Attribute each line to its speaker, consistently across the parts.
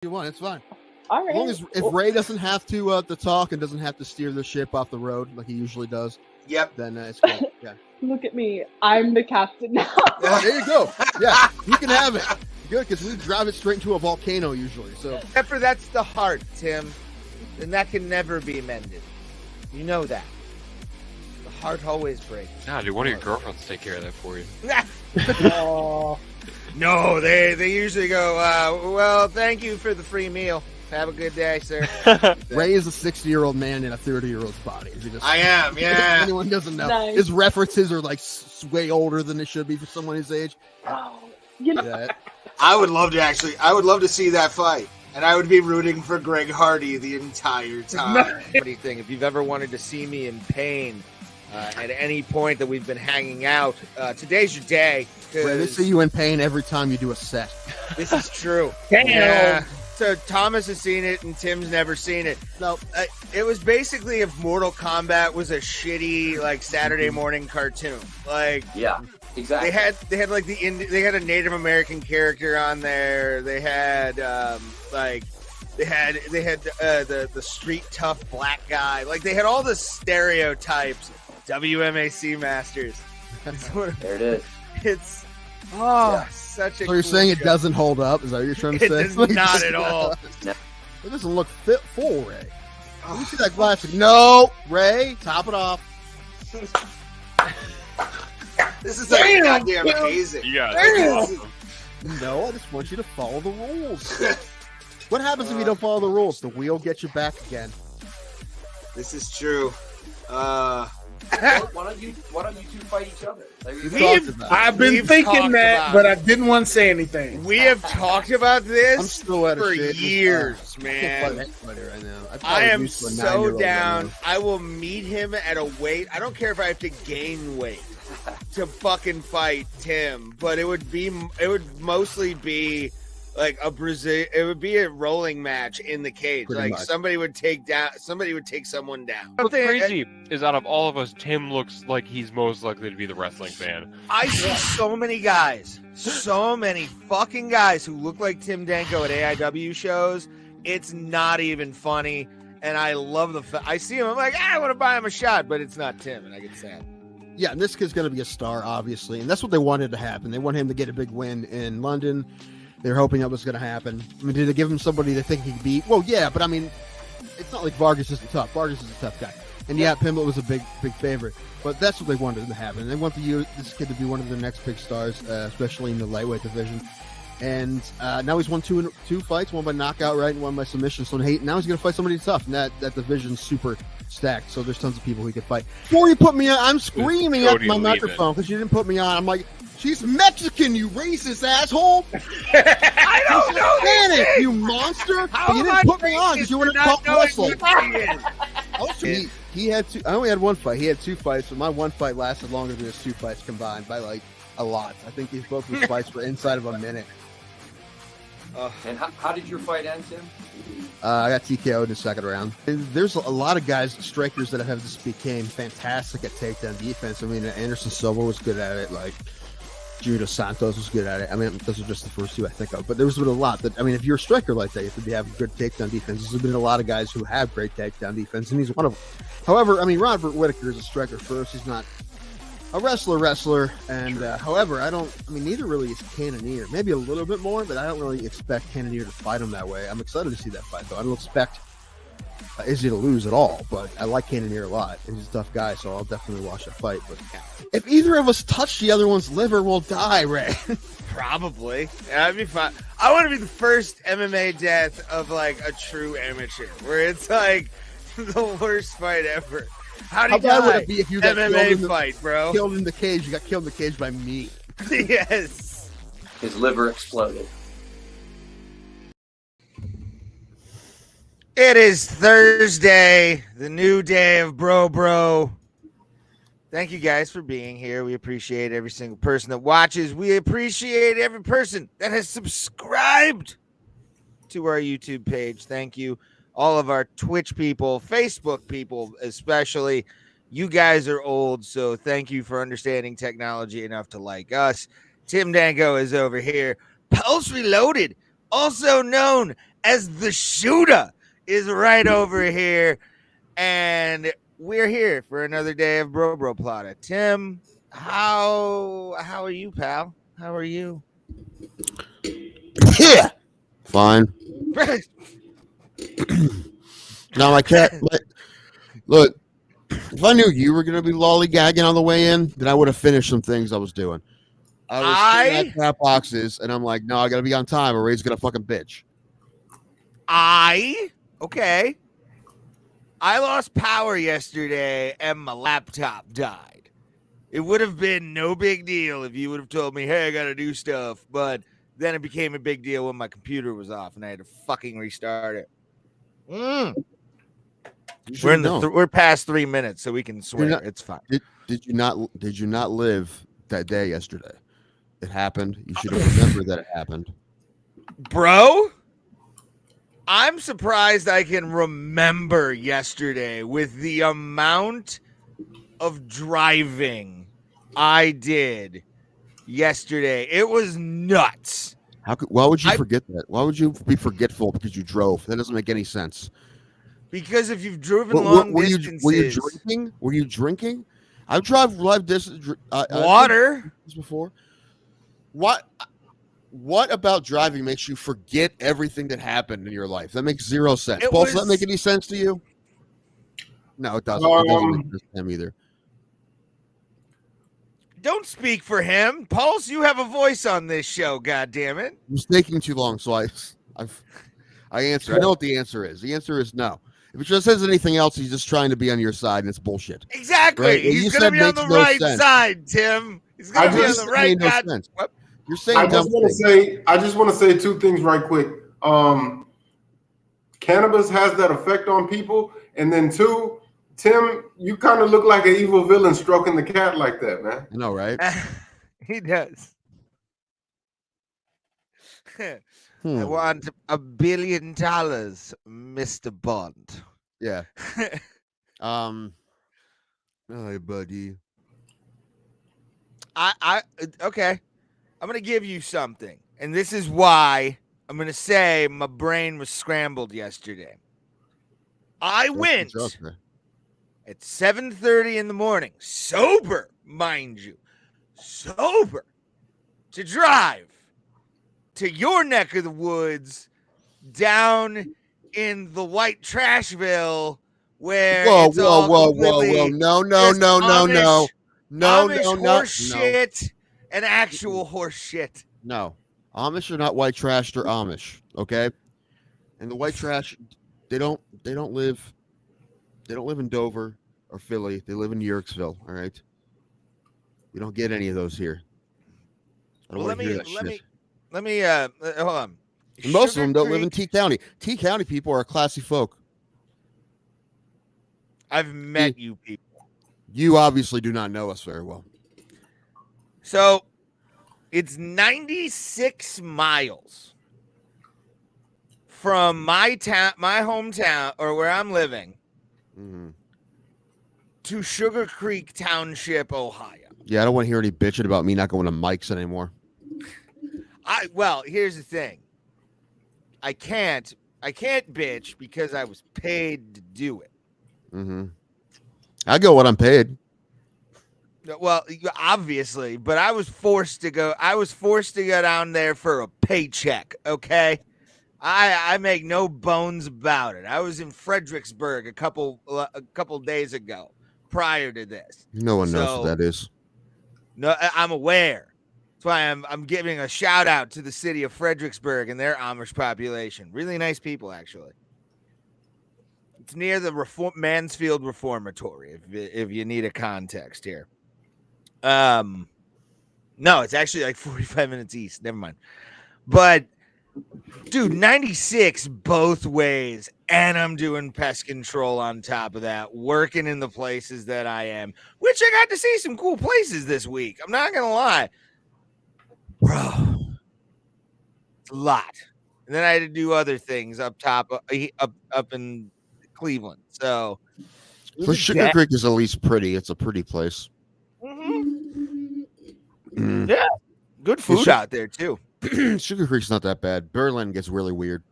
Speaker 1: You want? It's fine.
Speaker 2: All right.
Speaker 1: As long as if Ray doesn't have to talk and doesn't have to steer the ship off the road like he usually does.
Speaker 3: Yep.
Speaker 1: Then it's good. Yeah.
Speaker 2: Look at me. I'm the captain now.
Speaker 1: There you go. Yeah, you can have it. Good, because we drive it straight into a volcano usually. So
Speaker 3: Except for that's the heart, Tim. And that can never be amended. You know that. The heart always breaks.
Speaker 4: Nah, dude, one of your girlfriends take care of that for you.
Speaker 2: Oh.
Speaker 3: No, they usually go, well, thank you for the free meal. Have a good day, sir.
Speaker 1: Ray is a 60-year-old man in a 30-year-old's body.
Speaker 3: I am, yeah.
Speaker 1: If anyone doesn't know.
Speaker 2: Nice.
Speaker 1: His references are like way older than they should be for someone his age.
Speaker 2: Oh, you know,
Speaker 1: Yeah.
Speaker 5: I would love to see that fight. And I would be rooting for Greg Hardy the entire time.
Speaker 3: Funny thing, if you've ever wanted to see me in pain at any point that we've been hanging out, today's your day.
Speaker 1: Ray, they see you in pain every time you do a set.
Speaker 3: This is true.
Speaker 2: Damn.
Speaker 3: Yeah. So Thomas has seen it and Tim's never seen it.
Speaker 1: No.
Speaker 3: It was basically if Mortal Kombat was a shitty like Saturday morning cartoon. Like
Speaker 6: Yeah, exactly.
Speaker 3: they had like they had a Native American character on there. They had the street tough black guy. Like they had all the stereotypes. WMAC masters.
Speaker 6: There it is.
Speaker 3: It's such a.
Speaker 1: So
Speaker 3: cool
Speaker 1: you're saying it
Speaker 3: show.
Speaker 1: doesn't hold up? Is that what you're trying to
Speaker 3: It
Speaker 1: say?
Speaker 3: does not at all.
Speaker 1: It doesn't look fit full, Ray. Let me see that glass. No, Ray, top it off.
Speaker 5: This is like goddamn amazing.
Speaker 4: You got
Speaker 5: Damn.
Speaker 1: No, I just want you to follow the rules. What happens if you don't follow the rules? The wheel gets you back again.
Speaker 5: This is true.
Speaker 6: Why don't you two fight each other? There you go.
Speaker 7: I've been
Speaker 3: We've
Speaker 7: thinking
Speaker 3: talked
Speaker 7: that,
Speaker 3: about
Speaker 7: but
Speaker 3: it.
Speaker 7: I didn't want to say anything.
Speaker 3: We have talked about
Speaker 1: I'm
Speaker 3: this
Speaker 1: still at a
Speaker 3: for
Speaker 1: shit.
Speaker 3: years,
Speaker 1: I can't fight
Speaker 3: man.
Speaker 1: anybody right now.
Speaker 3: I
Speaker 1: probably
Speaker 3: am
Speaker 1: used to a
Speaker 3: so
Speaker 1: 9-year-old right
Speaker 3: down.
Speaker 1: now.
Speaker 3: I will meet him at a weight. I don't care if I have to gain weight to fucking fight Tim, but it would mostly be like it would be a rolling match in the cage.
Speaker 1: Pretty
Speaker 3: like
Speaker 1: much.
Speaker 3: somebody would take someone down.
Speaker 4: What's crazy is out of all of us, Tim looks like he's most likely to be the wrestling fan.
Speaker 3: I see so many fucking guys who look like Tim Danko at AIW shows. It's not even funny. And I love I see him. I'm like, I want to buy him a shot, but it's not Tim. And I get sad.
Speaker 1: Yeah, and this kid's going to be a star, obviously. And that's what they wanted to happen. They want him to get a big win in London. They're hoping that was going to happen. I mean, did they give him somebody they think he could beat? Well, yeah, but I mean, it's not like Vargas isn't tough. Vargas is a tough guy. And yeah, Pimblett was a big favorite. But that's what they wanted to happen. They want this kid to be one of their next big stars, especially in the lightweight division. And now he's won two fights, one by knockout, right, and one by submission. So now he's going to fight somebody tough. And that division's super stacked. So there's tons of people he could fight. Before you put me on, I'm screaming at my microphone because you didn't put me on. I'm like, she's Mexican, you racist asshole.
Speaker 3: I don't know
Speaker 1: Spanish, you monster. But you didn't put me on because you wouldn't talk wrestling. He had two. I only had one fight. He had two fights, but my one fight lasted longer than his two fights combined by like a lot. I think these both of his fights were inside of a minute.
Speaker 6: And how did your fight end, Tim?
Speaker 1: I got TKO'd in the second round. And there's a lot of guys, strikers that have just became fantastic at takedown defense. I mean, Anderson Silva was good at it. Like Judo Santos was good at it. I mean, those are just the first two I think of. But there's been a lot that, I mean, if you're a striker like that, you have to have good takedown defense. There's been a lot of guys who have great takedown defense, and he's one of them. However, I mean, Robert Whittaker is a striker first. He's not a wrestler. And however, neither really is Cannonier. Maybe a little bit more, but I don't really expect Cannonier to fight him that way. I'm excited to see that fight, though. I don't expect Izzy to lose at all, but I like Cannonier a lot. And he's a tough guy, so I'll definitely watch that fight. But if either of us touch the other one's liver, we'll die, Ray.
Speaker 3: Probably. That'd be fine. I want to be the first MMA death of like a true amateur, where it's like the worst fight ever. How
Speaker 1: How
Speaker 3: do you
Speaker 1: bad would
Speaker 3: die?
Speaker 1: it be if you got
Speaker 3: MMA fight, bro?
Speaker 1: killed in the cage? You got killed in the cage by me.
Speaker 3: Yes.
Speaker 6: His liver exploded.
Speaker 3: It is Thursday, the new day of Bro. Thank you guys for being here. We appreciate every single person that watches. We appreciate every person that has subscribed to our YouTube page. Thank you. All of our Twitch people, Facebook people especially. You guys are old, so thank you for understanding technology enough to like us. Tim Danko is over here. Pulse Reloaded also known as the Shooter, is right over here. And we're here for another day of Bro Bro Plata. Tim, how are you, pal? How are you?
Speaker 1: Yeah. Fine. Now my cat. Look, if I knew you were gonna be lollygagging on the way in, then I would have finished some things I was doing. I was sitting at cat boxes, and I'm like, no, I gotta be on time, or Ray's gonna fucking bitch.
Speaker 3: Okay. I lost power yesterday, and my laptop died. It would have been no big deal if you would have told me, hey, I gotta do stuff, but then it became a big deal when my computer was off, and I had to fucking restart it. We're past 3 minutes, so we can swear. It's fine.
Speaker 1: Did you not live that day yesterday? It happened. You should have remembered that it happened.
Speaker 3: Bro, I'm surprised I can remember yesterday with the amount of driving I did yesterday. It was nuts.
Speaker 1: Why would you forget that? Why would you be forgetful because you drove? That doesn't make any sense.
Speaker 3: Because if you've driven long distances,
Speaker 1: were you drinking? I've driven live distance
Speaker 3: water
Speaker 1: before. What about driving makes you forget everything that happened in your life? That makes zero sense. Paul, does that make any sense to you? No, it doesn't. It doesn't make sense to him either.
Speaker 3: Don't speak for him, Pulse. You have a voice on this show. God damn it!
Speaker 1: It was taking too long, so I answer. I know what the answer is. The answer is no. If it just says anything else, he's just trying to be on your side, and it's bullshit.
Speaker 3: Exactly.
Speaker 1: Right?
Speaker 3: He's going to be on the right side, Tim. He's going to be on the right side.
Speaker 1: You're saying
Speaker 7: I just want to say two things right quick. Cannabis has that effect on people, and then two, Tim, you kind of look like an evil villain stroking the cat like that, man.
Speaker 1: I know, right?
Speaker 3: He does. I want $1 billion, Mr. Bond.
Speaker 1: Yeah. Hi, buddy.
Speaker 3: Okay. I'm gonna give you something, and this is why I'm gonna say my brain was scrambled yesterday. I went at 7:30 in the morning, sober, mind you, sober, to drive to your neck of the woods down in the white Trashville where
Speaker 1: whoa, no,
Speaker 3: shit and actual horse shit.
Speaker 1: No, Amish are not white trash. They're Amish, okay? And the white trash, they don't live in Dover or Philly. They live in Yerksville. All right, you don't get any of those here.
Speaker 3: Let me hold on.
Speaker 1: And most of them don't live in T County. T County people are classy folk.
Speaker 3: I've met you people.
Speaker 1: You obviously do not know us very well.
Speaker 3: So it's 96 miles from my hometown, or where I'm living, to Sugar Creek Township, Ohio.
Speaker 1: Yeah, I don't want to hear any bitching about me not going to Mike's anymore.
Speaker 3: Well, here's the thing. I can't bitch because I was paid to do it.
Speaker 1: I go when I'm paid.
Speaker 3: Well, obviously, but I was forced to go. I was forced to go down there for a paycheck. Okay, I make no bones about it. I was in Fredericksburg a couple days ago, prior to this.
Speaker 1: No one knows what that is.
Speaker 3: No, I'm aware. That's why I'm giving a shout out to the city of Fredericksburg and their Amish population. Really nice people, actually. It's near the Mansfield Reformatory, if you need a context here. No, it's actually like 45 minutes east. Never mind. But, dude, 96 both ways, and I'm doing pest control on top of that, working in the places that I am, which I got to see some cool places this week. I'm not going to lie. Bro, it's a lot. And then I had to do other things up top, up in Cleveland. So,
Speaker 1: So Sugar Creek is at least pretty. It's a pretty place.
Speaker 3: Yeah, good food out there too.
Speaker 1: Sugar Creek's not that bad. Berlin gets really weird.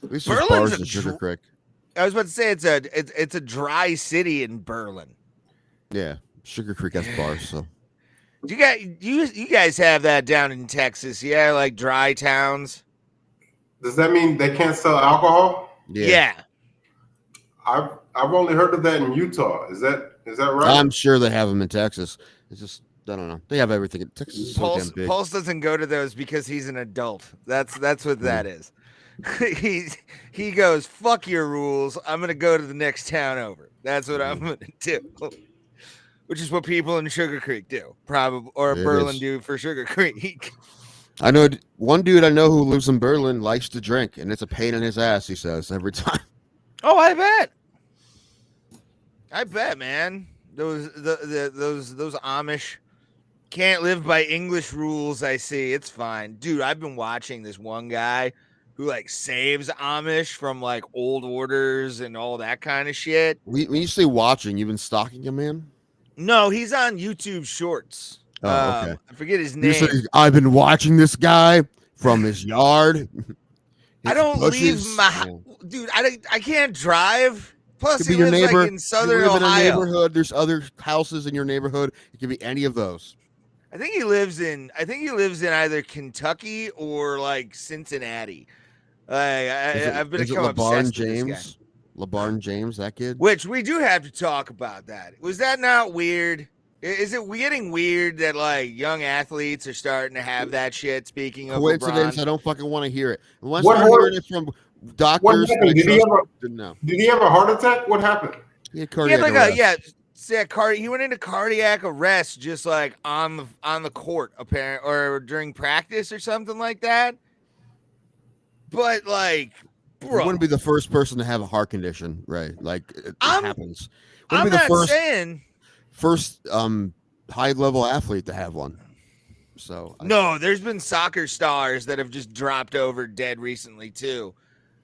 Speaker 1: At least there's
Speaker 3: Berlin's
Speaker 1: bars
Speaker 3: a
Speaker 1: in Sugar Creek.
Speaker 3: I was about to say it's a dry city in Berlin.
Speaker 1: Yeah, Sugar Creek has bars. So
Speaker 3: You guys have that down in Texas, yeah, like dry towns.
Speaker 7: Does that mean they can't sell alcohol?
Speaker 3: Yeah.
Speaker 7: I've only heard of that in Utah. Is that right?
Speaker 1: I'm sure they have them in Texas. It's just I don't know. They have everything. Texas is so damn big.
Speaker 3: Pulse doesn't go to those because he's an adult. That's what that is. he goes, fuck your rules. I'm gonna go to the next town over. That's what I'm gonna do. Which is what people in Sugar Creek do, probably, or Berlin do for Sugar Creek.
Speaker 1: I know one dude I know who lives in Berlin likes to drink, and it's a pain in his ass. He says every time.
Speaker 3: Oh, I bet, man. Those Amish can't live by English rules. I see. It's fine, dude. I've been watching this one guy who like saves Amish from like old orders and all that kind of shit.
Speaker 1: When you say watching, you've been stalking him, man?
Speaker 3: No, he's on YouTube Shorts.
Speaker 1: Oh, okay.
Speaker 3: I forget his name.
Speaker 1: I've been watching this guy from his yard.
Speaker 3: I don't leave my dude. I can't drive. Plus, he lives like in Southern Ohio. In a
Speaker 1: neighborhood. There's other houses in your neighborhood. It could be any of those.
Speaker 3: I think he lives in either Kentucky or like Cincinnati. I've become obsessed with this guy.
Speaker 1: LeBaron James, that kid.
Speaker 3: Which we do have to talk about that. Was that not weird? Is it getting weird that like young athletes are starting to have that shit? Speaking of
Speaker 1: coincidence,
Speaker 3: LeBron?
Speaker 1: I don't fucking want to hear it. Unless I'm hearing it from doctors.
Speaker 7: Did he have a heart attack? What happened?
Speaker 1: He had cardiac arrest.
Speaker 3: He went into cardiac arrest just like on the court, apparently, or during practice or something like that. But like, bro,
Speaker 1: you wouldn't be the first person to have a heart condition, right? Like it happens.
Speaker 3: I'm
Speaker 1: be the
Speaker 3: not saying
Speaker 1: first high level athlete to have one. So
Speaker 3: no, there's been soccer stars that have just dropped over dead recently too,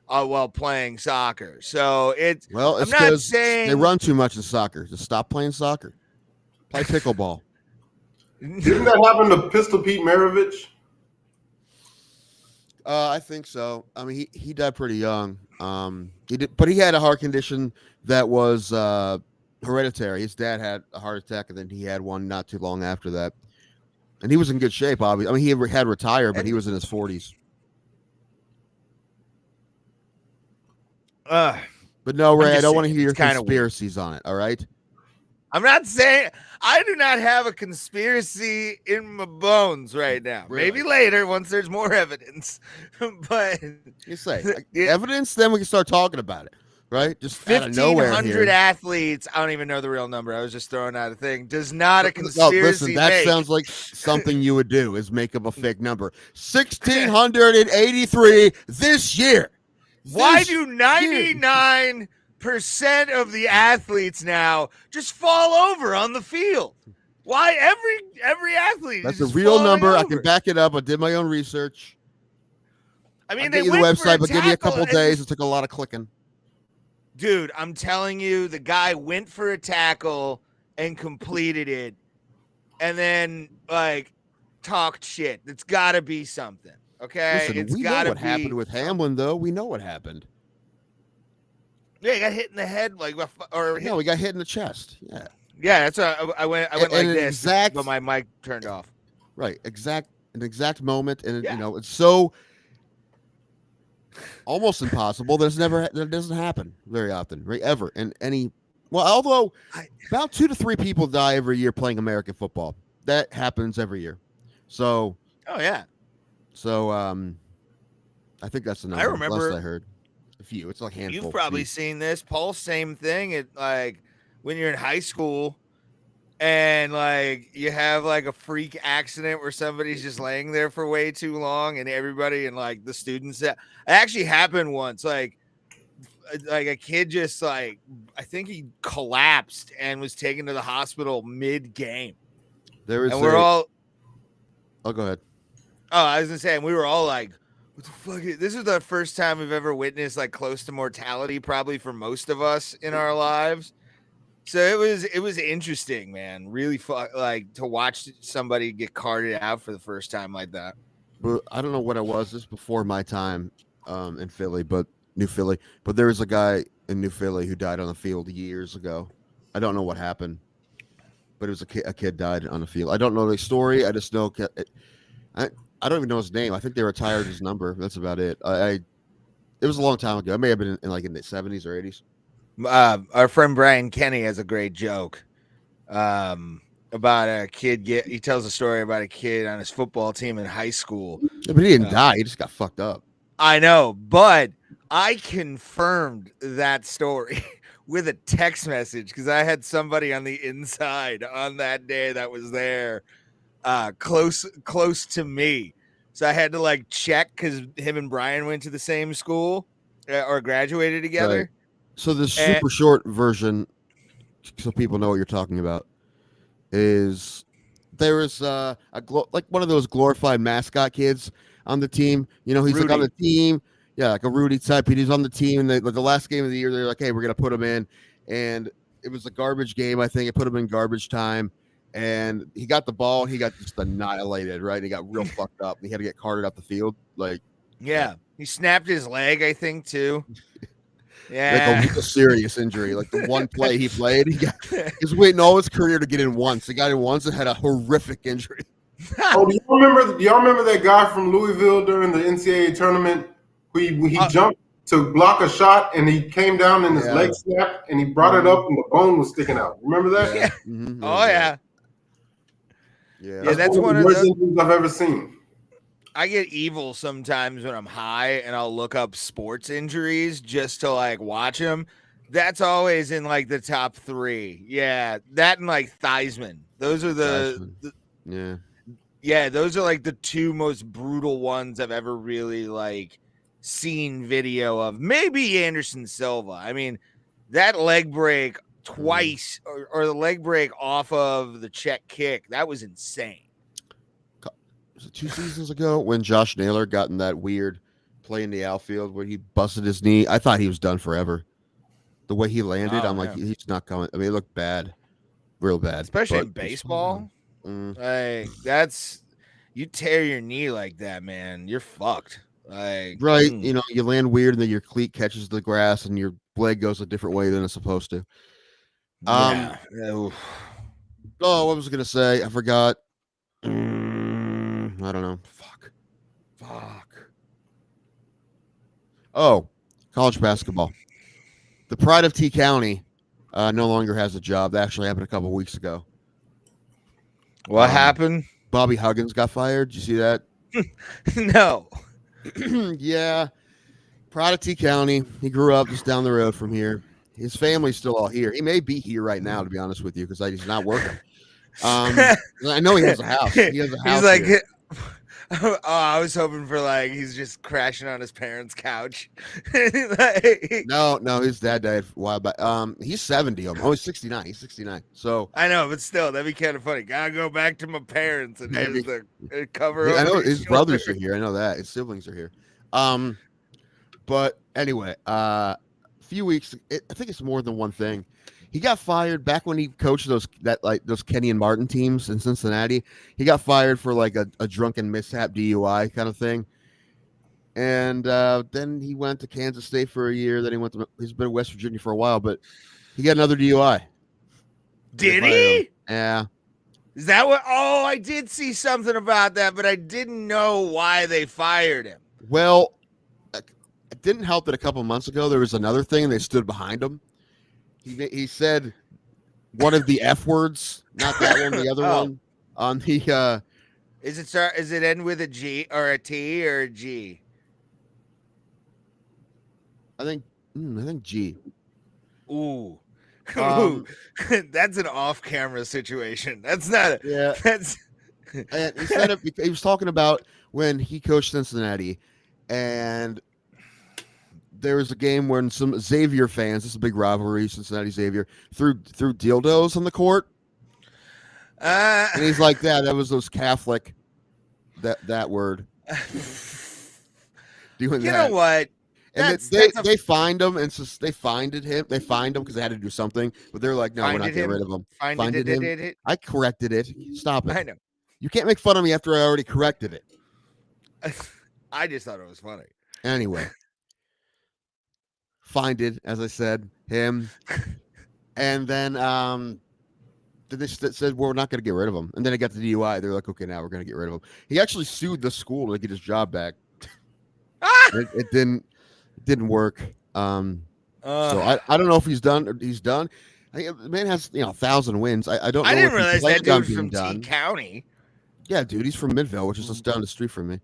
Speaker 3: while playing soccer. So I'm not saying
Speaker 1: they run too much in soccer. Just stop playing soccer. Play pickleball.
Speaker 7: Didn't that happen to Pistol Pete Maravich?
Speaker 1: I think so. I mean, he died pretty young. But he had a heart condition that was hereditary. His dad had a heart attack, and then he had one not too long after that. And he was in good shape, obviously. I mean, he had retired, but he was in his 40s. But no, Ray, I don't want to hear your conspiracies on it, all right?
Speaker 3: I'm not saying I do not have a conspiracy in my bones right now.
Speaker 1: Really?
Speaker 3: Maybe later once there's more evidence. But
Speaker 1: you say evidence, then we can start talking about it, right? Just out of nowhere.
Speaker 3: 1,500 athletes. I don't even know the real number. I was just throwing out a thing. Does not a conspiracy.
Speaker 1: No, listen, that sounds like something you would do is make up a fake number. 1,683 this year.
Speaker 3: Why do 99% of the athletes now just fall over on the field? Why every athlete?
Speaker 1: That's a real number. I can back it up. I did my own research.
Speaker 3: I mean,
Speaker 1: they went the website, but give me a couple days. It took a lot of clicking.
Speaker 3: Dude, I'm telling you, the guy went for a tackle and completed it, and then like talked shit. It's got to be something. Okay,
Speaker 1: listen, we know what happened with Hamlin, though. We know what happened.
Speaker 3: Yeah, he got hit in the head, we
Speaker 1: got hit in the chest.
Speaker 3: Yeah. That's what I went like this, but my mic turned off.
Speaker 1: Right, an exact moment, and it's so almost impossible that it doesn't happen very often, right? Ever in any. Well, although about 2 to 3 people die every year playing American football, that happens every year. So.
Speaker 3: Oh yeah.
Speaker 1: So, I think that's the number.
Speaker 3: I remember.
Speaker 1: Last I heard. A few. It's like a handful.
Speaker 3: You've probably seen this, Paul. Same thing. It like when you're in high school, and like you have like a freak accident where somebody's just laying there for way too long, and everybody and like the students. It actually happened once. Like a kid just like I think he collapsed and was taken to the hospital mid-game. We're all.
Speaker 1: Oh, go ahead.
Speaker 3: Oh, I was gonna say, and we were all like, "What the fuck?" This is the first time we've ever witnessed like close to mortality, probably for most of us in our lives. So it was interesting, man. Really like to watch somebody get carted out for the first time like that.
Speaker 1: but I don't know what it was. This is before my time in Philly, but New Philly. But there was a guy in New Philly who died on the field years ago. I don't know what happened, but it was a kid died on the field. I don't know the story. I just know I don't even know his name. I think they retired his number. That's about it. It was a long time ago. It may have been in like in the 70s or 80s.
Speaker 3: Our friend Brian Kenny has a great joke about a kid. He tells a story about a kid on his football team in high school.
Speaker 1: Yeah, but he didn't die. He just got fucked up.
Speaker 3: I know, but I confirmed that story with a text message because I had somebody on the inside on that day that was there, close to me. So I had to like check because him and Brian went to the same school or graduated together.
Speaker 1: Right. So the super short version, so people know what you're talking about, is there is like one of those glorified mascot kids on the team. You know, he's like on the team. Yeah, like a Rudy type. He's on the team. And like the last game of the year, they're like, hey, we're going to put him in. And it was a garbage game, I think. It put him in garbage time. And he got the ball. He got just annihilated, right? And he got real fucked up. And he had to get carted off the field. Like,
Speaker 3: yeah. He snapped his leg, I think, too. Yeah.
Speaker 1: Like a serious injury. Like the one play he played, he was waiting all his career to get in once. He got in once and had a horrific injury.
Speaker 7: Oh, do y'all remember that guy from Louisville during the NCAA tournament? He jumped to block a shot and he came down and his leg snapped and he brought it up and the bone was sticking out. Remember that?
Speaker 3: Yeah.
Speaker 1: Mm-hmm.
Speaker 3: Oh yeah.
Speaker 1: Yeah,
Speaker 3: that's one of
Speaker 7: the
Speaker 3: the
Speaker 7: worst injuries I've ever seen.
Speaker 3: I get evil sometimes when I'm high and I'll look up sports injuries just to like watch them. That's always in like the top 3. Yeah, that and like Theismann. Those are those are like the 2 most brutal ones I've ever really like seen video of. Maybe Anderson Silva. I mean, that leg break twice or the leg break off of the check kick, that was insane.
Speaker 1: Was it 2 seasons ago when Josh Naylor got in that weird play in the outfield where he busted his knee? I thought he was done forever. The way he landed, I'm like, he's not coming. I mean, it looked bad, real bad.
Speaker 3: Especially in baseball. Like, that's, you tear your knee like that, man, you're fucked. Like,
Speaker 1: right, you know, you land weird and then your cleat catches the grass and your leg goes a different way than it's supposed to.
Speaker 3: Yeah.
Speaker 1: Oh, what was I gonna say? I forgot. I don't know. Fuck. Oh, college basketball. The pride of T County no longer has a job. That actually happened a couple weeks ago.
Speaker 3: What happened?
Speaker 1: Bobby Huggins got fired. Did you see that?
Speaker 3: No.
Speaker 1: Yeah. Pride of T County. He grew up just down the road from here. His family's still all here. He may be here right now, to be honest with you, because he's not working. I know he has a house. He has a house.
Speaker 3: He's like,
Speaker 1: here.
Speaker 3: oh, I was hoping for like he's just crashing on his parents' couch. Like,
Speaker 1: no, his dad died a while back. He's 70. He's 69. He's 69. So
Speaker 3: I know, but still, that'd be kind of funny. Gotta go back to my parents and here's the cover.
Speaker 1: I know his brothers are here. I know that his siblings are here. But anyway, a few weeks. I think it's more than one thing. He got fired back when he coached those Kenny and Martin teams in Cincinnati. He got fired for like a drunken mishap DUI kind of thing. And then he went to Kansas State for a year. Then he's been in West Virginia for a while, but he got another DUI.
Speaker 3: Did he?
Speaker 1: Yeah.
Speaker 3: Is that what? Oh, I did see something about that, but I didn't know why they fired him.
Speaker 1: Well, it didn't help that a couple months ago there was another thing and they stood behind him. He said one of the F words, not that one, the other one on the.
Speaker 3: Is it end with a G or a T or a G?
Speaker 1: I think G.
Speaker 3: Ooh. That's an off-camera situation. That's not. That's.
Speaker 1: And he said it. He was talking about when he coached Cincinnati, and there was a game when some Xavier fans, this is a big rivalry, Cincinnati Xavier, threw dildos on the court. And he's like, that was those Catholic, that word. Doing
Speaker 3: you
Speaker 1: that.
Speaker 3: know what?
Speaker 1: And they fined him, and so they fined him because they had to do something. But they're like, no, we're not getting rid of him. Finded him. I corrected it. Stop it.
Speaker 3: I know.
Speaker 1: You can't make fun of me after I already corrected it.
Speaker 3: I just thought it was funny.
Speaker 1: Anyway, find it, as I said, him. And then they said, we're not going to get rid of him. And then it got the DUI. They're like, okay, now we're going to get rid of him. He actually sued the school to get his job back. It didn't work. So I don't know if he's done. He's done. I think the man has 1,000 wins. I don't know.
Speaker 3: I didn't
Speaker 1: if he
Speaker 3: realize that
Speaker 1: planned on
Speaker 3: dude was
Speaker 1: being
Speaker 3: from T County.
Speaker 1: Yeah, dude, he's from Midvale, which is just down the street from me.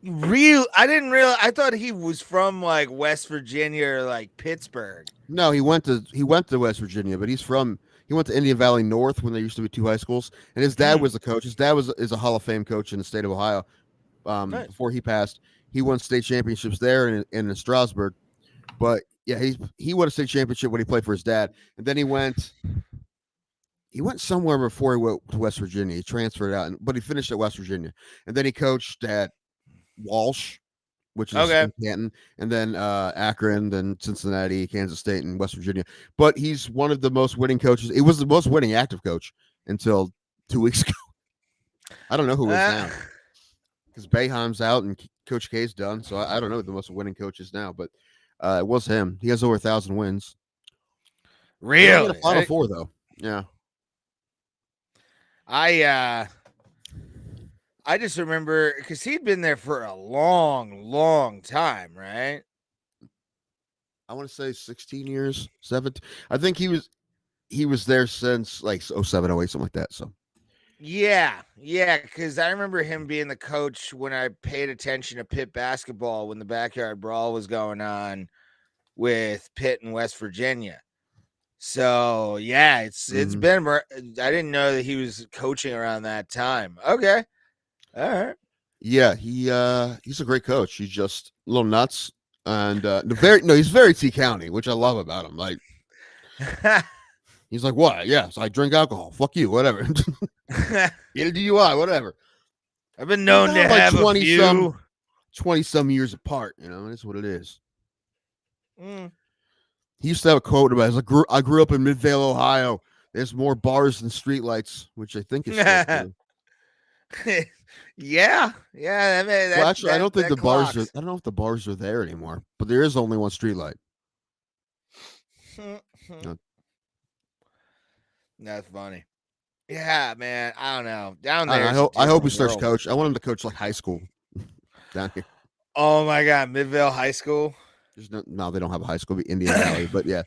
Speaker 3: I didn't realize. I thought he was from like West Virginia or like Pittsburgh.
Speaker 1: No, he went to West Virginia, but he went to Indian Valley North when there used to be 2 high schools, and his dad was the coach. His dad is a Hall of Fame coach in the state of Ohio.
Speaker 3: Nice.
Speaker 1: Before he passed, he won state championships there and in Strasburg. But yeah, he won a state championship when he played for his dad, and then he went somewhere before he went to West Virginia. He transferred out, but he finished at West Virginia, and then he coached at Walsh, which is in Canton, and then Akron, then Cincinnati, Kansas State, and West Virginia. But he's one of the most winning coaches. He was the most winning active coach until 2 weeks ago. I don't know who is now, because Boeheim's out and Coach K's done. So I don't know who the most winning coach is now, but it was him. He has over 1,000 wins.
Speaker 3: Really?
Speaker 1: Final 4 though. Yeah.
Speaker 3: I just remember because he'd been there for a long, long time, right?
Speaker 1: I want to say 16 years, 17. I think he was there since like 07, 08, something like that. So
Speaker 3: yeah, because I remember him being the coach when I paid attention to Pitt basketball when the backyard brawl was going on with Pitt and West Virginia. So yeah, it's been. I didn't know that he was coaching around that time. Okay, all right.
Speaker 1: Yeah, he's a great coach. He's just a little nuts, and he's very T County, which I love about him. Like, he's like, what? Yeah, so I drink alcohol. Fuck you, whatever. Get a DUI, whatever.
Speaker 3: I've been known to have
Speaker 1: 20
Speaker 3: a few.
Speaker 1: 20-some years apart. That's what it is. He used to have a quote about it. I grew up in Midvale, Ohio. There's more bars than streetlights, which I think is true.
Speaker 3: Yeah. I mean,
Speaker 1: well, actually, I don't think the bars are. I don't know if the bars are there anymore, but there is only one streetlight. No.
Speaker 3: That's funny. Yeah, man. I don't know. Down there,
Speaker 1: I hope he starts coach. I want him to coach like high school down here.
Speaker 3: Oh my God, Midvale High School.
Speaker 1: There's no, they don't have a high school, Indian Valley, but yeah.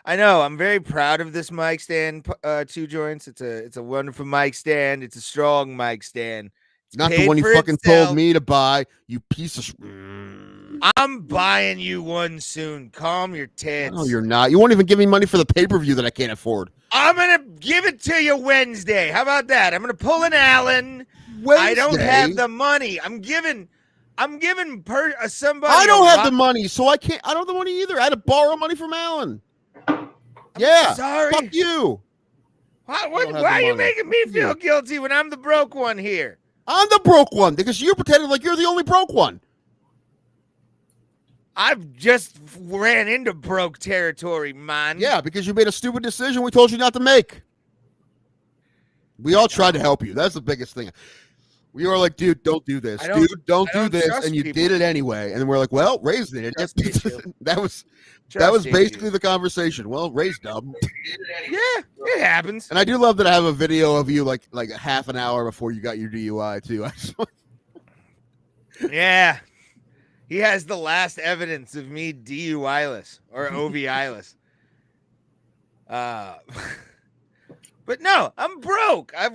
Speaker 3: I know. I'm very proud of this mic stand. 2 joints. It's a wonderful mic stand. It's a strong mic stand. It's
Speaker 1: not the one you fucking told me to buy. You piece of.
Speaker 3: I'm buying you one soon. Calm your tits.
Speaker 1: No, you're not. You won't even give me money for the pay-per-view that I can't afford.
Speaker 3: I'm gonna give it to you Wednesday. How about that? I'm gonna pull an Allen.
Speaker 1: Wednesday?
Speaker 3: I don't have the money. I'm giving somebody.
Speaker 1: I don't have the money, so I can't. I don't have the money either. I had to borrow money from Alan. Yeah.
Speaker 3: Sorry.
Speaker 1: Fuck you.
Speaker 3: Why are you making me feel guilty when I'm the broke one here?
Speaker 1: I'm the broke one because you're pretending like you're the only broke one.
Speaker 3: I've just ran into broke territory, man.
Speaker 1: Yeah, because you made a stupid decision we told you not to make. We all tried to help you. That's the biggest thing. We were like, dude, don't do this. Dude, don't do this. And you did it anyway. And then we're like, well, Ray's did it. That was basically the conversation. Well, Ray's dumb.
Speaker 3: Yeah, it happens.
Speaker 1: And I do love that I have a video of you like half an hour before you got your DUI too.
Speaker 3: Yeah. He has the last evidence of me DUI-less or OVI-less. But no, I'm broke. I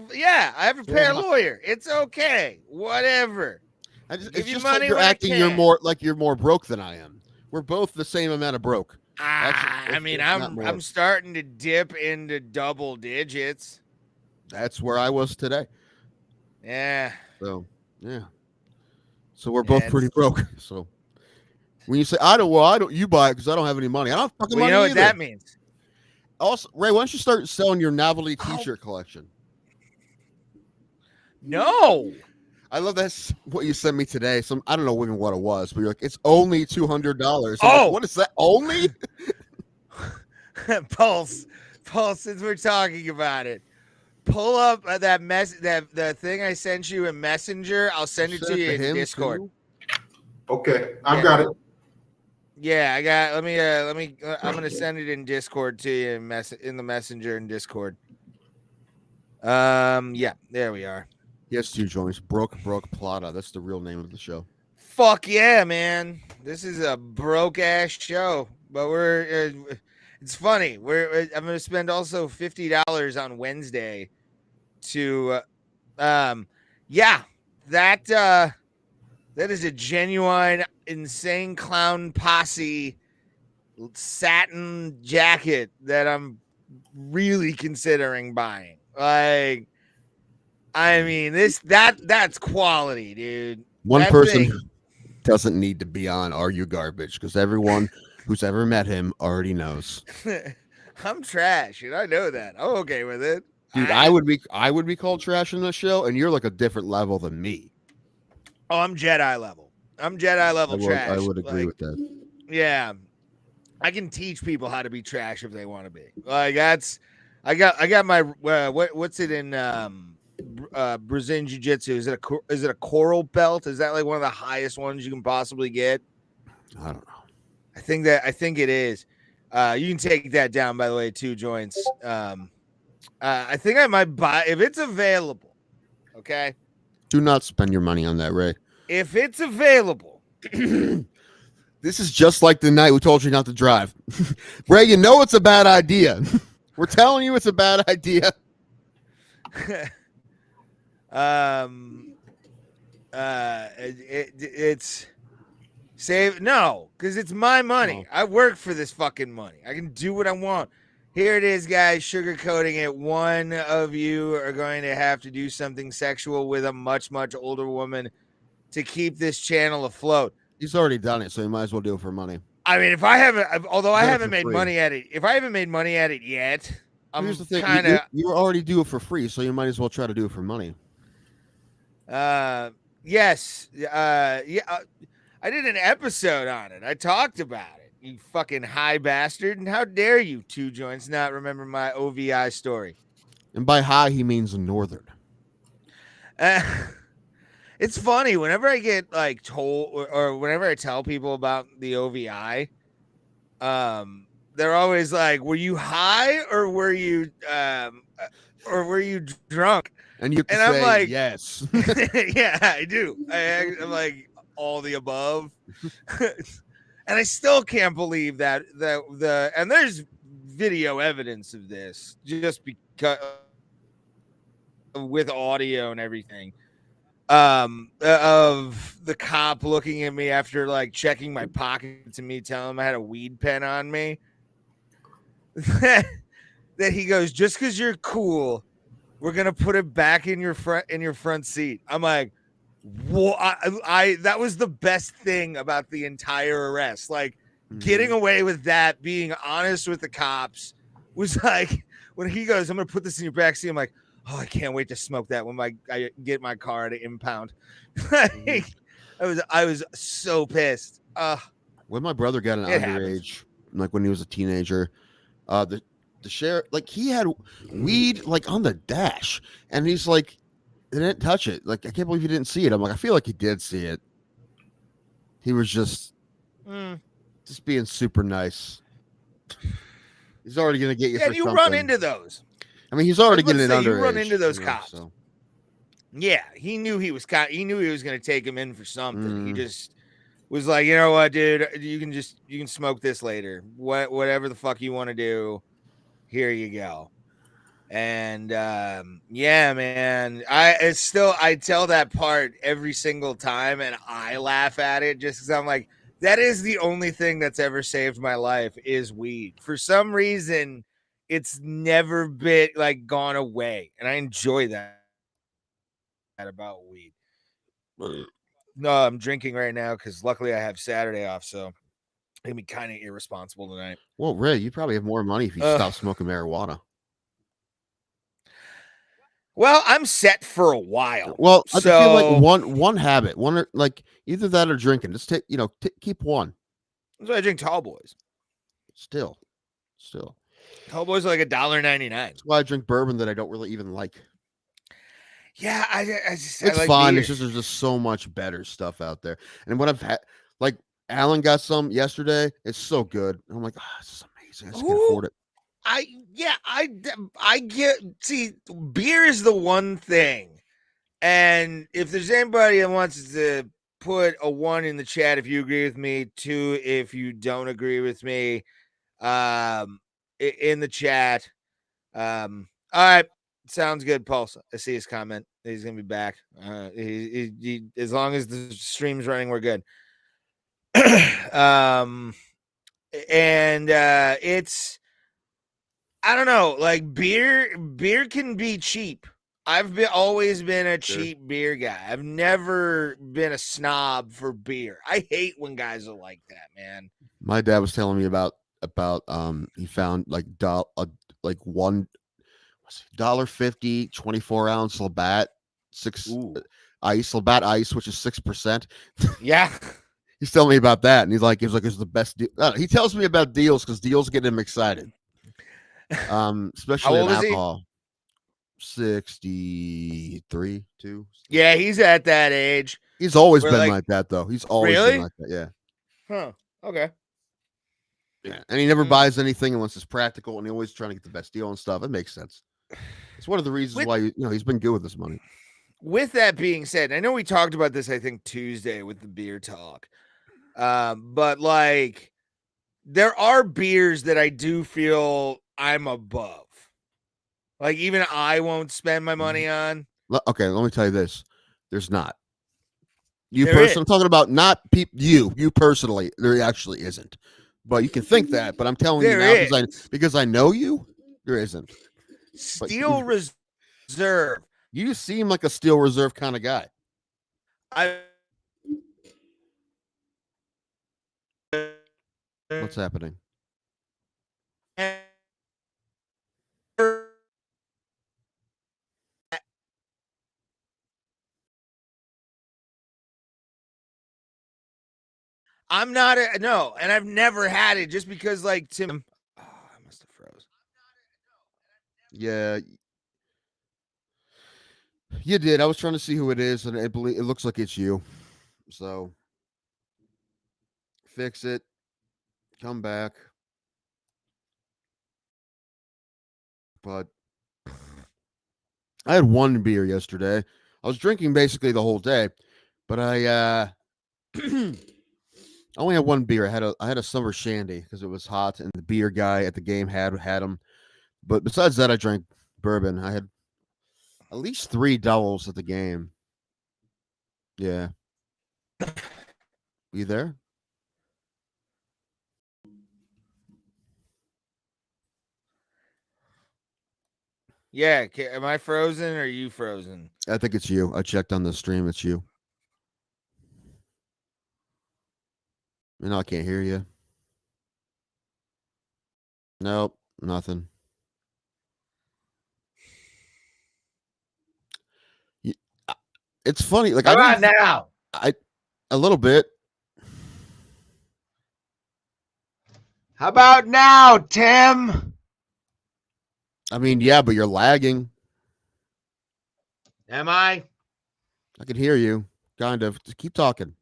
Speaker 3: have a pair lawyer. It's okay. Whatever.
Speaker 1: It's just money like you're acting. You're more broke than I am. We're both the same amount of broke.
Speaker 3: I'm starting to dip into double digits.
Speaker 1: That's where I was today.
Speaker 3: Yeah.
Speaker 1: So yeah. So we're both pretty broke. So when you say you buy it because I don't have any money. I don't have fucking money.
Speaker 3: You know
Speaker 1: what
Speaker 3: either. That means.
Speaker 1: Also, Ray, why don't you start selling your novelty T-shirt collection?
Speaker 3: No.
Speaker 1: I love that's what you sent me today. I don't know even what it was, but you're like, it's only $200.
Speaker 3: Oh,
Speaker 1: like, what is that? Only?
Speaker 3: Pulse. Since we're talking about it, pull up the thing I sent you in Messenger. I'll send it to you in Discord.
Speaker 1: Too?
Speaker 7: Okay, I've got it.
Speaker 3: Yeah, I got. Let me. I'm gonna send it in Discord to you in the Messenger in Discord. Yeah, there we are.
Speaker 1: Yes, 2 joints. Broke Plata. That's the real name of the show.
Speaker 3: Fuck yeah, man! This is a broke ass show, but it's funny. I'm gonna spend also $50 on Wednesday to, yeah, that is a genuine insane clown posse satin jacket that I'm really considering buying. Like, I mean, that's quality, dude.
Speaker 1: One
Speaker 3: That
Speaker 1: person
Speaker 3: thing-
Speaker 1: doesn't need to be on Are You Garbage, because everyone who's ever met him already knows.
Speaker 3: I'm trash, and I know that. I'm okay with it.
Speaker 1: Dude, I would be called trash in this show, and you're like a different level than me.
Speaker 3: Oh, I'm Jedi level. I'm Jedi level trash.
Speaker 1: I would agree
Speaker 3: Like,
Speaker 1: with that.
Speaker 3: yeah, I can teach people how to be trash if they want to be. Like I got my what's it in Brazilian Jiu-Jitsu? Is it a coral belt? Is that like one of the highest ones you can possibly get?
Speaker 1: I don't know.
Speaker 3: I think it is. You can take that down, by the way, 2 joints. I think I might buy if it's available. Okay.
Speaker 1: Do not spend your money on that, Ray.
Speaker 3: If it's available.
Speaker 1: This is just like the night we told you not to drive. Ray, you know it's a bad idea. We're telling you it's a bad idea.
Speaker 3: It's save no, because it's my money. I work for this fucking money. I can do what I want. Here it is, guys, sugarcoating it. One of you are going to have to do something sexual with a much, much older woman to keep this channel afloat.
Speaker 1: He's already done it, so you might as well do it for money.
Speaker 3: I mean, if I haven't, although I
Speaker 1: Do it
Speaker 3: haven't
Speaker 1: for
Speaker 3: made
Speaker 1: free.
Speaker 3: money at it, if I haven't made money at it yet, I'm
Speaker 1: Here's the thing:
Speaker 3: kind of,
Speaker 1: you already do it for free, so you might as well try to do it for money.
Speaker 3: yes, yeah, I did an episode on it. I talked about it. You fucking high bastard! And how dare you, 2 joints, not remember my OVI story?
Speaker 1: And by high, he means northern.
Speaker 3: It's funny whenever I get like told or whenever I tell people about the OVI, they're always like, "Were you high or were you drunk?"
Speaker 1: And you can
Speaker 3: And I'm
Speaker 1: say
Speaker 3: like-
Speaker 1: yes.
Speaker 3: Yeah, I do. I'm like all the above, and I still can't believe that and there's video evidence of this just because with audio and everything. Of the cop looking at me after like checking my pockets and me telling him I had a weed pen on me. That he goes, just because you're cool, we're gonna put it back in your front seat. I'm like, what? I that was the best thing about the entire arrest. Like getting away with that, being honest with the cops was like when he goes, I'm gonna put this in your backseat. I'm like, oh, I can't wait to smoke that when I get my car to impound. I was so pissed.
Speaker 1: When my brother got an
Speaker 3: It
Speaker 1: underage, like when he was a teenager, the sheriff, like he had weed like on the dash, and he's like, they didn't touch it. Like I can't believe he didn't see it. I'm like, I feel like he did see it. He was just being super nice. He's already gonna get you.
Speaker 3: Yeah,
Speaker 1: for
Speaker 3: you
Speaker 1: something.
Speaker 3: run into those.
Speaker 1: I mean, he's already
Speaker 3: I was
Speaker 1: getting
Speaker 3: about
Speaker 1: it
Speaker 3: to say,
Speaker 1: underage.
Speaker 3: you run into those
Speaker 1: you know,
Speaker 3: cops.
Speaker 1: so.
Speaker 3: Yeah, he knew he was going to take him in for something. He just was like, you know what, dude, you can smoke this later. Whatever the fuck you want to do, here you go. And yeah, man, I tell that part every single time, and I laugh at it just because I'm like, that is the only thing that's ever saved my life is weed. For some reason, it's never been like gone away, and I enjoy that about weed. No, I'm drinking right now because luckily I have Saturday off, so I'm gonna be kind of irresponsible tonight.
Speaker 1: Well, Ray, you probably have more money if you stop smoking marijuana.
Speaker 3: Well, I'm set for a while.
Speaker 1: Well, I
Speaker 3: so
Speaker 1: feel like one habit, like either that or drinking. Just take, keep one.
Speaker 3: so I drink Tall Boys.
Speaker 1: Still.
Speaker 3: Tall boys are like $1.99.
Speaker 1: That's why I drink bourbon that I don't really even like.
Speaker 3: Yeah, I
Speaker 1: It's
Speaker 3: like
Speaker 1: fine.
Speaker 3: beer.
Speaker 1: It's just there's just so much better stuff out there. And what I've had, like Alan got some yesterday. It's so good. And I'm like, this is amazing. I just can't afford it.
Speaker 3: I get, see, beer is the one thing. And if there's anybody that wants to put a 1 in the chat if you agree with me, 2 if you don't agree with me, in the chat. All right, sounds good, Pulse. I see his comment. He's gonna be back. He, as long as the stream's running, we're good. It's, I don't know, like beer can be cheap. I've always been a cheap beer guy. I've never been a snob for beer. I hate when guys are like that, man.
Speaker 1: My dad was telling me about he found like $1.50 24-ounce Labatt Labatt Ice, which is 6%.
Speaker 3: Yeah.
Speaker 1: He's telling me about that, and he's like, it's the best deal. He tells me about deals because deals get him excited. Especially in alcohol. 63, 2.
Speaker 3: Yeah, he's at that age.
Speaker 1: He's always been like that, though. He's always been like that. Yeah.
Speaker 3: Huh. Okay.
Speaker 1: Yeah, and he never buys anything unless it's practical, and he's always trying to get the best deal and stuff. It makes sense. It's one of the reasons why he's been good with his money.
Speaker 3: With that being said, I know we talked about this, I think, Tuesday with the beer talk. But like, there are beers that I do feel I'm above. Like, even I won't spend my money on.
Speaker 1: Okay, let me tell you this. There's not. You personally, I'm talking about not you personally. There actually isn't. But you can think that. But I'm telling you now because I know you, there isn't.
Speaker 3: Steel Reserve.
Speaker 1: You seem like a Steel Reserve kind of guy. What's happening?
Speaker 3: I'm not no, and I've never had it just because, like, Tim. Oh, I must have froze.
Speaker 1: Yeah, you did. I was trying to see who it is, and it looks like it's you. So fix it. Come back. But I had one beer yesterday. I was drinking basically the whole day, but I only had one beer. I had a summer shandy because it was hot, and the beer guy at the game had them. But besides that, I drank bourbon. I had at least 3 doubles at the game. Yeah. You there?
Speaker 3: Yeah, am I frozen or are you frozen?
Speaker 1: I think it's you. I checked on the stream. It's you. No, I can't hear you. Nope, nothing. It's funny. Like,
Speaker 3: How about now?
Speaker 1: A little bit.
Speaker 3: How about now, Tim?
Speaker 1: I mean, yeah, but you're lagging.
Speaker 3: Am I?
Speaker 1: I can hear you, kind of. Just keep talking.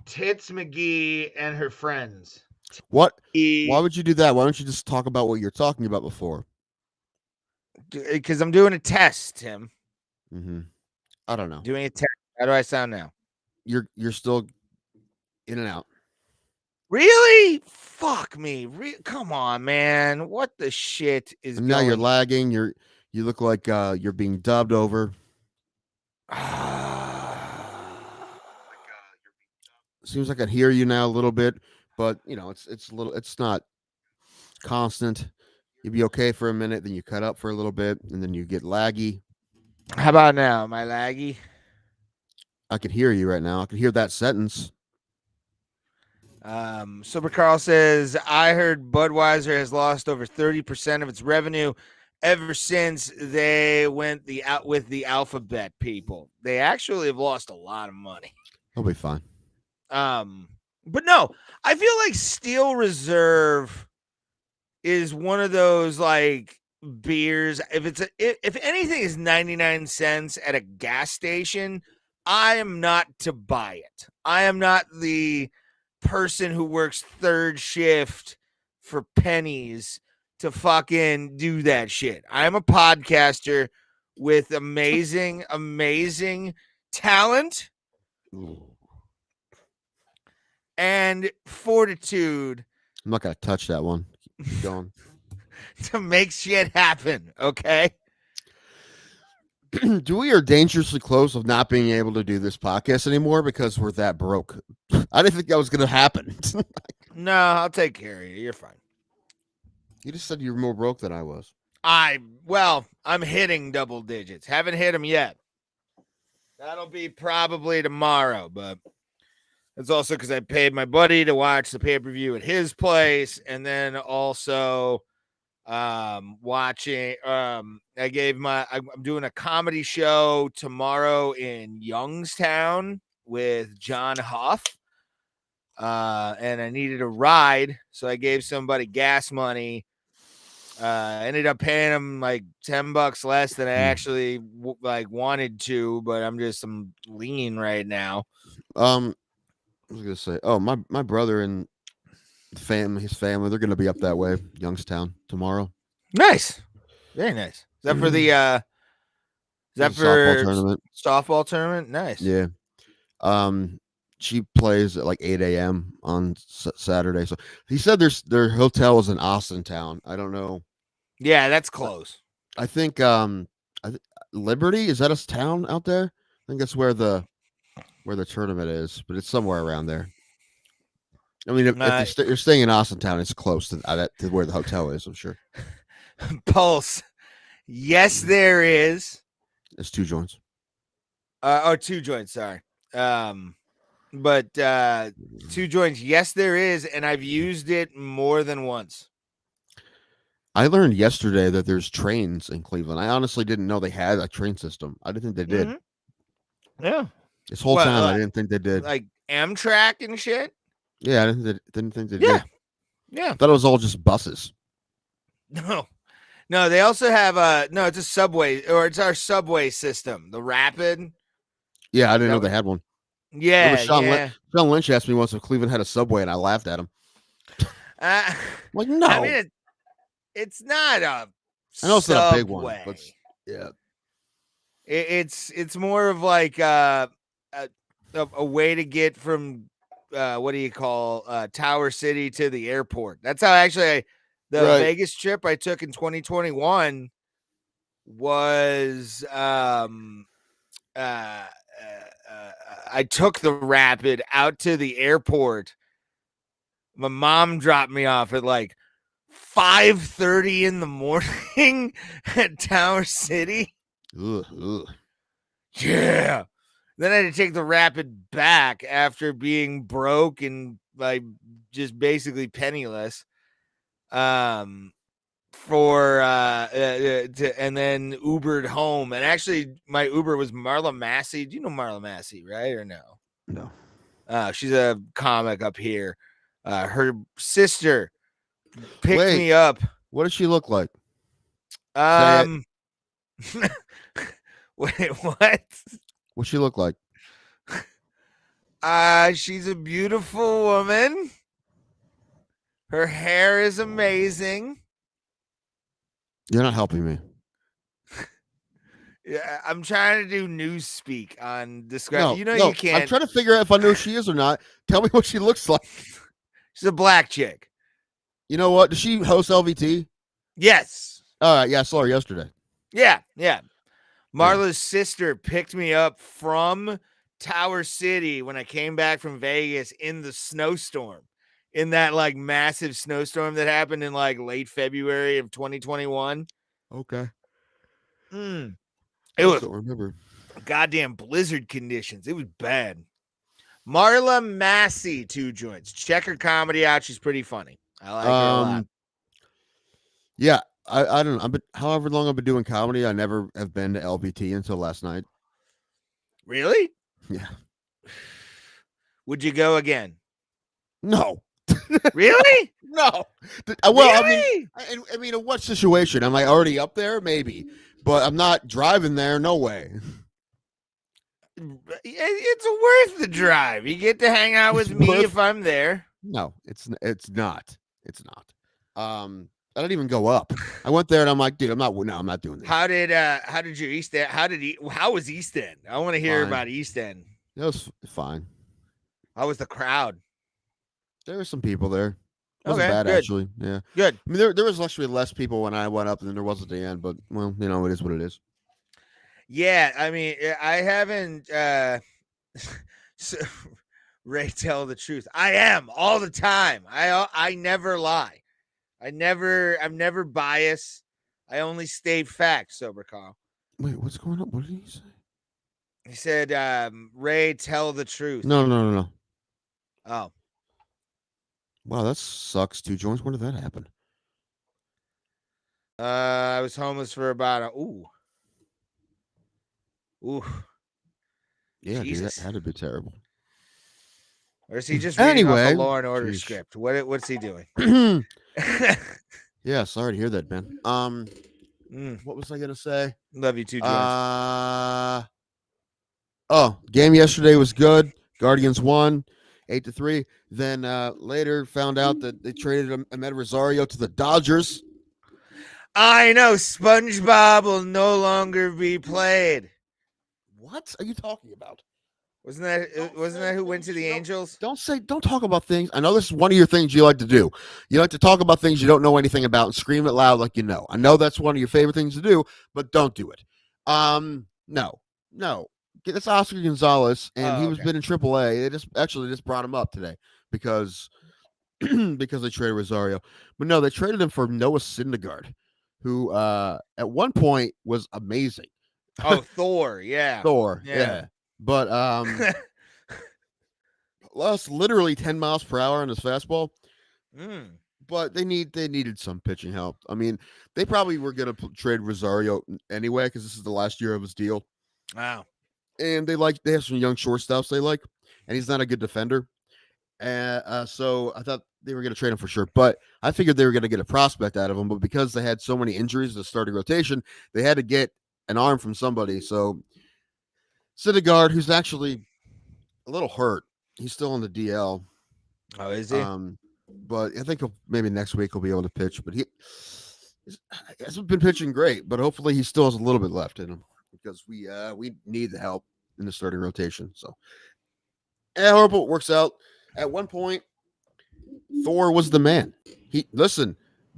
Speaker 3: Tits McGee and her friends.
Speaker 1: What? Why would you do that? Why don't you just talk about what you're talking about before?
Speaker 3: Because I'm doing a test, Tim.
Speaker 1: Mm-hmm. I don't know.
Speaker 3: Doing a test. How do I sound now?
Speaker 1: You're still in and out.
Speaker 3: Really? Fuck me. Come on, man. What the shit is
Speaker 1: and now you're lagging. You look like you're being dubbed over. Seems like I hear you now a little bit, but it's not constant. You'd be okay for a minute, then you cut up for a little bit, and then you get laggy.
Speaker 3: How about now? Am I laggy?
Speaker 1: I could hear you right now. I could hear that sentence.
Speaker 3: Super Carl says, I heard Budweiser has lost over 30% of its revenue ever since they went with the alphabet people. They actually have lost a lot of money.
Speaker 1: They'll be fine.
Speaker 3: But no, I feel like Steel Reserve is one of those like beers. If anything is 99 cents at a gas station, I am not to buy it. I am not the person who works third shift for pennies to fucking do that shit. I'm a podcaster with amazing talent and fortitude.
Speaker 1: I'm not gonna touch that one. Keep going.
Speaker 3: To make shit happen, okay?
Speaker 1: Do we are dangerously close of not being able to do this podcast anymore because we're that broke? I didn't think that was gonna happen.
Speaker 3: No, I'll take care of you. You're fine.
Speaker 1: You just said you were more broke than I was.
Speaker 3: I'm hitting double digits. Haven't hit them yet. That'll be probably tomorrow, but it's also because I paid my buddy to watch the pay-per-view at his place, and then also watching I'm doing a comedy show tomorrow in Youngstown with John Huff. And I needed a ride, so I gave somebody gas money. Ended up paying him like $10 less than I actually wanted to, but I'm lean right now.
Speaker 1: I was gonna say, my brother and his family, they're gonna be up that way, Youngstown, tomorrow.
Speaker 3: Nice, very nice. Is that for the
Speaker 1: softball tournament?
Speaker 3: Softball tournament, nice.
Speaker 1: Yeah. She plays at like 8 a.m. on Saturday. So he said their hotel is in Austintown. I don't know.
Speaker 3: Yeah, that's close.
Speaker 1: I think Liberty, is that a town out there? I think that's where the tournament is, but it's somewhere around there. I mean, if you're staying in Austintown, it's close to where the hotel is, I'm sure.
Speaker 3: Pulse. Yes, there is.
Speaker 1: It's 2 joints.
Speaker 3: 2 joints, sorry. But 2 joints, yes, there is, and I've used it more than once.
Speaker 1: I learned yesterday that there's trains in Cleveland. I honestly didn't know they had a train system. I didn't think they did.
Speaker 3: Mm-hmm. Yeah.
Speaker 1: This whole time, I didn't think they did.
Speaker 3: Like Amtrak and shit?
Speaker 1: Yeah, I didn't think they did.
Speaker 3: Yeah.
Speaker 1: I thought it was all just buses.
Speaker 3: No, they also have it's a subway, or it's our subway system, the Rapid.
Speaker 1: Yeah, I didn't know they had one.
Speaker 3: Yeah,
Speaker 1: Sean Lynch asked me once if Cleveland had a subway, and I laughed at him. Like, no.
Speaker 3: I mean, it's not a
Speaker 1: I know it's not a big
Speaker 3: subway.
Speaker 1: one, but yeah.
Speaker 3: It's more of like a way to get from what do you call Tower City to the airport. That's how actually the Vegas trip I took in 2021 was I took the Rapid out to the airport. My mom dropped me off at like 5:30 in the morning at Tower City.
Speaker 1: Ugh.
Speaker 3: Yeah. Then I had to take the Rapid back after being broke and like just basically penniless. And then Ubered home. And actually my Uber was Marla Massey. Do you know Marla Massey, right? Or no?
Speaker 1: No.
Speaker 3: She's a comic up here. Her sister picked me up.
Speaker 1: What does she look like?
Speaker 3: Wait, what?
Speaker 1: What's she look like?
Speaker 3: She's a beautiful woman. Her hair is amazing.
Speaker 1: You're not helping me.
Speaker 3: Yeah, I'm trying to do news speak on describe.
Speaker 1: No,
Speaker 3: you can't.
Speaker 1: I'm trying to figure out if I know who she is or not. Tell me what she looks like.
Speaker 3: She's a black chick.
Speaker 1: You know what? Does she host LVT?
Speaker 3: Yes.
Speaker 1: All right. Yeah, I saw her yesterday.
Speaker 3: Yeah. Marla's sister picked me up from Tower City when I came back from Vegas in the snowstorm, in that like massive snowstorm that happened in like late February of 2021.
Speaker 1: Okay.
Speaker 3: It was
Speaker 1: don't remember.
Speaker 3: Goddamn blizzard conditions. It was bad. Marla Massey, 2 joints. Check her comedy out. She's pretty funny. I like her a lot.
Speaker 1: Yeah, I don't know. However long I've been doing comedy, I never have been to LVT until last night.
Speaker 3: Really?
Speaker 1: Yeah.
Speaker 3: Would you go again?
Speaker 1: No.
Speaker 3: Really?
Speaker 1: No. Well,
Speaker 3: Really?
Speaker 1: I mean, in what situation? Am I already up there? Maybe, but I'm not driving there. No way.
Speaker 3: It's worth the drive. You get to hang out with
Speaker 1: It's
Speaker 3: me
Speaker 1: worth-
Speaker 3: if I'm there.
Speaker 1: No, it's not. It's not. I didn't even go up. I went there and I'm like, dude, I'm not doing this.
Speaker 3: How did your East End? How was East End? I want to hear
Speaker 1: Fine.
Speaker 3: about East End.
Speaker 1: It was fine.
Speaker 3: How was the crowd?
Speaker 1: There were some people there. It wasn't
Speaker 3: Okay,
Speaker 1: bad
Speaker 3: good.
Speaker 1: actually. Yeah.
Speaker 3: Good.
Speaker 1: I mean, there was actually less people when I went up than there was at the end, but well, it is what it is.
Speaker 3: Yeah, I mean, I haven't. So, Ray, tell the truth. I am all the time. I never lie. I'm never biased. I only state facts, sober Carl.
Speaker 1: Wait, what's going on? What did he say?
Speaker 3: He said, Ray, tell the truth.
Speaker 1: No.
Speaker 3: Oh.
Speaker 1: Wow, that sucks. 2 joints. When did that happen?
Speaker 3: I was homeless for about ooh.
Speaker 1: Yeah,
Speaker 3: Jesus.
Speaker 1: dude, that had to be terrible.
Speaker 3: Or is he just reading off
Speaker 1: Anyway,
Speaker 3: a Law and Order
Speaker 1: geez.
Speaker 3: script? What's he doing?
Speaker 1: Yeah, sorry to hear that, man. What was I gonna say?
Speaker 3: Love you too, George.
Speaker 1: Game yesterday was good. Guardians won 8-3. Then later found out that they traded Ahmed Rosario to the Dodgers.
Speaker 3: I know SpongeBob will no longer be played.
Speaker 1: What are you talking about?
Speaker 3: Wasn't that who went to the Angels?
Speaker 1: Don't talk about things. I know this is one of your things you like to do. You like to talk about things you don't know anything about and scream it loud like you know. I know that's one of your favorite things to do, but don't do it. No. That's Oscar Gonzalez, and he was been in AAA. They just brought him up today because they traded Rosario. But no, they traded him for Noah Syndergaard, who at one point was amazing.
Speaker 3: Oh, Thor, yeah.
Speaker 1: Yeah. But lost literally 10 miles per hour on his fastball. But they needed some pitching help. I mean, they probably were going to trade Rosario anyway because this is the last year of his deal.
Speaker 3: Wow.
Speaker 1: And they have some young shortstops they like, and he's not a good defender. So I thought they were going to trade him for sure, but I figured they were going to get a prospect out of him. But because they had so many injuries to the starting rotation, they had to get an arm from somebody. So Syndergaard, who's actually a little hurt, he's still on the DL.
Speaker 3: Oh, is he?
Speaker 1: But I think maybe next week he'll be able to pitch. But he hasn't been pitching great. But hopefully he still has a little bit left in him because we need the help in the starting rotation. So, I hope it works out. At one point, Thor was the man.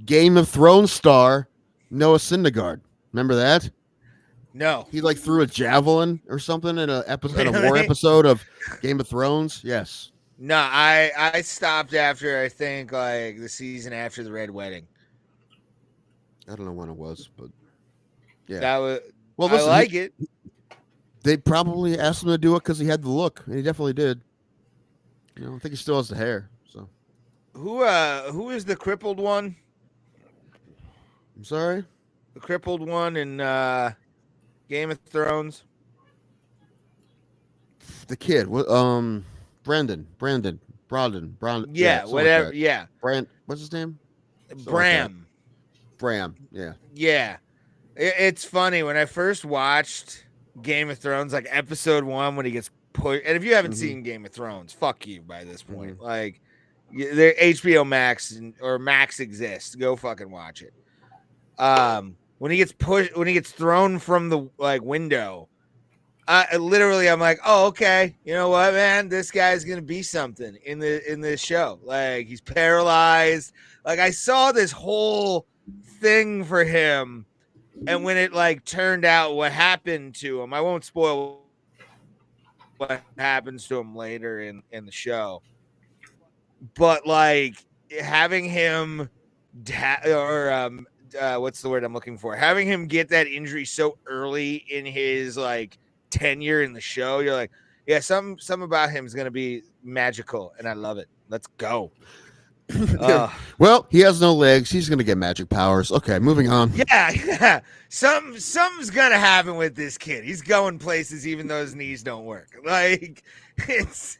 Speaker 1: Game of Thrones star Noah Syndergaard. Remember that?
Speaker 3: No.
Speaker 1: He threw a javelin or something in a war episode of Game of Thrones. Yes.
Speaker 3: No, I stopped after I think the season after the Red Wedding.
Speaker 1: I don't know when it was, but yeah.
Speaker 3: That was
Speaker 1: listen,
Speaker 3: I like it.
Speaker 1: They probably asked him to do it because he had the look, and he definitely did. I think he still has the hair. So
Speaker 3: who is the crippled one?
Speaker 1: I'm sorry?
Speaker 3: The crippled one in Game of Thrones.
Speaker 1: The kid. Brandon.
Speaker 3: Yeah, whatever.
Speaker 1: Like
Speaker 3: yeah.
Speaker 1: What's his name?
Speaker 3: Bram.
Speaker 1: Bram. Yeah.
Speaker 3: Yeah. It's funny when I first watched Game of Thrones, episode 1 when he gets pushed. And if you haven't seen Game of Thrones, fuck you by this point. Their HBO Max or Max exists. Go fucking watch it. When he gets pushed, when he gets thrown from the window, I'm like, oh, okay. You know what, man? This guy's gonna be something in this show. He's paralyzed. I saw this whole thing for him, and when it turned out what happened to him, I won't spoil what happens to him later in the show. But having him what's the word I'm looking for? Having him get that injury so early in his tenure in the show, you're like, yeah, some about him is gonna be magical, and I love it. Let's go.
Speaker 1: Well, he has no legs. He's gonna get magic powers. Okay, moving on.
Speaker 3: Yeah. Something's gonna happen with this kid. He's going places even though his knees don't work. It's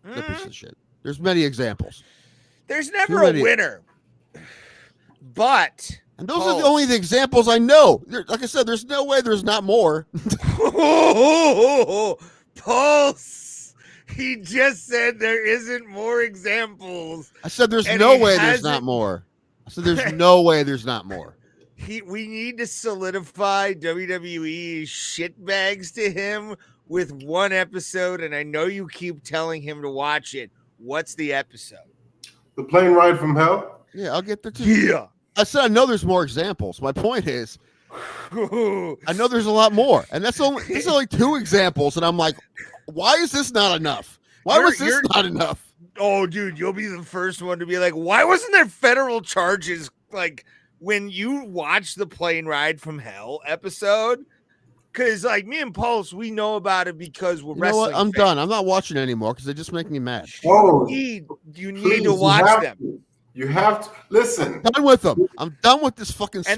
Speaker 1: That piece of shit. There's many examples.
Speaker 3: There's never a winner. But
Speaker 1: and those are the only examples I know. Like I said, there's no way there's not more.
Speaker 3: Pulse. He just said there isn't more examples.
Speaker 1: I said there's no way there's not more. I said there's no way there's not more.
Speaker 3: We need to solidify WWE shitbags to him with one episode, and I know you keep telling him to watch it. What's the episode?
Speaker 7: The Plane Ride from Hell?
Speaker 1: Yeah, I'll get there too.
Speaker 3: Yeah.
Speaker 1: I said I know there's more examples. My point is, I know there's a lot more, and this is only 2 examples, and I'm like, why is this not enough? Why was this not enough?
Speaker 3: Oh, dude, you'll be the first one to be like, why wasn't there federal charges? Like, when you watch the Plane Ride from Hell episode, because like me and Pulse, we know about it because we're wrestling.
Speaker 1: Know what? I'm done. I'm not watching it anymore because they just make me mad.
Speaker 7: Oh,
Speaker 3: you need to watch them.
Speaker 7: You have to listen.
Speaker 1: I'm done with them. I'm done with this fucking sport.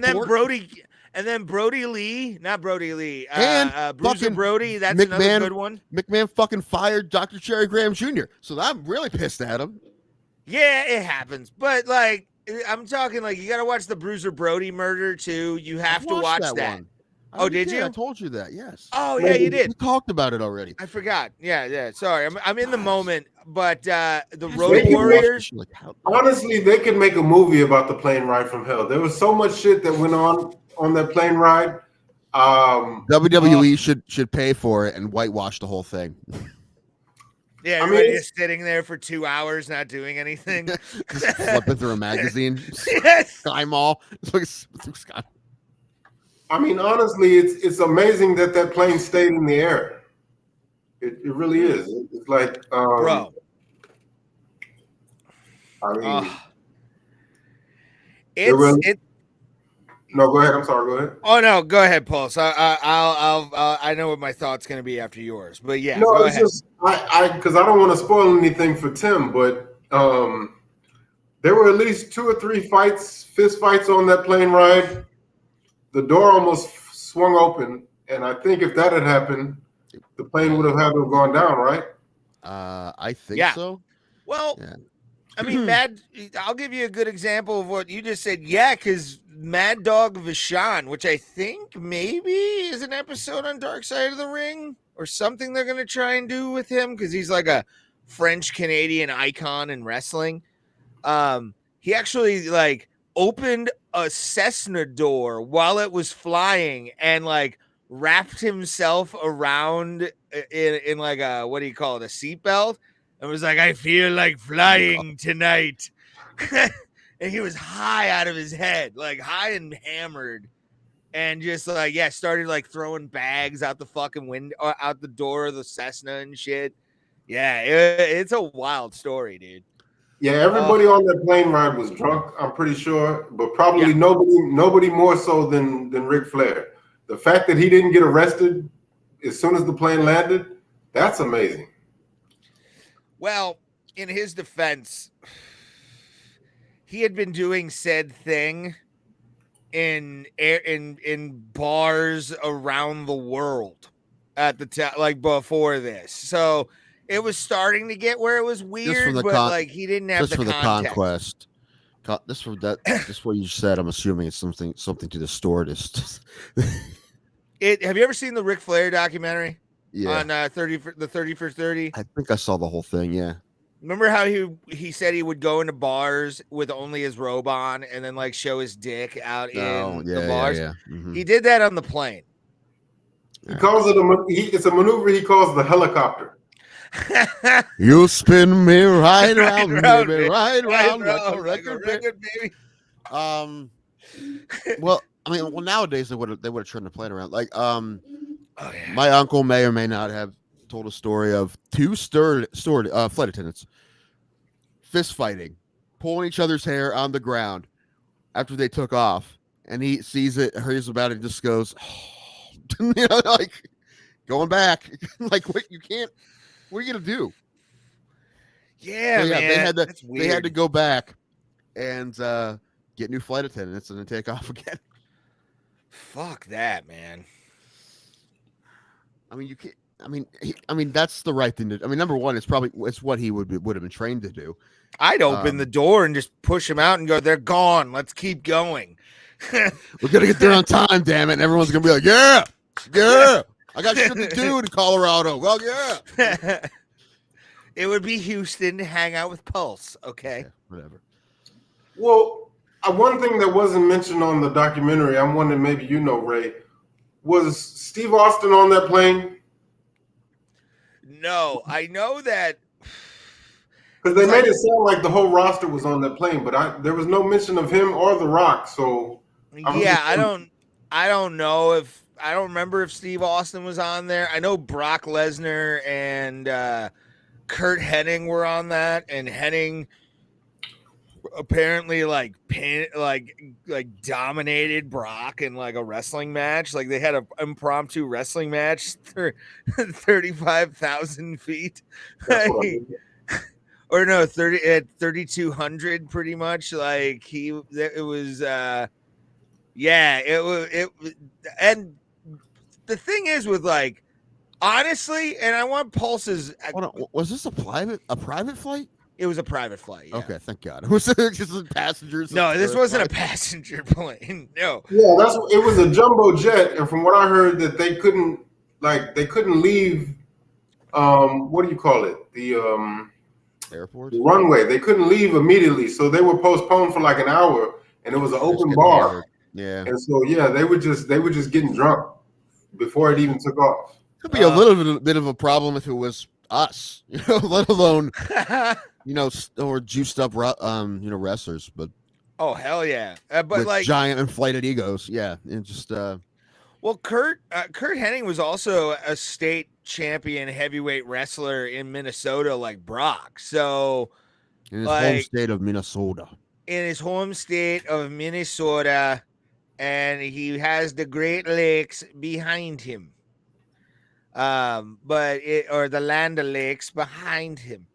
Speaker 3: And then Brody Lee, not Brody Lee,
Speaker 1: and
Speaker 3: Bruiser Brody. That's another good one.
Speaker 1: McMahon fucking fired Dr. Cherry Graham Jr. So I'm really pissed at him.
Speaker 3: Yeah, it happens. But like, I'm talking like you got to watch the Bruiser Brody murder too. You have to watch that. One. Oh, did you?
Speaker 1: I told you that. Yes.
Speaker 3: Oh, yeah, you did.
Speaker 1: We talked about it already.
Speaker 3: I forgot. Yeah. Sorry, I'm in the moment. But the Road Warriors.
Speaker 7: Honestly, they could make a movie about the Plane Ride from Hell. There was so much shit that went on that plane ride.
Speaker 1: WWE should pay for it and whitewash the whole thing.
Speaker 3: Yeah, everybody just sitting there for 2 hours not doing anything.
Speaker 1: Just flipping through a magazine.
Speaker 3: Yes.
Speaker 1: Sky Mall.
Speaker 7: I mean, honestly, it's amazing that plane stayed in the air. It really is. It's like,
Speaker 3: bro.
Speaker 7: I mean,
Speaker 3: it.
Speaker 7: No, go ahead. I'm sorry. Go ahead.
Speaker 3: Oh no, go ahead, Pulse. I know what my thought's going to be after yours, but yeah,
Speaker 7: no,
Speaker 3: go
Speaker 7: it's
Speaker 3: ahead.
Speaker 7: just because I don't want to spoil anything for Tim, but there were at least 2 or 3 fist fights on that plane ride. The door almost swung open, and I think if that had happened, the plane would have had to have gone down, right?
Speaker 1: I think so.
Speaker 3: Well, I mean, I'll give you a good example of what you just said. Yeah, because Mad Dog Vachon, which I think maybe is an episode on Dark Side of the Ring or something they're going to try and do with him because he's like a French-Canadian icon in wrestling. He actually like opened a Cessna door while it was flying and like wrapped himself around in like a, what do you call it, a seatbelt, and was like, I feel like flying tonight. And he was high out of his head, like high and hammered, and just like, started like throwing bags out the fucking window, out the door of the Cessna and shit. Yeah, it's a wild story, dude.
Speaker 7: Yeah, everybody on that plane ride was drunk, I'm pretty sure, but probably nobody more so than Ric Flair. The fact that he didn't get arrested as soon as the plane landed, that's amazing.
Speaker 3: Well, in his defense, he had been doing said thing in bars around the world at the time, like before this. So it was starting to get where it was weird, but like he didn't have the
Speaker 1: conquest. This for that. This what you said. I'm assuming it's something to distort. Have
Speaker 3: you ever seen the Ric Flair documentary?
Speaker 1: Yeah.
Speaker 3: On 30 for 30.
Speaker 1: I think I saw the whole thing. Yeah.
Speaker 3: Remember how he said he would go into bars with only his robe on and then like show his dick out in the bars?
Speaker 1: Yeah. Mm-hmm.
Speaker 3: He did that on the plane.
Speaker 7: He calls it it's a maneuver he calls the helicopter.
Speaker 1: You spin me right around, baby, right around like a record,
Speaker 3: baby.
Speaker 1: Well, I mean, nowadays they would have turned the plane around. Like, my uncle may or may not have told a story of 2 flight attendants fist fighting, pulling each other's hair on the ground after they took off, and he sees it, hears about it, and just goes, like going back, like what you can't. What are you gonna do?
Speaker 3: Yeah, so, man.
Speaker 1: They had to go back and get new flight attendants and then take off again.
Speaker 3: Fuck that, man.
Speaker 1: I mean, you can't. I mean, that's the right thing to. I mean, number one, it's what he would have been trained to do.
Speaker 3: I'd open the door and just push them out and go, "They're gone. Let's keep going."
Speaker 1: We're gonna get there on time, damn it! And everyone's gonna be like, "Yeah, yeah, I got shit to do in Colorado." Well, yeah.
Speaker 3: It would be Houston to hang out with Pulse. Okay,
Speaker 1: Yeah, whatever.
Speaker 7: Well, one thing that wasn't mentioned on the documentary, I'm wondering maybe you know, Ray, was Steve Austin on that plane?
Speaker 3: No, I know that
Speaker 7: Because they made it sound like the whole roster was on that plane, but there was no mention of him or The Rock. So
Speaker 3: I don't know if I don't remember if Steve Austin was on there. I know Brock Lesnar and Kurt Hennig were on that, and Hennig apparently like dominated Brock in like a wrestling match. Like they had an impromptu wrestling match 35,000 feet. Or no, 3,200 pretty much. Like it was and the thing is with like honestly, and I want Pulse's.
Speaker 1: Was this a private flight?
Speaker 3: It was a private flight. Yeah.
Speaker 1: Okay, thank God. Was it just passengers?
Speaker 3: No, this wasn't a passenger plane. No.
Speaker 7: Yeah, it was a jumbo jet, and from what I heard, that they couldn't leave. What do you call it? The
Speaker 1: airport
Speaker 7: runway. They couldn't leave immediately, so they were postponed for like an hour, and it was an open bar.
Speaker 1: Yeah,
Speaker 7: and so they were just getting drunk before it even took off.
Speaker 1: Could be a little bit of a problem if it was us, let alone or juiced up wrestlers, but
Speaker 3: oh hell yeah, but
Speaker 1: with
Speaker 3: like
Speaker 1: giant inflated egos, yeah, and just
Speaker 3: well, Kurt Hennig was also a state champion heavyweight wrestler in Minnesota, like Brock. So
Speaker 1: in his home state of Minnesota.
Speaker 3: In his home state of Minnesota, and he has the Great Lakes behind him. Or the Land of Lakes behind him.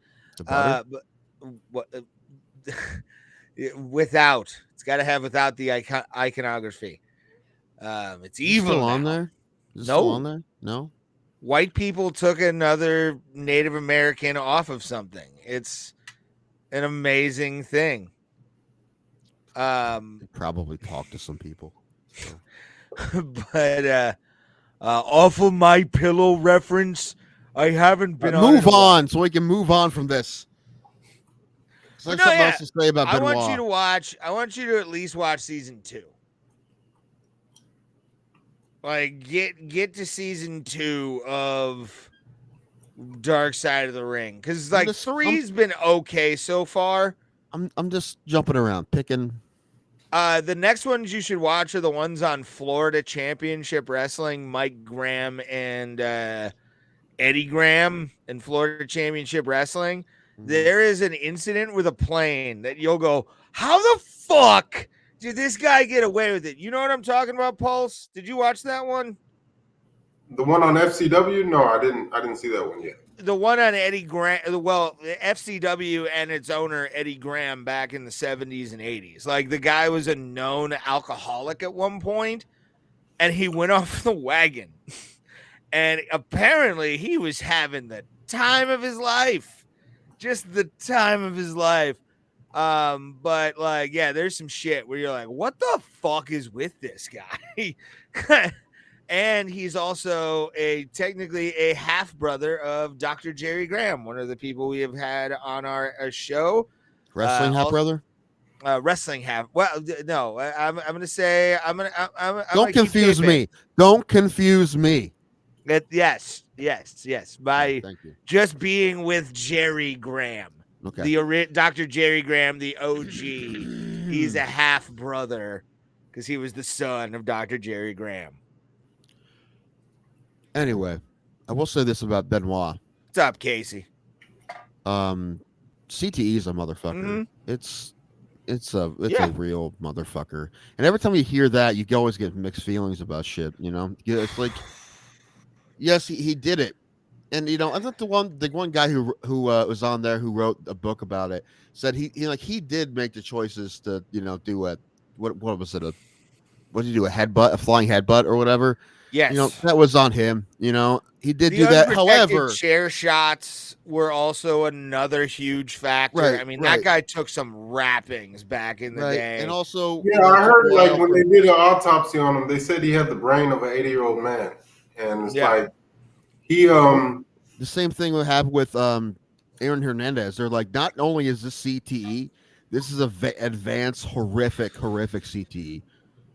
Speaker 3: Without it's got to have without the iconography. It's evil.
Speaker 1: Still on there?
Speaker 3: No.
Speaker 1: Still on there? No.
Speaker 3: White people took another Native American off of something. It's an amazing thing.
Speaker 1: They probably talked to some people. So.
Speaker 3: But off of My Pillow reference, I haven't been
Speaker 1: move on so we can move on from this. So something else to say about Benoit.
Speaker 3: I want you to at least watch season 2. Like get to season 2 of Dark Side of the Ring, because like 3's been okay so far.
Speaker 1: I'm just jumping around picking.
Speaker 3: The next ones you should watch are the ones on Florida Championship Wrestling. Mike Graham and Eddie Graham in Florida Championship Wrestling. There is an incident with a plane that you'll go, how the fuck did this guy get away with it? You know what I'm talking about, Pulse? Did you watch that one?
Speaker 7: The one on FCW? No, I didn't see that one yet.
Speaker 3: The one on Eddie Graham, well, FCW and its owner, Eddie Graham, back in the 70s and 80s. Like, the guy was a known alcoholic at one point, and he went off the wagon. And apparently he was having the time of his life. Just the time of his life. But, like, yeah, there's some shit where you're like, what the fuck is with this guy? And he's also technically a half brother of Dr. Jerry Graham, one of the people we have had on our show.
Speaker 1: Wrestling half brother.
Speaker 3: Wrestling half. Well, no, I'm going to say I'm
Speaker 1: Don't confuse me. Don't confuse me.
Speaker 3: Yes. By
Speaker 1: Thank you.
Speaker 3: just being with Jerry Graham,
Speaker 1: okay.
Speaker 3: Dr. Jerry Graham, the OG. He's a half brother because he was the son of Dr. Jerry Graham.
Speaker 1: Anyway, I will say this about Benoit.
Speaker 3: What's up, Casey?
Speaker 1: CTE is a motherfucker.
Speaker 3: Mm-hmm.
Speaker 1: It's a real motherfucker. And every time you hear that, you always get mixed feelings about shit. It's like, yes, he did it, and I thought the one guy who was on there who wrote a book about it said he did make the choices to do what was it, what did he do? A flying headbutt or whatever.
Speaker 3: Yes.
Speaker 1: You know, that was on him. You know, he did
Speaker 3: The
Speaker 1: do that.
Speaker 3: unprotected
Speaker 1: However,
Speaker 3: chair shots were also another huge factor.
Speaker 1: Right,
Speaker 3: I mean,
Speaker 1: right.
Speaker 3: that guy took some wrappings back in the day.
Speaker 1: And also,
Speaker 7: Yeah, I heard like when they did an autopsy on him, they said he had the brain of an 80-year-old man, and it's like he
Speaker 1: the same thing would happen with Aaron Hernandez. They're like, not only is this CTE, this is a advanced horrific CTE.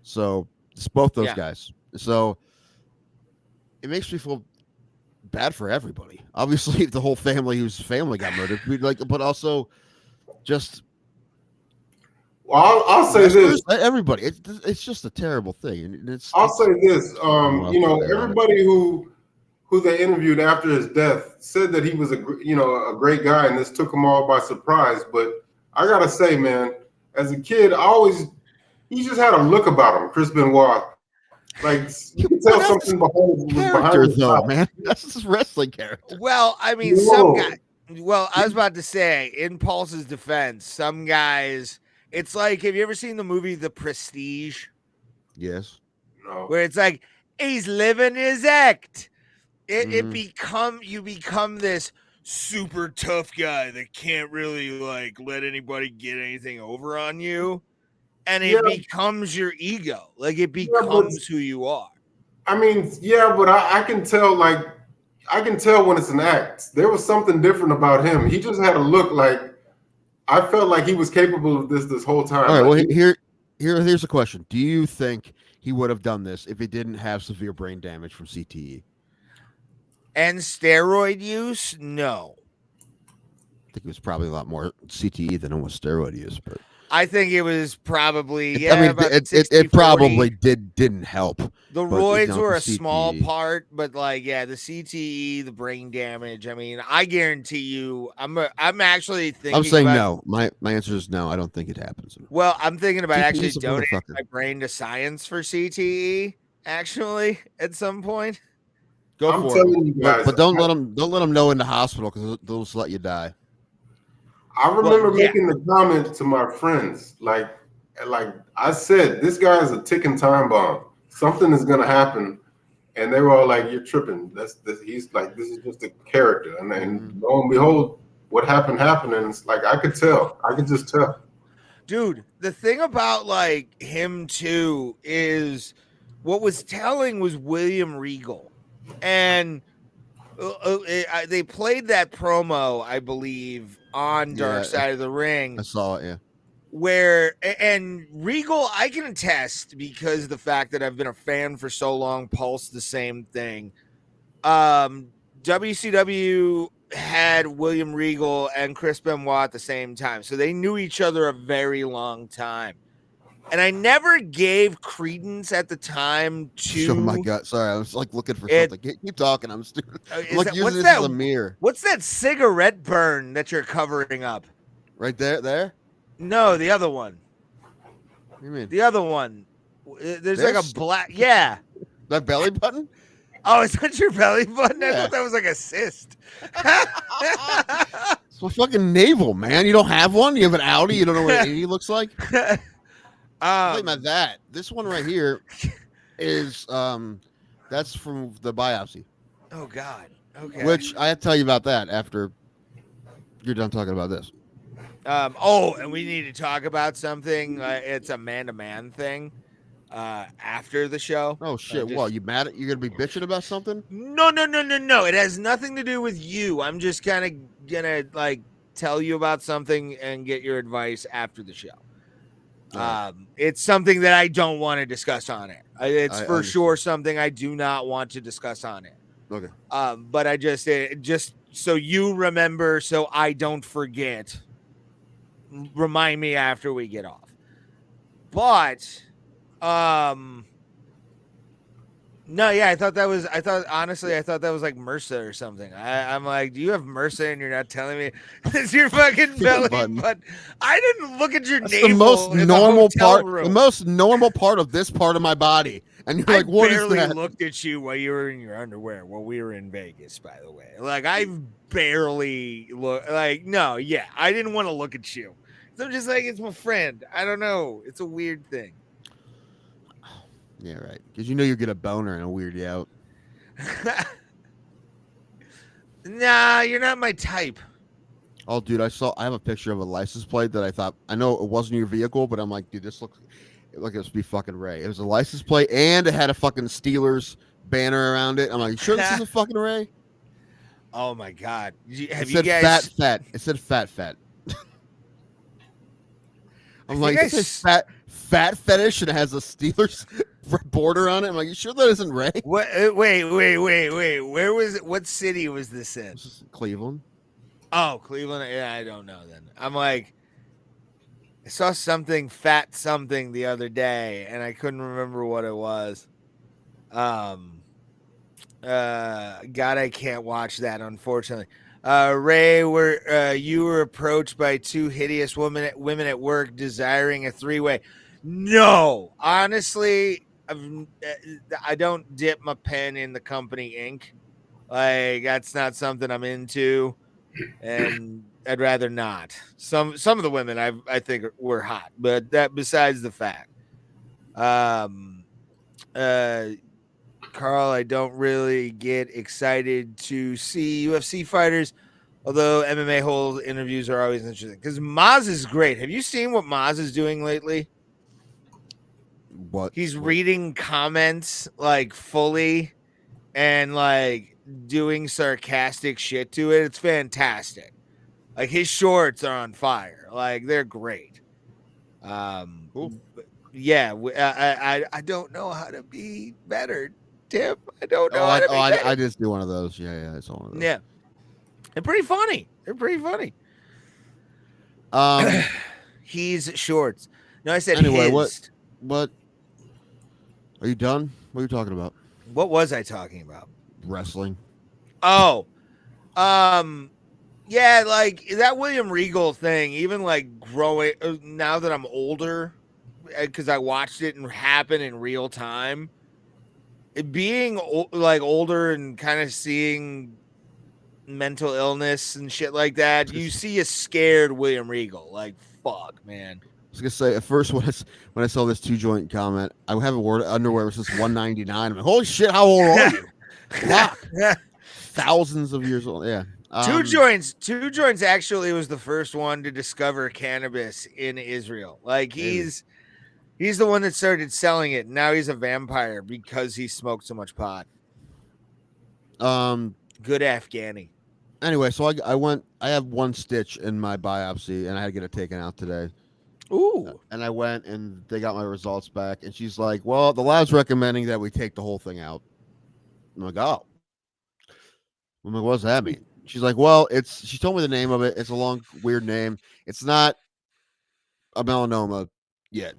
Speaker 1: So it's both those guys. So it makes me feel bad for everybody. Obviously, the whole family whose family got murdered, but also just.
Speaker 7: Well, I'll say this.
Speaker 1: Everybody, it's just a terrible thing, and
Speaker 7: I'll say this. You know, everybody who they interviewed after his death said that he was a great guy, and this took them all by surprise. But I gotta say, man, as a kid, he just had a look about him, Chris Benoit. Like you can tell something behind his
Speaker 1: though, man. That's his wrestling character.
Speaker 3: Well, I mean, some guy. Well, I was about to say, in Pulse's defense, some guys. It's like, have you ever seen the movie The Prestige?
Speaker 1: Yes.
Speaker 7: No.
Speaker 3: Where it's like he's living his act. You become this super tough guy that can't really like let anybody get anything over on you, and it becomes your ego. Like it becomes who you are.
Speaker 7: I mean, but I can tell. Like I can tell when it's an act. There was something different about him. He just had a look like. I felt like he was capable of this whole time.
Speaker 1: All right. Well, here's a question. Do you think he would have done this if he didn't have severe brain damage from CTE
Speaker 3: and steroid use? No.
Speaker 1: I think it was probably a lot more CTE than it was steroid use, but
Speaker 3: I think it was probably
Speaker 1: I mean, it probably didn't help.
Speaker 3: The roids were a small part, but like the CTE, the brain damage. I mean, I guarantee you, I'm actually thinking.
Speaker 1: I'm saying no. My answer is no. I don't think it happens.
Speaker 3: Well, I'm thinking about actually donating my brain to science for CTE. Actually, at some point,
Speaker 1: go for it. You guys, but don't let them know in the hospital because they'll just let you die.
Speaker 7: I remember making the comment to my friends, like I said, this guy is a ticking time bomb. Something is gonna happen, and they were all like, "You're tripping." He's like, "This is just a character," and then lo and behold, what happened, and it's like I could just tell.
Speaker 3: Dude, the thing about like him too is what was telling was William Regal, and they played that promo, I believe, on Dark Side of the Ring.
Speaker 1: I saw it,
Speaker 3: and Regal, I can attest because of the fact that I've been a fan for so long. Pulse, the same thing. WCW had William Regal and Chris Benoit at the same time, so they knew each other a very long time. And I never gave credence at the time to.
Speaker 1: Oh my god! Sorry, I was like looking for something. Keep talking. I'm stupid. I'm like using this as a mirror.
Speaker 3: What's that cigarette burn that you're covering up?
Speaker 1: Right there. There.
Speaker 3: No, the other one.
Speaker 1: What do you mean?
Speaker 3: The other one. There's like a black. Yeah.
Speaker 1: That belly button.
Speaker 3: Oh, is that your belly button?
Speaker 1: Yeah.
Speaker 3: I thought that was like a cyst.
Speaker 1: It's my fucking navel, man. You don't have one. You have an Audi. You don't know what an 80 looks like. Talking about that. This one right here is that's from the biopsy.
Speaker 3: Oh God. Okay.
Speaker 1: Which I have to tell you about that after you're done talking about this.
Speaker 3: And we need to talk about something. It's a man-to-man thing. After the show.
Speaker 1: Oh shit! Well, you mad at? You're gonna be bitching about something?
Speaker 3: No. It has nothing to do with you. I'm just kind of gonna like tell you about something and get your advice after the show. It's something that I don't want to discuss on air. It's for sure something I do not want to discuss on air.
Speaker 1: Okay.
Speaker 3: But I just so you remember, so I don't forget. Remind me after we get off. But, no, yeah, I thought that was like MRSA or something. I'm like, do you have MRSA and you're not telling me it's your fucking belly button? I didn't look at your navel.
Speaker 1: The most normal part. The most normal part of this part of my body. And you're like, what is that? I barely
Speaker 3: looked at you while you were in your underwear while we were in Vegas, by the way. Like, I barely look. Like, no, yeah, I didn't want to look at you. So I'm just like, it's my friend. I don't know. It's a weird thing.
Speaker 1: Yeah, right. Because you know you get a boner and it'll weird you out.
Speaker 3: Nah, you're not my type.
Speaker 1: Oh, dude, I have a picture of a license plate that I thought, I know it wasn't your vehicle, but I'm like, dude, this looks like it was be fucking Ray. It was a license plate and it had a fucking Steelers banner around it. I'm like, you sure this isn't fucking Ray?
Speaker 3: Oh my god! Have
Speaker 1: It
Speaker 3: you
Speaker 1: said
Speaker 3: guys?
Speaker 1: fat. It said fat. I'm
Speaker 3: I
Speaker 1: like,
Speaker 3: think
Speaker 1: it says fat fetish and it has a Steelers border on it. I'm like, you sure that isn't Ray?
Speaker 3: What? Wait. Where was it? What city was this in?
Speaker 1: This is Cleveland.
Speaker 3: Oh, Cleveland. Yeah, I don't know then. I'm like, I saw something fat something the other day, and I couldn't remember what it was. God, I can't watch that, unfortunately. Ray, you were approached by two hideous women at work desiring a three-way. No, honestly, I don't dip my pen in the company ink. Like, that's not something I'm into, and I'd rather not. Some of the women I think were hot, but that besides the fact. Carl, I don't really get excited to see UFC fighters, although MMA whole interviews are always interesting. Because Maz is great. Have you seen what Maz is doing lately?
Speaker 1: What?
Speaker 3: He's reading comments like fully and like doing sarcastic shit to it. It's fantastic. Like his shorts are on fire. Like they're great.
Speaker 1: Cool.
Speaker 3: Yeah, I don't know how to be better, Tim. I don't know how to be better.
Speaker 1: I just do one of those. Yeah, it's one of those.
Speaker 3: Yeah, they're pretty funny. He's shorts. No, I said
Speaker 1: Anyway,
Speaker 3: his.
Speaker 1: what? Are you done? What are you talking about?
Speaker 3: What was I talking about?
Speaker 1: Wrestling.
Speaker 3: Oh, yeah, like that William Regal thing. Even like growing now that I'm older, because I watched it happen in real time. Being like older and kind of seeing mental illness and shit like that, you see a scared William Regal. Like, fuck, man.
Speaker 1: I was gonna say at first when I saw this 2-joint comment, I haven't worn underwear since 199. I'm like, holy shit, how old are you? Fuck. Thousands of years old. Yeah.
Speaker 3: Two joints actually was the first one to discover cannabis in Israel. Like he's the one that started selling it. Now he's a vampire because he smoked so much pot. Good Afghani.
Speaker 1: Anyway, so I have one stitch in my biopsy and I had to get it taken out today.
Speaker 3: Ooh.
Speaker 1: And I went and they got my results back and she's like, well, the lab's recommending that we take the whole thing out. I'm like, oh. I'm like, what does that mean? She's like, well, she told me the name of it. It's a long, weird name. It's not a melanoma yet.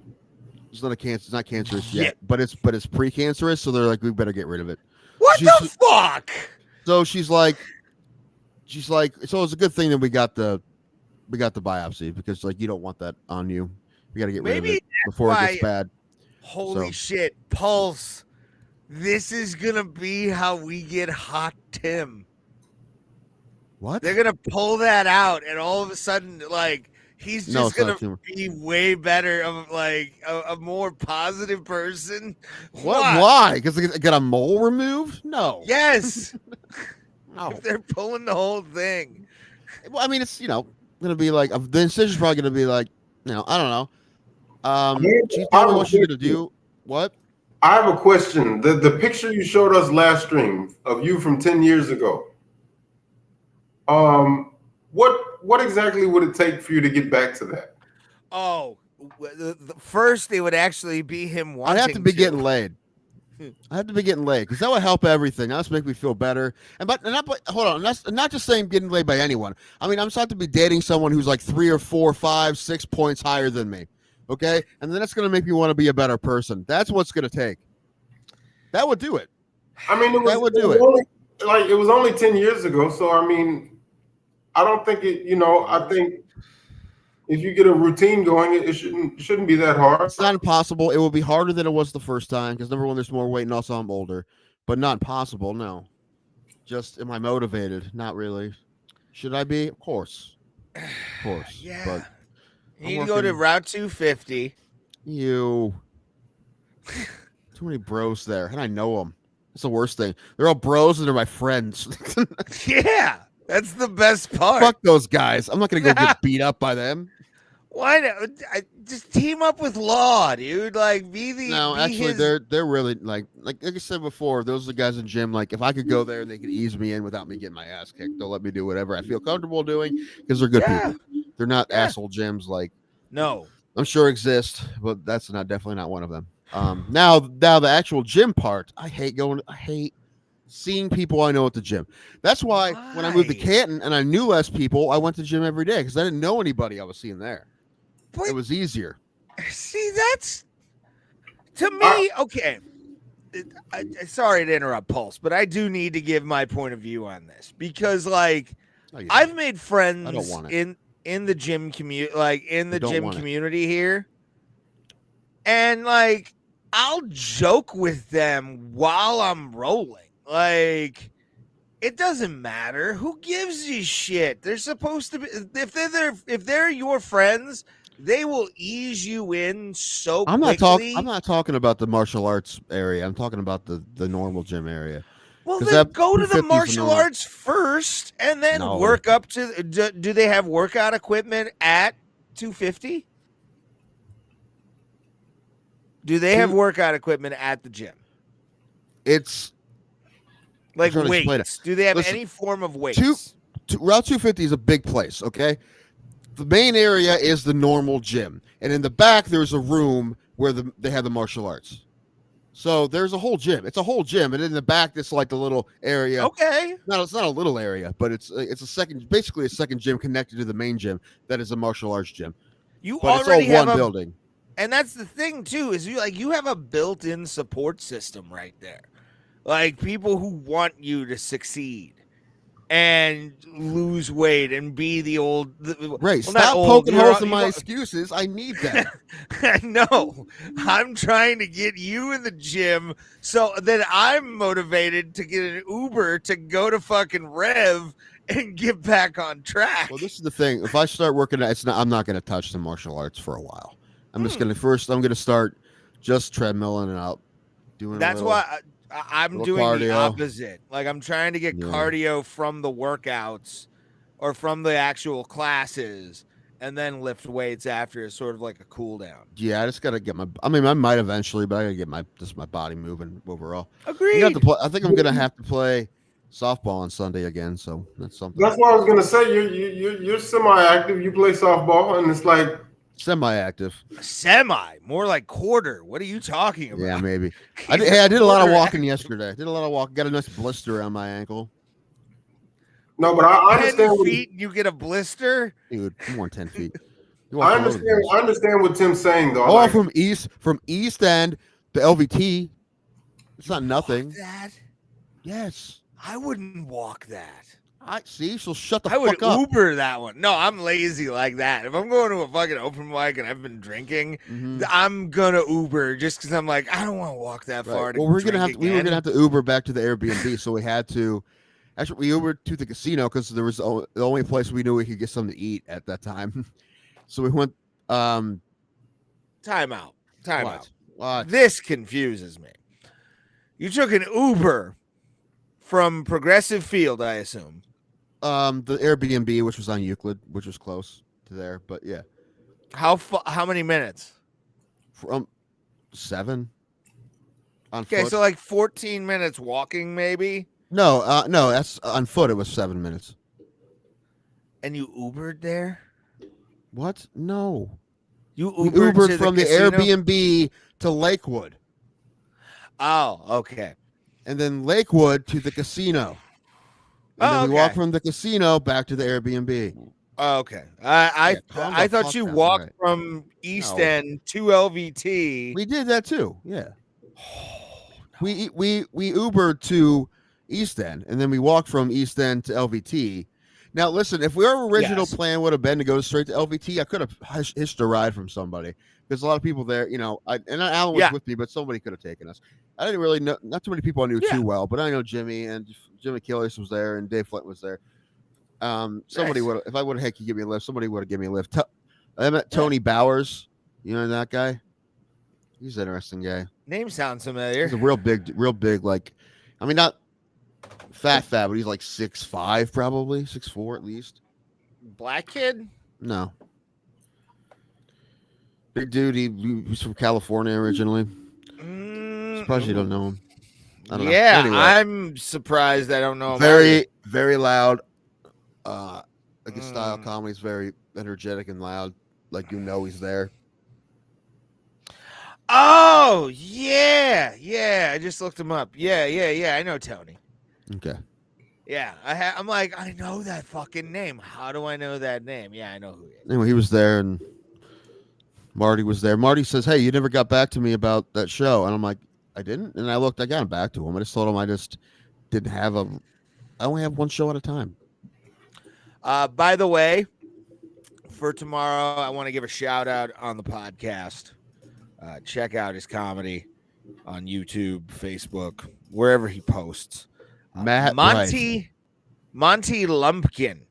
Speaker 1: It's not a cancer. It's not cancerous yet, but it's precancerous. So they're like, we better get rid of it.
Speaker 3: What the fuck?
Speaker 1: So she's like, so it's a good thing that we got the biopsy because like you don't want that on you. We got to get rid of it before it gets bad.
Speaker 3: Holy shit, Pulse! This is gonna be how we get Hot Tim.
Speaker 1: What?
Speaker 3: They're gonna pull that out, and all of a sudden, like he's just gonna be way better of like a more positive person.
Speaker 1: What? Why? Because they got a mole removed? No.
Speaker 3: Yes.
Speaker 1: No.
Speaker 3: They're pulling the whole thing.
Speaker 1: Well, I mean, it's gonna be like the incision's probably gonna be like I don't know. She's probably what she's gonna do. What?
Speaker 7: I have a question. The picture you showed us last stream of you from 10 years ago. What exactly would it take for you to get back to that?
Speaker 3: Oh, the first it would actually be him wanting.
Speaker 1: I'd have to be getting laid. I have to be getting laid because that would help everything. That would make me feel better. Hold on, that's not just saying getting laid by anyone. I mean, I'm supposed to be dating someone who's like 3 or 4, 5, 6 points higher than me. Okay, and then that's going to make me want to be a better person. That's what's going to take. That would do it.
Speaker 7: I mean, it was only 10 years ago. So I mean, I don't think it. I think if you get a routine going, it shouldn't be that hard.
Speaker 1: It's not impossible. It will be harder than it was the first time because number one, there's more weight, and also I'm older. But not impossible. No. Just am I motivated? Not really. Should I be? Of course.
Speaker 3: Yeah.
Speaker 1: But
Speaker 3: you need to go to Route 250.
Speaker 1: You. too many bros there, and I know them. That's the worst thing. They're all bros and they're my friends.
Speaker 3: Yeah, that's the best part.
Speaker 1: Fuck those guys. I'm not gonna go get beat up by them.
Speaker 3: Why not? Just team up with Law, dude. Like,
Speaker 1: No, actually, they're really like I said before. Those are the guys in gym. Like, if I could go there and they could ease me in without me getting my ass kicked, they'll let me do whatever I feel comfortable doing because they're good people. They're not asshole gyms like I'm sure exist, but that's definitely not one of them. Now the actual gym part, I hate seeing people I know at the gym. That's why when I moved to Canton and I knew less people, I went to the gym every day because I didn't know anybody I was seeing there. It was easier.
Speaker 3: See, that's to me okay. Sorry to interrupt, Pulse, but I do need to give my point of view on this because, like, I've made friends in the gym community here, and like I'll joke with them while I'm rolling. Like, it doesn't matter. Who gives a shit? They're supposed to be if they're your friends. They will ease you in so quickly.
Speaker 1: I'm not talking about the martial arts area. I'm talking about the normal gym area.
Speaker 3: Well, then go to the martial arts first, and then work up to. Do they have workout equipment at 250? Do they have workout equipment at the gym?
Speaker 1: It's
Speaker 3: like weights. Do they have any form of weights?
Speaker 1: Route 250 is a big place. Okay. The main area is the normal gym, and in the back there's a room where they have the martial arts. So there's a whole gym. It's a whole gym, and in the back it's like the little area.
Speaker 3: Okay.
Speaker 1: No, it's not a little area, but it's basically a second gym connected to the main gym that is a martial arts gym. It's all one building.
Speaker 3: And that's the thing too, is you have a built-in support system right there, like people who want you to succeed and lose weight and be the old
Speaker 1: stop poking holes in my excuses. I need that.
Speaker 3: No, I'm trying to get you in the gym so that I'm motivated to get an Uber to go to fucking Rev and get back on track.
Speaker 1: Well, this is the thing. If I start working, I'm not going to touch the martial arts for a while. I'm just going to start just treadmilling and out doing.
Speaker 3: That's why I'm doing cardio. The opposite. Like, I'm trying to get cardio from the workouts or from the actual classes and then lift weights after as sort of like a cool down.
Speaker 1: Yeah, I just got to get I might eventually, but I got to get my body moving overall.
Speaker 3: Agreed.
Speaker 1: I think I'm going to have to play softball on Sunday again, so that's something.
Speaker 7: That's what I was going to say. You're semi-active. You play softball, and it's like
Speaker 1: semi-active.
Speaker 3: More like quarter. What are you talking about?
Speaker 1: Yeah, maybe. I did a lot of walking yesterday. I did a lot of walking. Got a nice blister on my ankle.
Speaker 7: No, but I understand.
Speaker 3: 10 feet, you get a blister,
Speaker 1: dude. More than 10 feet.
Speaker 7: I understand what Tim's saying, though.
Speaker 1: Oh, from East End to LVT. It's not nothing.
Speaker 3: That?
Speaker 1: Yes.
Speaker 3: I wouldn't walk that.
Speaker 1: I see. So shut the
Speaker 3: fuck up. I would Uber that one. No, I'm lazy like that. If I'm going to a fucking open mic and I've been drinking, I'm gonna Uber just because I'm like, I don't want to walk that far.
Speaker 1: Well, we were gonna have to Uber back to the Airbnb, so we had to. Actually, we Ubered to the casino because there was the only place we knew we could get something to eat at that time. So we went. Time
Speaker 3: out. What? This confuses me. You took an Uber from Progressive Field, I assume.
Speaker 1: The Airbnb, which was on Euclid, which was close to there, but yeah.
Speaker 3: How many minutes?
Speaker 1: From 7. On
Speaker 3: foot.
Speaker 1: So
Speaker 3: like 14 minutes walking, maybe.
Speaker 1: No, that's on foot. It was 7 minutes.
Speaker 3: And you Ubered there?
Speaker 1: What? No.
Speaker 3: You Ubered
Speaker 1: from the Airbnb to Lakewood.
Speaker 3: Oh, okay.
Speaker 1: And then Lakewood to the casino. And then we walked from the casino back to the Airbnb.
Speaker 3: Oh, okay. I thought you walked from East End to LVT.
Speaker 1: We did that too. Yeah. We Ubered to East End, and then we walked from East End to LVT. Now, listen, if our original plan would have been to go straight to LVT, I could have hitched a ride from somebody. There's a lot of people there, Alan was with me, but somebody could have taken us. I didn't really know, not too many people I knew too well, but I know Jimmy, and Jimmy Killius was there, and Dave Flint was there. Somebody would, if I would have give me a lift, somebody would have given me a lift. I met Tony Bowers. You know that guy? He's an interesting guy.
Speaker 3: Name sounds familiar.
Speaker 1: He's a real big. Like, I mean, not fat, but he's like 6'5", probably 6'4" at least.
Speaker 3: Black kid?
Speaker 1: No, big dude. He's from California originally. Surprised you don't know him. I don't know.
Speaker 3: Yeah,
Speaker 1: Anyway,
Speaker 3: I'm surprised I don't know him.
Speaker 1: Very loud. Like his style comedy is very energetic and loud. Like he's there.
Speaker 3: Oh yeah. I just looked him up. Yeah. I know Tony.
Speaker 1: Okay.
Speaker 3: Yeah, I'm like, I know that fucking name. How do I know that name? Yeah, I know who he is.
Speaker 1: Anyway, he was there and Marty was there. Marty says, "Hey, you never got back to me about that show," and I'm like, "I didn't." And I got back to him. I just told him I just didn't have I only have one show at a time.
Speaker 3: By the way, for tomorrow, I want to give a shout out on the podcast. Check out his comedy on YouTube, Facebook, wherever he posts. Monty Lumpkin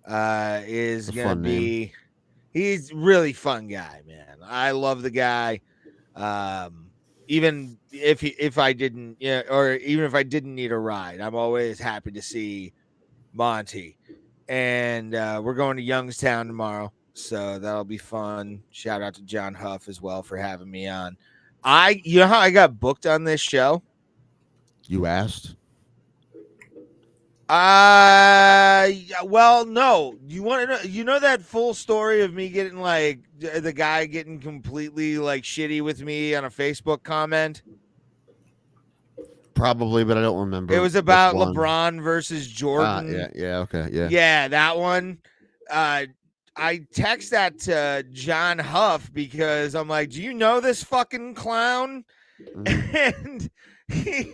Speaker 3: is going to be. He's a really fun guy, man. I love the guy. Even if I didn't, or even if I didn't need a ride, I'm always happy to see Monty. And we're going to Youngstown tomorrow, so that'll be fun. Shout out to John Huff as well for having me on. You know how I got booked on this show?
Speaker 1: You asked?
Speaker 3: Well, no. You want to know? You know that full story of me getting like the guy getting completely like shitty with me on a Facebook comment?
Speaker 1: Probably, but I don't remember.
Speaker 3: It was about LeBron versus Jordan.
Speaker 1: Yeah, okay, yeah.
Speaker 3: Yeah, that one. I text that to John Huff because I'm like, do you know this fucking clown? And he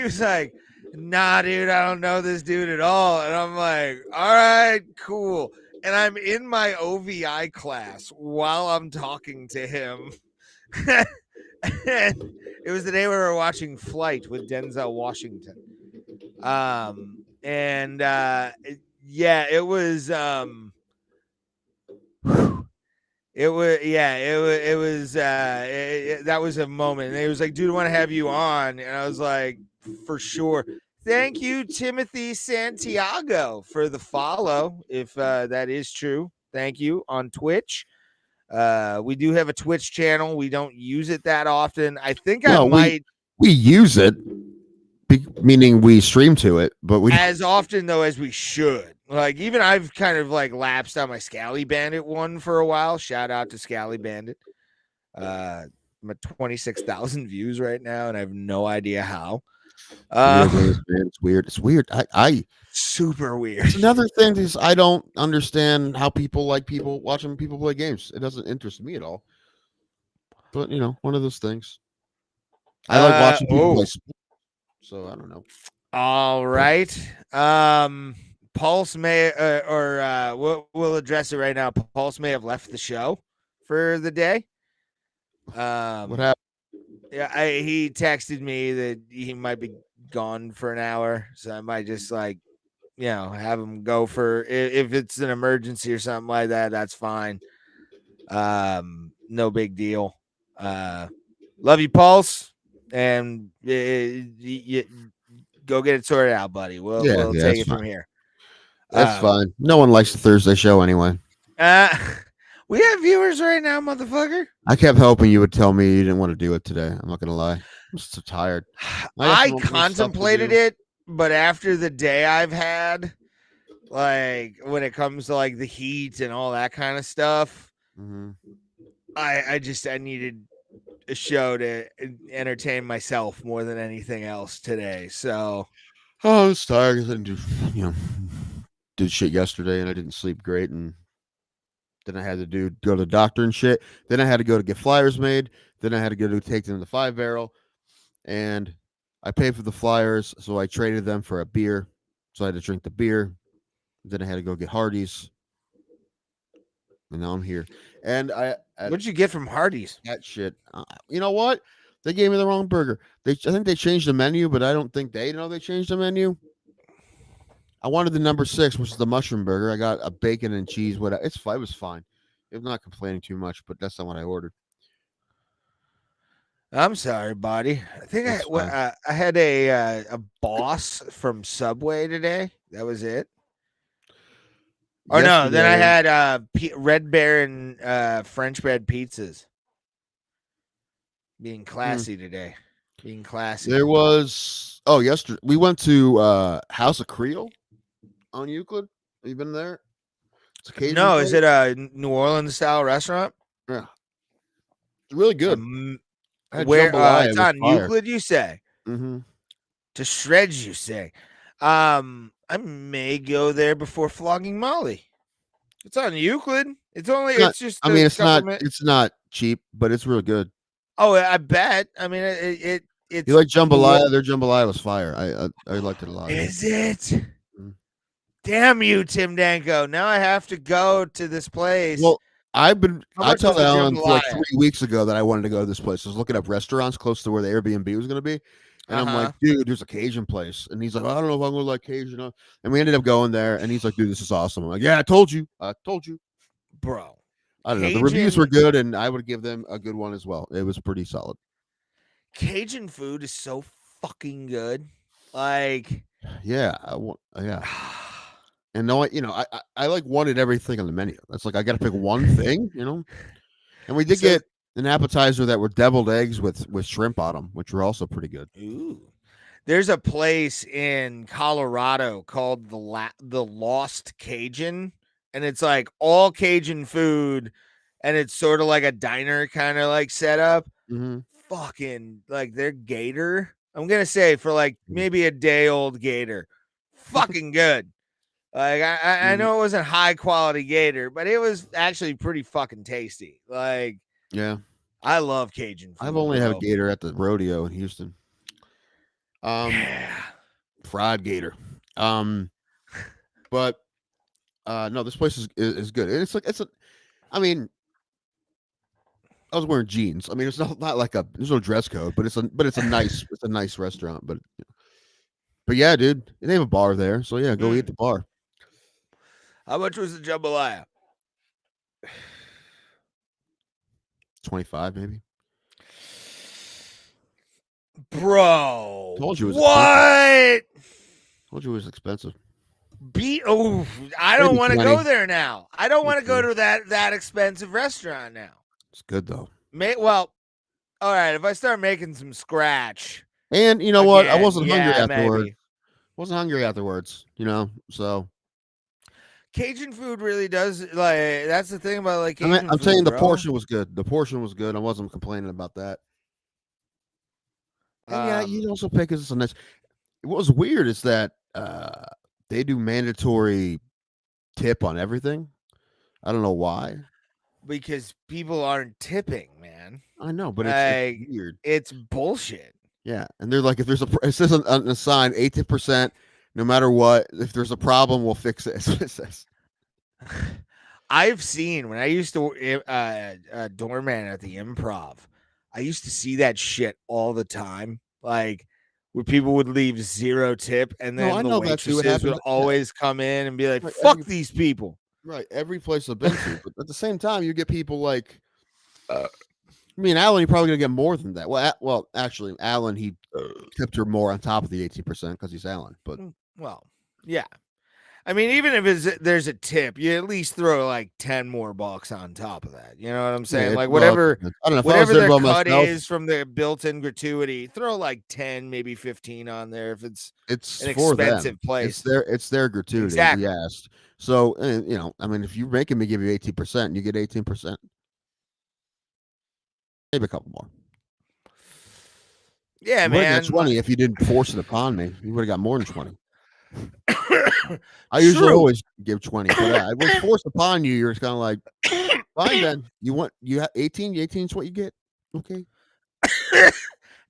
Speaker 3: was like, nah, dude, I don't know this dude at all. And I'm like, all right, cool. And I'm in my OVI class while I'm talking to him. And it was the day we were watching Flight with Denzel Washington. It was that was a moment. And he was like, dude, I want to have you on. And I was like, for sure. Thank you, Timothy Santiago, for the follow. If that is true, thank you on Twitch. We do have a Twitch channel. We don't use it that often. I think
Speaker 1: we use it, meaning we stream to it, but we
Speaker 3: as often though as we should. Like even I've kind of like lapsed on my Scally Bandit one for a while. Shout out to Scally Bandit. I'm at 26,000 views right now, and I have no idea how.
Speaker 1: It's weird. It's weird. I
Speaker 3: super weird.
Speaker 1: It's another thing is I don't understand how people like people watching people play games. It doesn't interest me at all. But one of those things. I like watching people play sports, so I don't know.
Speaker 3: All right. Pulse may we'll address it right now. Pulse may have left the show for the day.
Speaker 1: What happened?
Speaker 3: Yeah, he texted me that he might be gone for an hour, so I might just have him go for if it's an emergency or something like that. That's fine. No big deal. Love you, Pulse, and go get it sorted out, buddy. We'll take it from here.
Speaker 1: That's fine. No one likes the Thursday show anyway.
Speaker 3: We have viewers right now, motherfucker.
Speaker 1: I kept hoping you would tell me you didn't want to do it today. I'm not gonna lie. I'm so tired.
Speaker 3: I contemplated it, but after the day I've had, like when it comes to like the heat and all that kind of stuff, I needed a show to entertain myself more than anything else today. So
Speaker 1: I was tired because I didn't did shit yesterday and I didn't sleep great, and then I had to go to the doctor and shit. Then I had to go to get flyers made. Then I had to go to take them to the 5-barrel. And I paid for the flyers, so I traded them for a beer. So I had to drink the beer. Then I had to go get Hardee's. And now I'm here. And what
Speaker 3: did you get from Hardee's?
Speaker 1: That shit. You know what? They gave me the wrong burger. I think they changed the menu, but I don't think they know they changed the menu. I wanted the number 6, which is the mushroom burger. I got a bacon and cheese. Whatever. It was fine. I'm not complaining too much, but that's not what I ordered.
Speaker 3: I'm sorry, buddy. I think
Speaker 1: That's fine.
Speaker 3: I had a boss from Subway today. That was it. Oh no, then I
Speaker 1: Yesterday-
Speaker 3: had Red Baron French bread pizzas. Being classy today. Being classy.
Speaker 1: There was yesterday we went to House of Creole on Euclid. Have you been there? It's a Cajun
Speaker 3: No,
Speaker 1: place.
Speaker 3: is it a New Orleans style restaurant?
Speaker 1: Yeah, it's really good.
Speaker 3: Where it's on Euclid, you say?
Speaker 1: Mm-hmm.
Speaker 3: To shreds, you say? I may go there before flogging Molly. It's on Euclid. It's only. It's just.
Speaker 1: I mean, it's not cheap, but it's really good.
Speaker 3: Oh, I bet. I mean, it's.
Speaker 1: You like jambalaya? Their jambalaya was fire. I liked it a lot.
Speaker 3: Is it? Damn you, Tim Danko. Now I have to go to this place.
Speaker 1: Well, I told Alan like
Speaker 3: jambalaya?
Speaker 1: 3 weeks ago that I wanted to go to this place. I was looking up restaurants close to where the Airbnb was going to be. And I'm like, dude, there's a Cajun place. And he's like, I don't know if I'm going to like Cajun. And we ended up going there. And he's like, dude, this is awesome. I'm like, yeah, I told you.
Speaker 3: Bro.
Speaker 1: I don't know. The reviews were good. And I would give them a good one as well. It was pretty solid.
Speaker 3: Cajun food is so fucking good. Like,
Speaker 1: yeah. And no, I like wanted everything on the menu. That's like I got to pick one thing, And we did get an appetizer that were deviled eggs with shrimp on them, which were also pretty good.
Speaker 3: Ooh, there's a place in Colorado called the Lost Cajun, and it's like all Cajun food, and it's sort of like a diner kind of like setup.
Speaker 1: Mm-hmm.
Speaker 3: Fucking like their gator. I'm gonna say for like maybe a day old gator, fucking good. Like I know it wasn't high quality gator, but it was actually pretty fucking tasty. Like,
Speaker 1: yeah,
Speaker 3: I love Cajun food.
Speaker 1: I've only had a gator at the rodeo in Houston. Fried gator. But no, this place is good. And it's like I mean, I was wearing jeans. I mean, it's not like there's no dress code, but it's a nice restaurant. But yeah, dude, they have a bar there, so yeah, go eat at the bar.
Speaker 3: How much was the jambalaya?
Speaker 1: 25 maybe.
Speaker 3: Bro.
Speaker 1: Told you it was
Speaker 3: what?
Speaker 1: Told you it was expensive.
Speaker 3: I don't want to go there now. I don't want to go to that expensive restaurant now.
Speaker 1: It's good though.
Speaker 3: Well, all right. If I start making some scratch,
Speaker 1: and you know what, I wasn't hungry afterwards.
Speaker 3: Maybe.
Speaker 1: Wasn't hungry afterwards. So.
Speaker 3: Cajun food really does like that's the thing about like Cajun
Speaker 1: I'm
Speaker 3: food,
Speaker 1: saying the
Speaker 3: bro.
Speaker 1: portion was good. The portion was good. I wasn't complaining about that. And yeah, you'd also pick as a nice. What was weird is that they do mandatory tip on everything. I don't know why.
Speaker 3: Because people aren't tipping, man.
Speaker 1: I know, but it's weird.
Speaker 3: It's bullshit.
Speaker 1: Yeah, and they're like, if there's it says on the sign 18%. No matter what, if there's a problem, we'll fix it. It says.
Speaker 3: I've seen when I used to doorman at the Improv, I used to see that shit all the time. Like where people would leave 0 tip, and then the waitresses would always come in and be like, "Fuck these people."
Speaker 1: Right, every place I've been to, but at the same time, you get people like. Me and Alan, you're probably gonna get more than that. Well, actually, Alan he tipped her more on top of the 18% because he's Alan, but.
Speaker 3: Well, yeah. I mean, even if there's a tip, you at least throw like 10 more bucks on top of that. You know what I'm saying?
Speaker 1: Yeah,
Speaker 3: like whatever,
Speaker 1: I don't know,
Speaker 3: whatever their cut is from the built-in gratuity, throw like 10, maybe 15 on there if it's an expensive place.
Speaker 1: It's their gratuity.
Speaker 3: Exactly.
Speaker 1: Yes. So I mean, if you're making me give you 18%, you get 18%. Maybe a couple more.
Speaker 3: Yeah, man.
Speaker 1: 20 if you didn't force it upon me. You would have got more than 20. I usually always give 20, but I was forced upon you. You're kind of like, fine then. You have 18. 18 is what you get. Okay.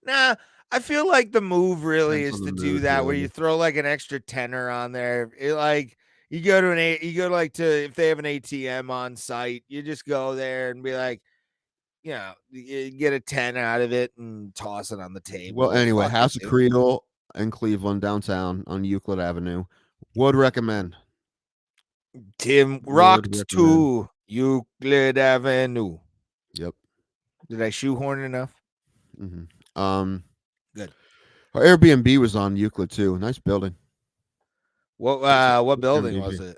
Speaker 3: Nah, I feel like the move really is to do that, where you throw like an extra tenner on there. Like you go to if they have an ATM on site, you just go there and be like, you get a 10 out of it and toss it on the table.
Speaker 1: Well, anyway, House of Creole in Cleveland, downtown on Euclid Avenue. Would recommend.
Speaker 3: Tim rocked to Euclid Avenue.
Speaker 1: Yep.
Speaker 3: Did I shoehorn enough? Good.
Speaker 1: Our Airbnb was on Euclid too. Nice building.
Speaker 3: What building was
Speaker 1: Airbnb.
Speaker 3: it?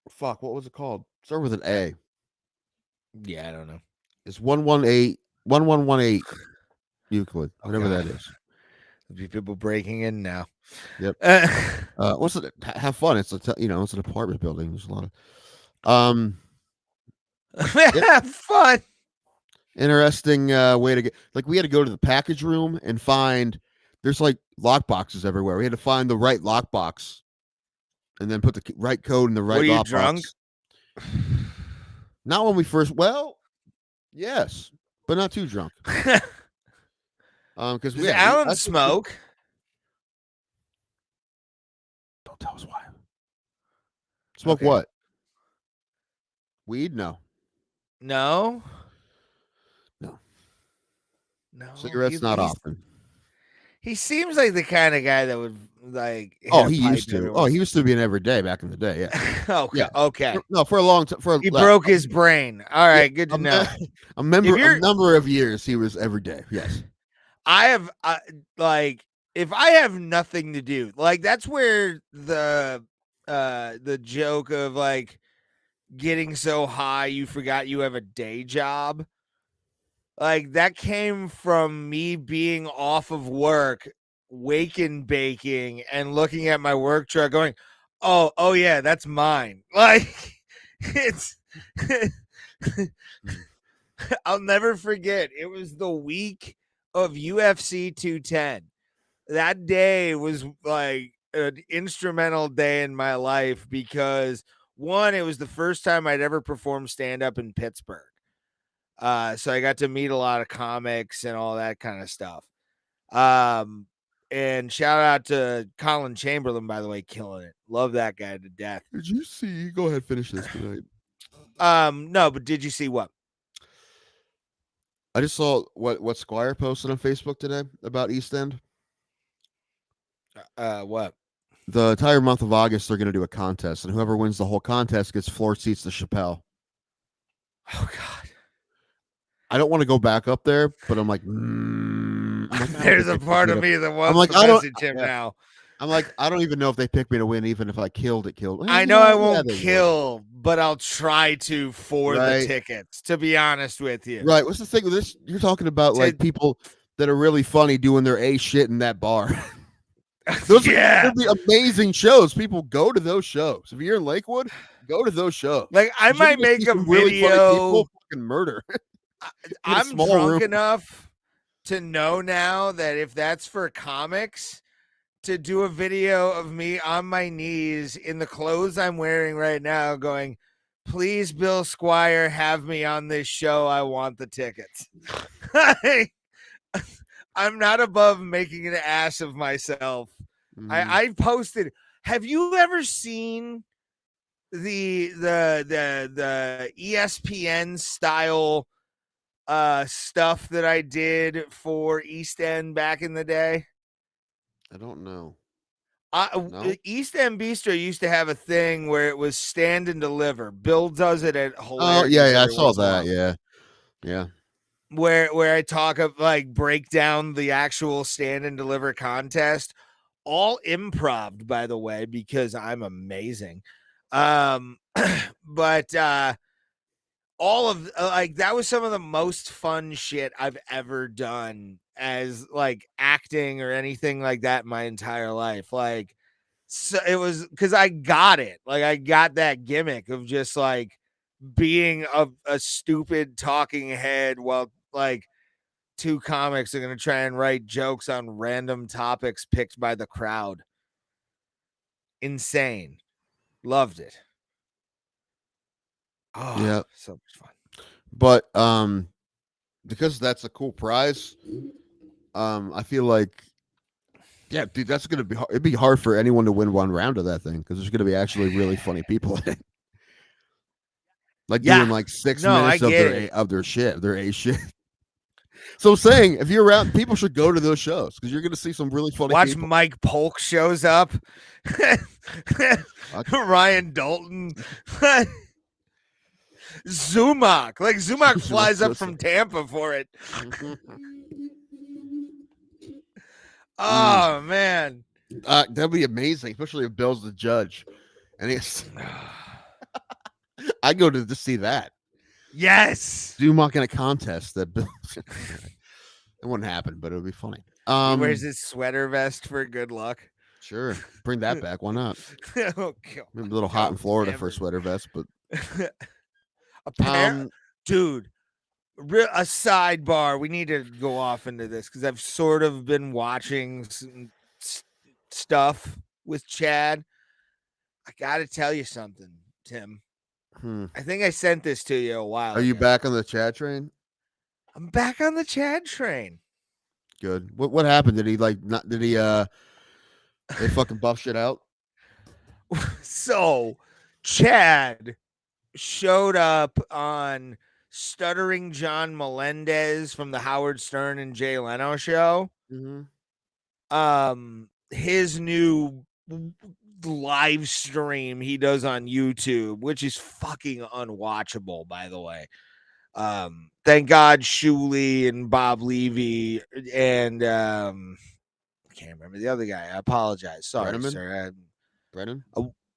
Speaker 1: Fuck, what was it called? Start with an A.
Speaker 3: Yeah, I don't know.
Speaker 1: It's 1118 Euclid, whatever
Speaker 3: God.
Speaker 1: that is.
Speaker 3: There'll be people breaking in now.
Speaker 1: Yep. What's it? Have fun. It's it's an apartment building. There's a lot of
Speaker 3: Have fun.
Speaker 1: interesting way to get. Like, we had to go to the package room and find. There's like lock boxes everywhere. We had to find the right lock box, and then put the right code in the right.
Speaker 3: Were you
Speaker 1: lock
Speaker 3: drunk?
Speaker 1: box. Not when we first. Well, yes, but not too drunk. Because
Speaker 3: Does Alan smoke?
Speaker 1: Don't tell us why. Smoke
Speaker 3: Okay.
Speaker 1: what? Weed? No.
Speaker 3: No.
Speaker 1: Cigarettes not often.
Speaker 3: He seems like the kind of guy that would like.
Speaker 1: He used to. He used to be an everyday back in the day. Yeah.
Speaker 3: Okay.
Speaker 1: Yeah.
Speaker 3: Okay.
Speaker 1: No, for a long time.
Speaker 3: He broke his brain. All right. Good to know.
Speaker 1: A number of years he was every day. Yes.
Speaker 3: I have like, if I have nothing to do, like, that's where the joke of like getting so high you forgot you have a day job, like, that came from me being off of work, waking baking, and looking at my work truck going, oh yeah, that's mine. Like, it's I'll never forget. It was the week of UFC 210. That day was like an instrumental day in my life because, one, it was the first time I'd ever performed stand-up in Pittsburgh. So I got to meet a lot of comics and all that kind of stuff. And shout out to Colin Chamberlain, by the way, killing it. Love that guy to death.
Speaker 1: Did you see? Go ahead, finish this tonight.
Speaker 3: No, but did you see what?
Speaker 1: I just saw what Squire posted on Facebook today about East End.
Speaker 3: What?
Speaker 1: The entire month of August, they're going to do a contest, and whoever wins the whole contest gets floor seats to Chappelle.
Speaker 3: Oh God.
Speaker 1: I don't want to go back up there, but I'm like,
Speaker 3: There's a part of me that wants
Speaker 1: like,
Speaker 3: to message him now.
Speaker 1: I'm like, I don't even know if they picked me to win, even if I killed it.
Speaker 3: I know I won't kill, but I'll try to for the tickets, to be honest with you.
Speaker 1: Right. What's the thing with this? You're talking about like people that are really funny doing their A shit in that bar. Those would be amazing shows. People go to those shows. If you're in Lakewood, go to those shows.
Speaker 3: Like, I might make a video.
Speaker 1: Really funny people fucking murder.
Speaker 3: I'm drunk enough to know now that if that's for comics, to do a video of me on my knees in the clothes I'm wearing right now going, please, Bill Squire, have me on this show. I want the tickets. I'm not above making an ass of myself. I posted. Have you ever seen the ESPN style stuff that I did for East End back in the day?
Speaker 1: I don't know.
Speaker 3: No? East End Bistro used to have a thing where it was stand and deliver. Bill does it at Hilarious.
Speaker 1: Oh yeah, I saw that. Yeah.
Speaker 3: Where I talk of like break down the actual stand and deliver contest, all improv, by the way, because I'm amazing. But all of like that was some of the most fun shit I've ever done as like acting or anything like that in my entire life. Like, so it was because I got it. Like, I got that gimmick of just like being a stupid talking head while like two comics are going to try and write jokes on random topics picked by the crowd. Insane. Loved it. Oh,
Speaker 1: yeah,
Speaker 3: so much fun.
Speaker 1: But because that's a cool prize, I feel like, yeah, dude, that's gonna be hard. It'd be hard for anyone to win one round of that thing because there's gonna be actually really funny people in it. Like doing like 6 minutes of their shit, their A shit. So I'm saying, if you're around, people should go to those shows because you're gonna see some really funny.
Speaker 3: Watch
Speaker 1: people.
Speaker 3: Mike Polk shows up. Ryan Dalton. Zumock. Like Zumock flies up
Speaker 1: Listen.
Speaker 3: from Tampa for it. Oh man.
Speaker 1: That'd be amazing, especially if Bill's the judge. And it's I go to see that.
Speaker 3: Yes.
Speaker 1: Zumock in a contest that Bill it wouldn't happen, but it would be funny.
Speaker 3: He wears his sweater vest for good luck.
Speaker 1: Sure. Bring that back. Why not?
Speaker 3: Oh, God.
Speaker 1: Maybe a little hot in Florida for a sweater vest, but
Speaker 3: dude, a sidebar. We need to go off into this because I've sort of been watching some stuff with Chad. I got to tell you something, Tim. I think I sent this to you a while ago.
Speaker 1: Are you back on the Chad train?
Speaker 3: I'm back on the Chad train.
Speaker 1: Good. What happened? Did he they fucking buff shit out?
Speaker 3: So Chad showed up on Stuttering John Melendez from the Howard Stern and Jay Leno show. His new live stream he does on YouTube, which is fucking unwatchable, by the way. Thank God Shuley and Bob Levy and I can't remember the other guy. I apologize. Sorry,
Speaker 1: Brenneman?
Speaker 3: sir.
Speaker 1: Brennan?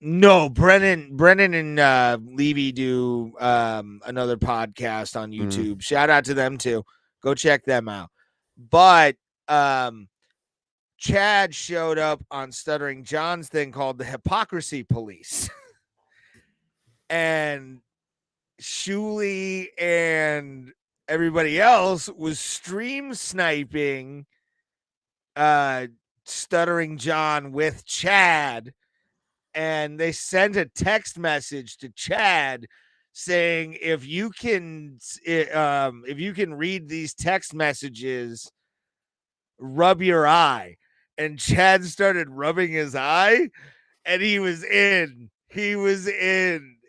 Speaker 3: No, Brennan and Levy do another podcast on YouTube. Shout out to them too. Go check them out. But Chad showed up on Stuttering John's thing called the Hypocrisy Police. And Shuley and everybody else was stream sniping Stuttering John with Chad, and they sent a text message to Chad saying if you can read these text messages, rub your eye. And Chad started rubbing his eye, and he was in.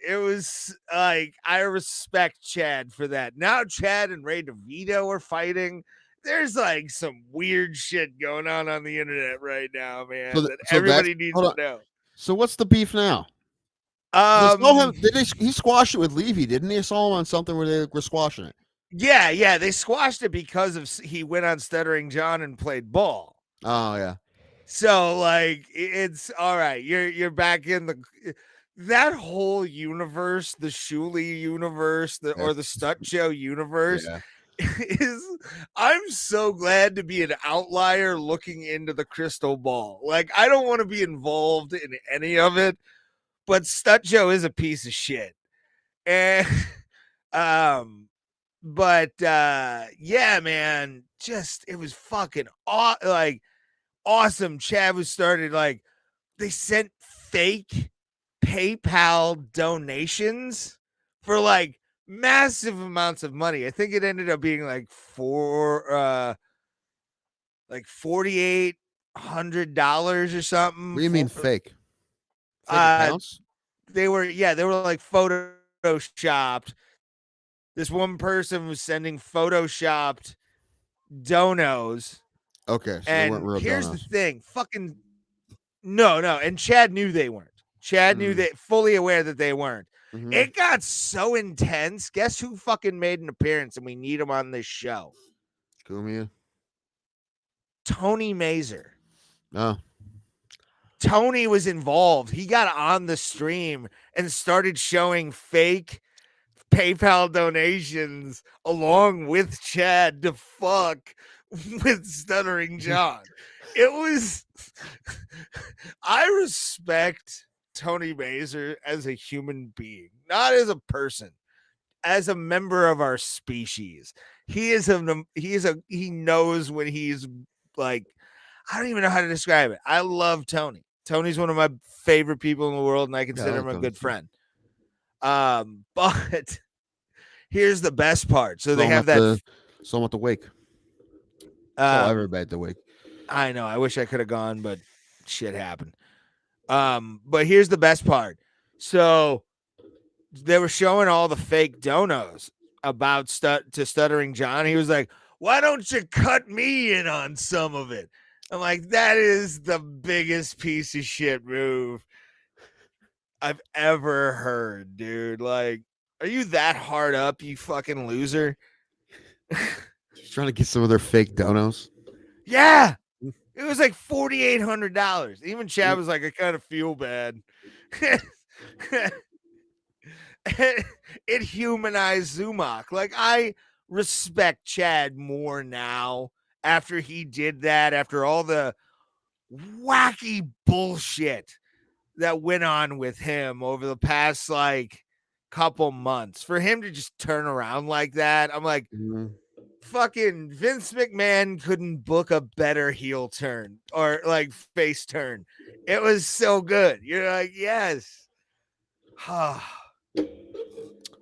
Speaker 3: It was like, I respect Chad for that. Now Chad and Ray DeVito are fighting. There's like some weird shit going on the internet right now, man. So everybody needs to know.
Speaker 1: So what's the beef now? He squashed it with Levy, didn't he? I saw him on something where they were squashing it.
Speaker 3: Yeah, they squashed it because he went on Stuttering John and played ball.
Speaker 1: Oh yeah.
Speaker 3: So like, it's all right. You're back in that whole universe, the Shuley universe, or the Stut Show universe. Yeah. I'm so glad to be an outlier looking into the crystal ball. Like, I don't want to be involved in any of it, but Stut Show is a piece of shit. And yeah, man, just it was fucking awesome. Chad was started like they sent fake PayPal donations for like massive amounts of money. I think it ended up being like $4,800 or something.
Speaker 1: What do you mean fake?
Speaker 3: Accounts? They were like photoshopped. This one person was sending photoshopped donos.
Speaker 1: Okay, so
Speaker 3: and
Speaker 1: they weren't real
Speaker 3: here's
Speaker 1: donos.
Speaker 3: The thing, fucking no, and Chad knew they weren't. Chad knew that, fully aware that they weren't. It got so intense. Guess who fucking made an appearance and we need him on this show?
Speaker 1: Kumia.
Speaker 3: Tony Mazer.
Speaker 1: Oh.
Speaker 3: Tony was involved. He got on the stream and started showing fake PayPal donations along with Chad to fuck with Stuttering John. It was I respect Tony Mazer as a human being, not as a person, as a member of our species. He knows when he's like, I don't even know how to describe it. I love Tony. Tony's one of my favorite people in the world, and I consider him a good friend. But here's the best part. So they have that.
Speaker 1: Someone at the wake. Everybody at the wake.
Speaker 3: I know. I wish I could have gone, but shit happened. But here's the best part. So they were showing all the fake donos about Stuttering John. He was like, why don't you cut me in on some of it? I'm like, that is the biggest piece of shit move I've ever heard, dude. Like, Are you that hard up, you fucking loser?
Speaker 1: Just trying to get some of their fake donos.
Speaker 3: Yeah. It was like $4,800. Even Chad was like, I kind of feel bad. It humanized Zumach. Like, I respect Chad more now after he did that, after all the wacky bullshit that went on with him over the past like couple months. For him to just turn around like that, I'm like, fucking Vince McMahon couldn't book a better heel turn or like face turn. It was so good. You're like, yes. Fucking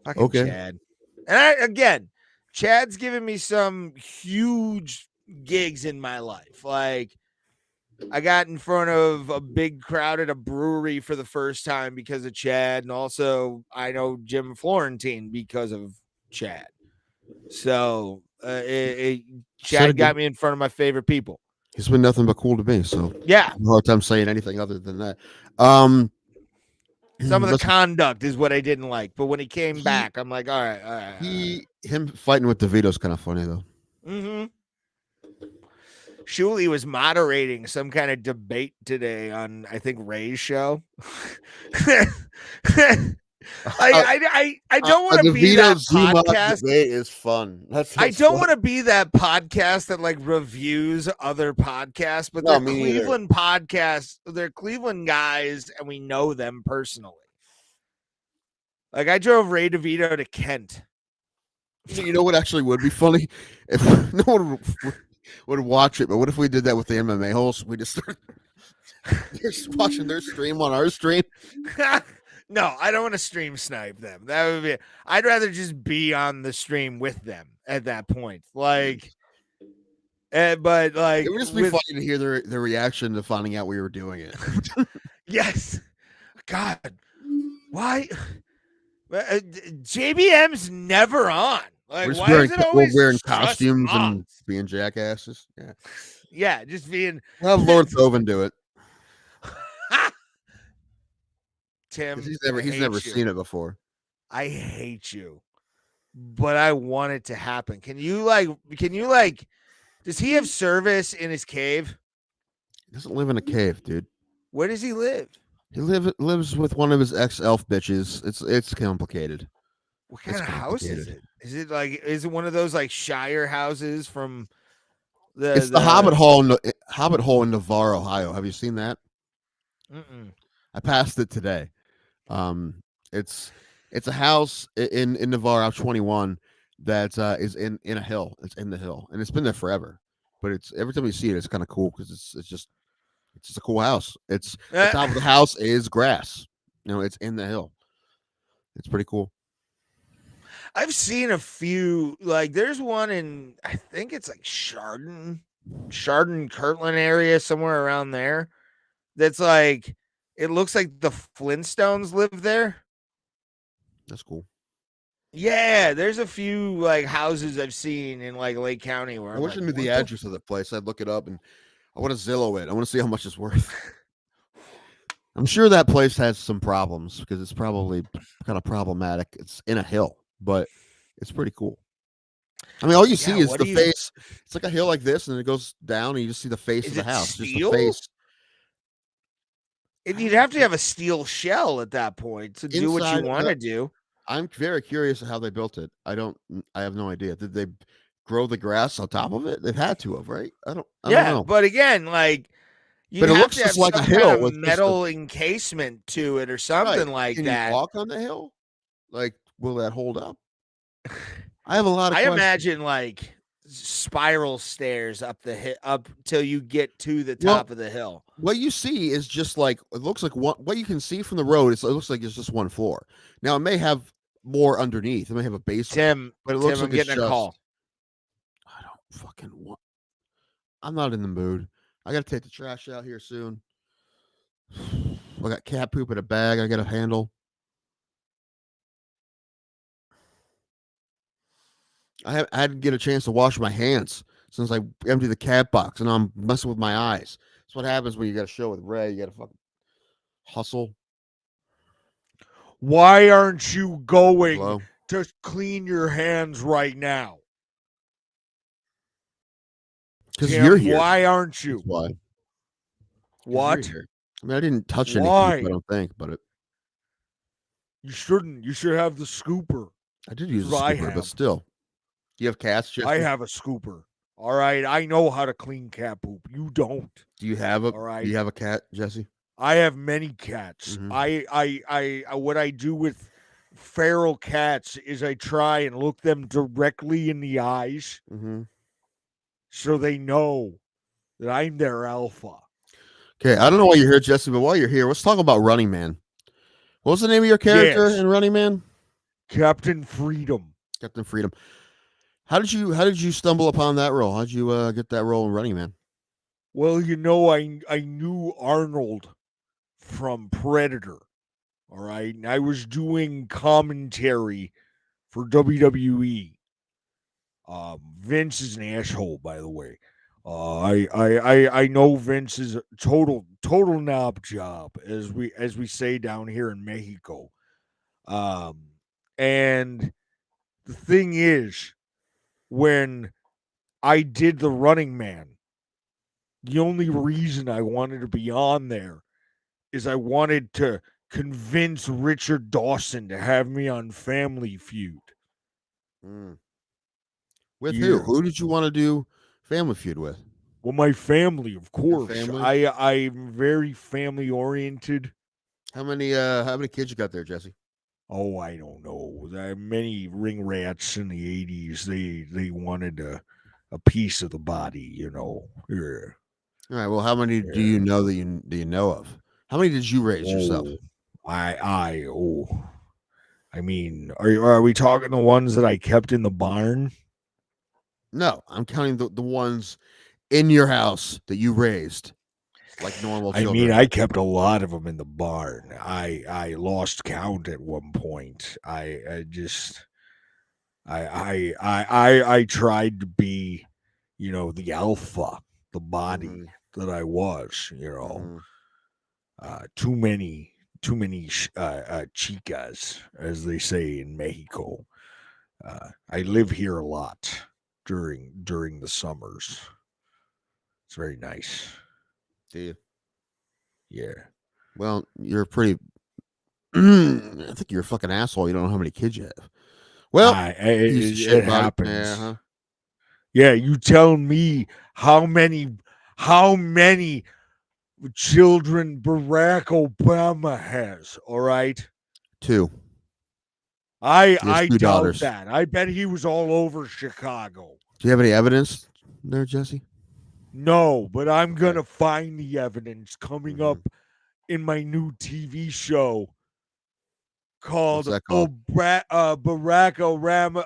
Speaker 1: Okay.
Speaker 3: Chad. And again, Chad's given me some huge gigs in my life. Like, I got in front of a big crowd at a brewery for the first time because of Chad. And also, I know Jim Florentine because of Chad. So, Chad got me in front of my favorite people.
Speaker 1: He's been nothing but cool to me. So,
Speaker 3: yeah,
Speaker 1: I have a hard time saying anything other than that.
Speaker 3: Some of the conduct is what I didn't like. But when he came back, I'm like, all right.
Speaker 1: Him fighting with DeVito is kind of funny, though.
Speaker 3: Mm-hmm. Shuley was moderating some kind of debate today on, I think, Ray's show. I don't want to be that podcast.
Speaker 1: Debate is fun.
Speaker 3: I don't want to be that podcast that like reviews other podcasts, but they're Cleveland podcasts. They're Cleveland guys, and we know them personally. Like, I drove Ray DeVito to Kent.
Speaker 1: You know what actually would be funny? If no one would watch it, but what if we did that with the MMA hosts? We just started just watching their stream on our stream.
Speaker 3: No, I don't want to stream snipe them. That would be. I'd rather just be on the stream with them at that point. Like, but like,
Speaker 1: it would just be funny to hear their reaction to finding out we were doing it.
Speaker 3: Yes, God, why? JBM's never on. Like, why is it always
Speaker 1: wearing costumes and being jackasses? Yeah,
Speaker 3: yeah, just being.
Speaker 1: We'll have Lord Thoven do it.
Speaker 3: Tim,
Speaker 1: he's never seen it before.
Speaker 3: I hate you, but I want it to happen. Can you does he have service in his cave?
Speaker 1: He doesn't live in a cave, dude.
Speaker 3: Where does he live?
Speaker 1: He lives with one of his ex-elf bitches. It's complicated.
Speaker 3: What kind of house is it? Is it one of those like Shire houses from the?
Speaker 1: It's the Hobbit Hole in Navarre, Ohio. Have you seen that?
Speaker 3: Mm-mm.
Speaker 1: I passed it today. It's a house in Navarre, 21, that is in a hill. It's in the hill, and it's been there forever. But it's every time you see it, it's kind of cool because it's just a cool house. It's the top of the house is grass. You know, it's in the hill. It's pretty cool.
Speaker 3: I've seen a few. Like, there's one in, I think it's like Chardon, Kirtland area, somewhere around there. That's like, it looks like the Flintstones live there.
Speaker 1: That's cool.
Speaker 3: Yeah, there's a few like houses I've seen in like Lake County where
Speaker 1: I wish I knew the address of the place. I'd look it up and I want to Zillow it. I want to see how much it's worth. I'm sure that place has some problems because it's probably kind of problematic. It's in a hill, but it's pretty cool. I mean, all you see is the face. It's like a hill like this, and it goes down, and you just see the face of the house.
Speaker 3: Steel?
Speaker 1: Just the face.
Speaker 3: You'd have to have a steel shell at that point to do what you want to do.
Speaker 1: I'm very curious how they built it. I have no idea. Did they grow the grass on top of it? They've had to have, right? I don't know.
Speaker 3: But again, like,
Speaker 1: but it looks just like a hill with
Speaker 3: metal encasement to it or something like
Speaker 1: Can
Speaker 3: that.
Speaker 1: You walk on the hill? Like, will that hold up? I have a lot of questions.
Speaker 3: Imagine like spiral stairs up till you get to the top of the hill.
Speaker 1: What you see is just like, it looks like what you can see from the road. It looks like it's just one floor. Now it may have more underneath. It may have a basement.
Speaker 3: Tim,
Speaker 1: but it looks like
Speaker 3: I'm getting a call.
Speaker 1: I don't fucking want. I'm not in the mood. I gotta take the trash out here soon. I got cat poop in a bag. I gotta handle. I didn't get a chance to wash my hands since I emptied the cat box, and I'm messing with my eyes. That's what happens when you got a show with Ray. You got to fucking hustle.
Speaker 3: Why aren't you going to clean your hands right now?
Speaker 1: Because
Speaker 3: Tim,
Speaker 1: you're here.
Speaker 3: why aren't you?
Speaker 1: That's why. 'Cause
Speaker 3: What?
Speaker 1: you're here. I mean, I didn't touch any
Speaker 3: Why?
Speaker 1: poop, I don't think, but
Speaker 3: You shouldn't. You should have the scooper.
Speaker 1: I did use a
Speaker 3: That's what I
Speaker 1: scooper, but
Speaker 3: have.
Speaker 1: still. Do you have cats, Jesse?
Speaker 3: I have a scooper. All right. I know how to clean cat poop. You don't.
Speaker 1: Do you have a?
Speaker 3: All right.
Speaker 1: Do you have a cat, Jesse?
Speaker 3: I have many cats.
Speaker 1: Mhm.
Speaker 3: I what I do with feral cats is I try and look them directly in the eyes
Speaker 1: Mm-hmm.
Speaker 3: so they know that I'm their alpha.
Speaker 1: Okay, I don't know why you're here, Jesse, but while you're here, let's talk about Running Man. What was the name of your character
Speaker 3: Yes.
Speaker 1: in Running Man?
Speaker 3: Captain Freedom.
Speaker 1: Captain Freedom. How did you stumble upon that role? How did you get that role in Running Man?
Speaker 3: Well, I knew Arnold from Predator. All right. And I was doing commentary for WWE. Vince is an asshole, by the way. I know Vince is a total knob job, as we say down here in Mexico. And the thing is, when I did the Running Man, the only reason I wanted to be on there is I wanted to convince Richard Dawson to have me on Family Feud.
Speaker 1: With
Speaker 3: Yeah.
Speaker 1: who? Who did you want to do Family Feud with?
Speaker 3: Well, my family, of course.
Speaker 1: family?
Speaker 3: I'm very family oriented.
Speaker 1: How many kids you got there, Jesse?
Speaker 3: Oh, I don't know. There are many ring rats in the 80s. They wanted a piece of the body, you know. Yeah.
Speaker 1: All right. Well, how many do you know that you know of? How many did you raise yourself?
Speaker 3: I mean, are we talking the ones that I kept in the barn?
Speaker 1: No, I'm counting the ones in your house that you raised like normal children.
Speaker 3: I mean, I kept a lot of them in the barn. I lost count at one point. I tried to be, you know, the alpha, the body that I was, you know. Too many chicas, as they say in Mexico. I live here a lot during the summers. It's very nice.
Speaker 1: Do you?
Speaker 3: Yeah.
Speaker 1: Well, you're pretty. I think you're a fucking asshole. You don't know how many kids you have. Well,
Speaker 3: it happens.
Speaker 1: Yeah, huh?
Speaker 3: Yeah, you tell me how many children Barack Obama has. All right.
Speaker 1: 2.
Speaker 3: I
Speaker 1: two
Speaker 3: doubt
Speaker 1: daughters.
Speaker 3: that. I bet he was all over Chicago.
Speaker 1: Do you have any evidence there, Jesse?
Speaker 3: No, but I'm gonna find the evidence coming up in my new TV show called
Speaker 1: What's that called?
Speaker 3: Barack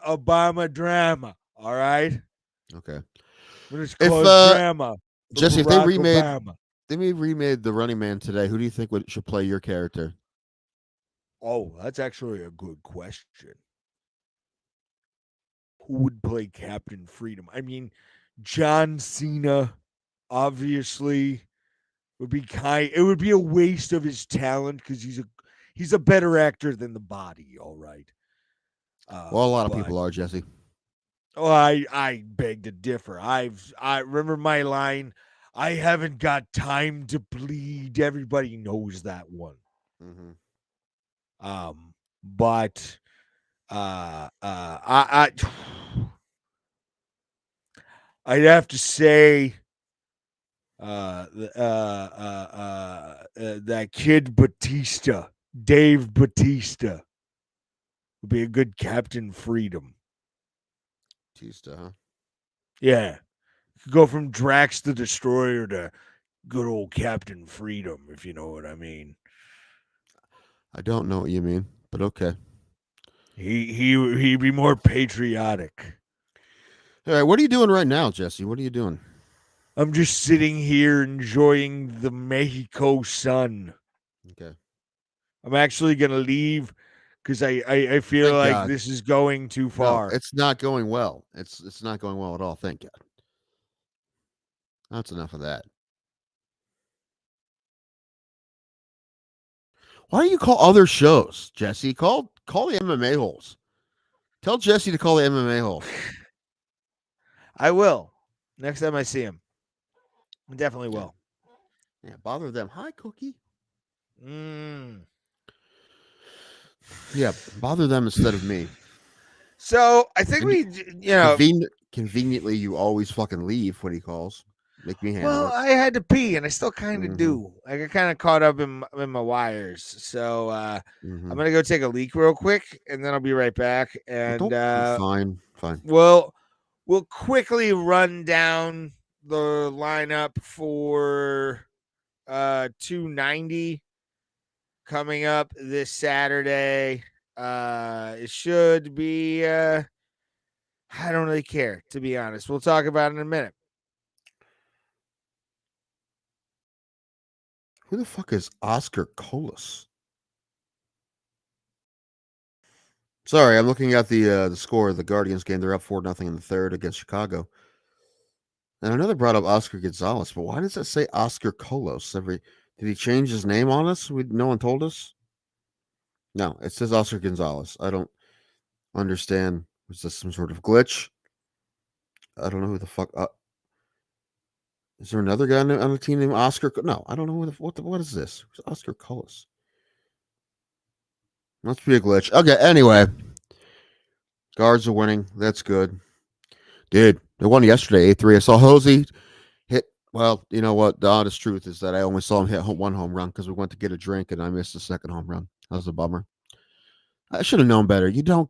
Speaker 3: Obama Drama. All right.
Speaker 1: Okay.
Speaker 3: But it's called Drama.
Speaker 1: Jesse, if
Speaker 3: Obama.
Speaker 1: they remade the Running Man today, who do you think should play your character?
Speaker 3: Oh, that's actually a good question. Who would play Captain Freedom? I mean, John Cena, obviously, would be it would be a waste of his talent because he's a better actor than the body. All right.
Speaker 1: Well, a lot of people are, Jesse.
Speaker 3: Oh, I beg to differ. I remember my line. I haven't got time to bleed. Everybody knows that one. But I'd have to say that kid Batista, Dave Batista, would be a good Captain Freedom.
Speaker 1: Batista, huh?
Speaker 3: Yeah. Go from Drax the Destroyer to good old Captain Freedom, if you know what I mean.
Speaker 1: I don't know what you mean, but okay.
Speaker 3: He'd be more patriotic.
Speaker 1: All right, what are you doing right now, Jesse? What are you doing?
Speaker 3: I'm just sitting here enjoying the Mexico sun.
Speaker 1: Okay.
Speaker 3: I'm actually gonna leave because I feel
Speaker 1: Thank
Speaker 3: like
Speaker 1: God.
Speaker 3: this is going too far.
Speaker 1: No, it's not going well. It's not going well at all. Thank God. That's enough of that. Why do you call other shows, Jesse? Call the MMA holes. Tell Jesse to call the MMA hole.
Speaker 3: I will. Next time I see him. I definitely will.
Speaker 1: Yeah, bother them. Hi, Cookie. Yeah, bother them instead of me.
Speaker 3: So I think
Speaker 1: Conveniently, you always fucking leave when he calls. Make me handle
Speaker 3: well,
Speaker 1: it.
Speaker 3: I had to pee, and I still kind of do. I got kind of caught up in my wires, so I'm gonna go take a leak real quick, and then I'll be right back. And
Speaker 1: fine.
Speaker 3: we'll quickly run down the lineup for 290 coming up this Saturday. It should be. I don't really care, to be honest. We'll talk about it in a minute.
Speaker 1: Who the fuck is Oscar Colas? Sorry, I'm looking at the score of the Guardians game. They're up 4-0 in the third against Chicago. And I know they brought up Oscar Gonzalez, but why does it say Oscar Colas? Did he change his name on us? No one told us. No, it says Oscar Gonzalez. I don't understand. Was this some sort of glitch? I don't know who the fuck. Is there another guy on the team named Oscar? No, I don't know what is this? Who's Oscar Colas? Must be a glitch. Okay, anyway. Guards are winning. That's good. Dude, they won yesterday, 8-3. I saw Hosey hit. Well, you know what? The honest truth is that I only saw him hit one home run because we went to get a drink and I missed the second home run. That was a bummer. I should have known better. You don't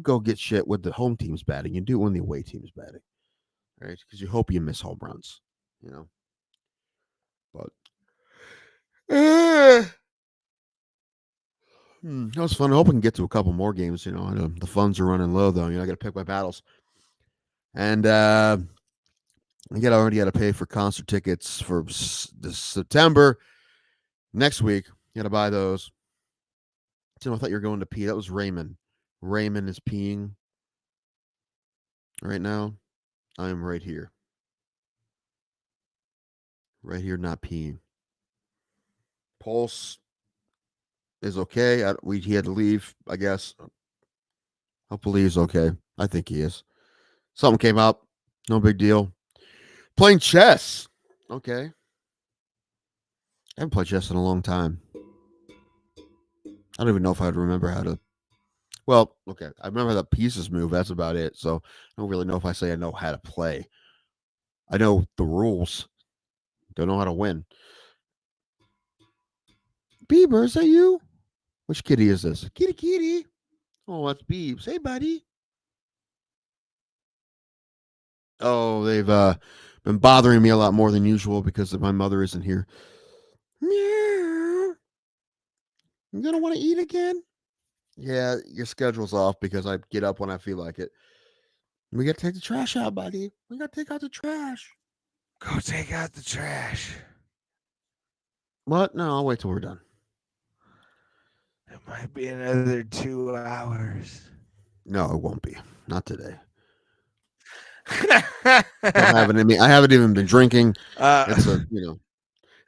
Speaker 1: go get shit with the home team's batting. You do it when the away team's batting. Right? Because you hope you miss home runs. You know. But that was fun. I hope we can get to a couple more games. You know, the funds are running low though. You know, I got to pick my battles, and I already got to pay for concert tickets for this September. Next week, got to buy those. Tim, I thought you were going to pee. That was Raymond. Raymond is peeing right now. I am right here. Right here, not peeing. Pulse is okay. He had to leave, I guess. Hopefully he's okay. I think he is. Something came up. No big deal. Playing chess. Okay. I haven't played chess in a long time. I don't even know if I'd remember how to. Well, okay. I remember how the pieces move. That's about it. So I don't really know if I say I know how to play. I know the rules. Don't know how to win. Bieber, is that you? Which kitty is this? Kitty. Oh, that's Beebs. Hey, buddy. Oh, they've been bothering me a lot more than usual because my mother isn't here. Meow. You gonna want to eat again? Yeah, your schedule's off because I get up when I feel like it. We gotta take the trash out, buddy. We gotta take out the trash.
Speaker 3: Go take out the trash.
Speaker 1: What? No, I'll wait till we're done.
Speaker 3: It might be another 2 hours.
Speaker 1: No, it won't be. Not today. I haven't even been drinking. It's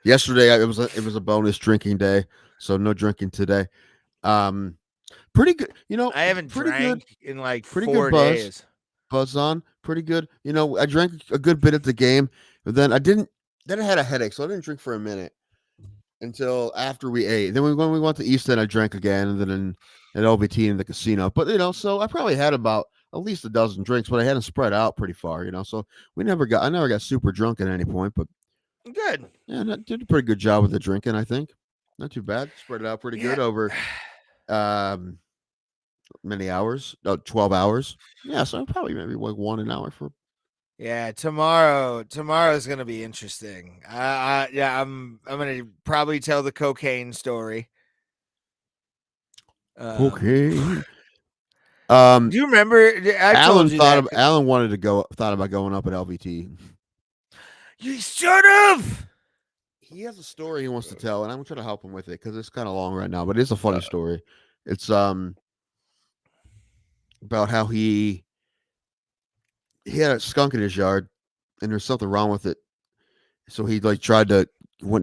Speaker 1: yesterday it was a bonus drinking day, so no drinking today. Pretty good.
Speaker 3: I haven't drank in like
Speaker 1: pretty
Speaker 3: 4
Speaker 1: good buzz.
Speaker 3: days.
Speaker 1: Buzz on, pretty good. I drank a good bit at the game, but then I didn't. Then I had a headache, so I didn't drink for a minute until after we ate. Then when we went to East End, I drank again, and then at LVT in the casino. But so I probably had about at least a dozen drinks, but I had them spread out pretty far. So I never got super drunk at any point. But
Speaker 3: good.
Speaker 1: Yeah, did a pretty good job with the drinking. I think not too bad. Spread it out pretty good over many hours. 12 hours. Yeah, so probably maybe like 1 hour for.
Speaker 3: Yeah, tomorrow's gonna be interesting. I'm gonna probably tell the cocaine story.
Speaker 1: Cocaine.
Speaker 3: Do you remember?
Speaker 1: Alan wanted to thought about going up at LVT.
Speaker 3: You should have.
Speaker 1: He has a story he wants to tell, and I'm trying to help him with it because it's kind of long right now, but it's a funny story. It's about how he had a skunk in his yard, and there's something wrong with it. So he tried to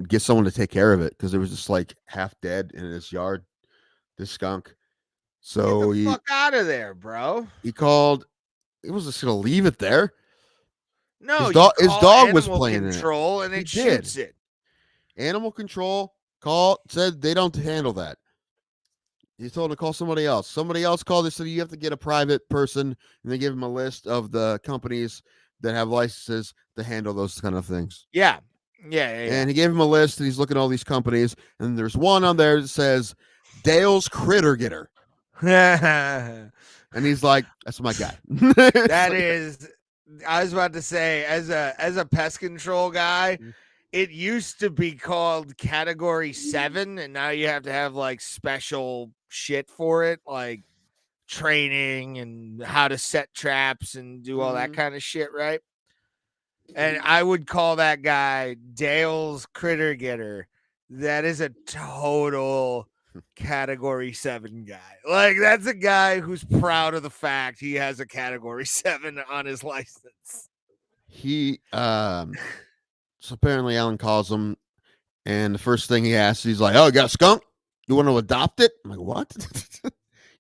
Speaker 1: get someone to take care of it because it was just half dead in his yard. This skunk. So
Speaker 3: Get the fuck out of there, bro.
Speaker 1: he called. He was just gonna leave it there.
Speaker 3: No,
Speaker 1: his
Speaker 3: you call
Speaker 1: dog was
Speaker 3: animal
Speaker 1: playing in it.
Speaker 3: control and
Speaker 1: He
Speaker 3: it shoots
Speaker 1: did.
Speaker 3: it.
Speaker 1: Animal control said they don't handle that. He told him to call somebody else. Somebody else called. They said you have to get a private person, and they give him a list of the companies that have licenses to handle those kind of things.
Speaker 3: Yeah.
Speaker 1: And he gave him a list, and he's looking at all these companies, and there's one on there that says Dale's Critter Getter, and he's like, "That's my guy."
Speaker 3: That is. I was about to say, as a pest control guy, it used to be called Category 7, and now you have to have like special shit for it, like training and how to set traps and do all that kind of shit, right? And I would call that guy Dale's Critter Getter. That is a total Category 7 guy. Like, that's a guy who's proud of the fact he has a Category 7 on his license.
Speaker 1: He so apparently Alan calls him, and the first thing he asks, he's like, "Oh, you got a skunk? You want to adopt it?" I'm like, "What?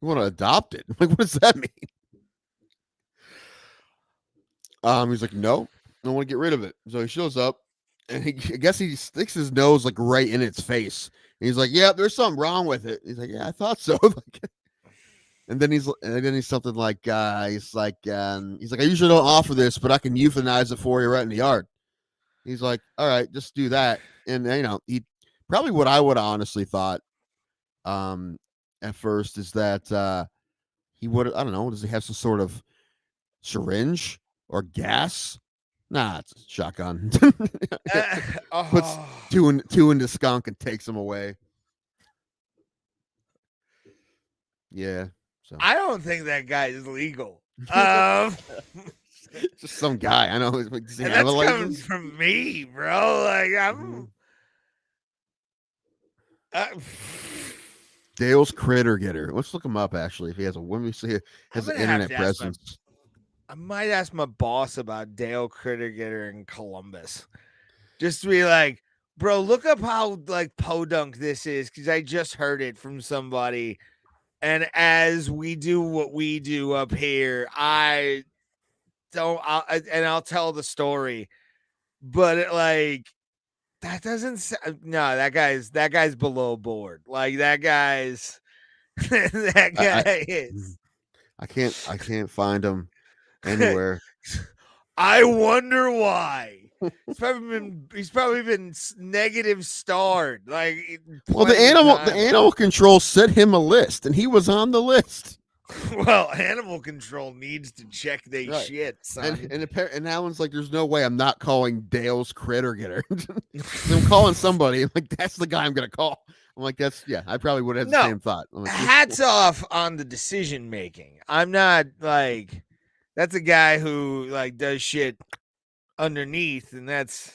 Speaker 1: You want to adopt it?" I'm like, "What does that mean?" He's like, "No, I want to get rid of it." So he shows up, and I guess he sticks his nose like right in its face. And he's like, "Yeah, there's something wrong with it." He's like, "Yeah, I thought so." And then he's something like, he's like, "I usually don't offer this, but I can euthanize it for you right in the yard." He's like, "All right, just do that." And he probably what I would have honestly thought, at first is that he would, I don't know, does he have some sort of syringe or gas? Nah, it's a shotgun. Puts two in the skunk and takes him away. Yeah. So
Speaker 3: I don't think that guy is legal.
Speaker 1: just some guy. I know. Does he
Speaker 3: And
Speaker 1: have
Speaker 3: that's
Speaker 1: a
Speaker 3: coming
Speaker 1: license?
Speaker 3: from me, bro. Like, I'm.
Speaker 1: Dale's Critter Getter. Let's look him up. Actually, if he has a woman, see has
Speaker 3: I'm
Speaker 1: an
Speaker 3: gonna have
Speaker 1: internet
Speaker 3: to ask
Speaker 1: presence.
Speaker 3: I might ask my boss about Dale Critter Getter in Columbus. Just to be like, bro, look up how like podunk this is, because I just heard it from somebody. And as we do what we do up here, I'll tell the story. But that doesn't no, that guy's below board. Like that guy's that guy is.
Speaker 1: I can't find him anywhere.
Speaker 3: I wonder why. He's probably been negative starred. Like,
Speaker 1: well, the animal control sent him a list, and he was on the list.
Speaker 3: Well, animal control needs to check they
Speaker 1: Right.
Speaker 3: shit, son.
Speaker 1: And Alan's like, "There's no way I'm not calling Dale's Critter Getter." I'm calling somebody. I'm like, "That's the guy I'm gonna call." I'm like, I probably would have the same thought. I'm like,
Speaker 3: hats off on the decision making. I'm not like, that's a guy who like does shit underneath, and that's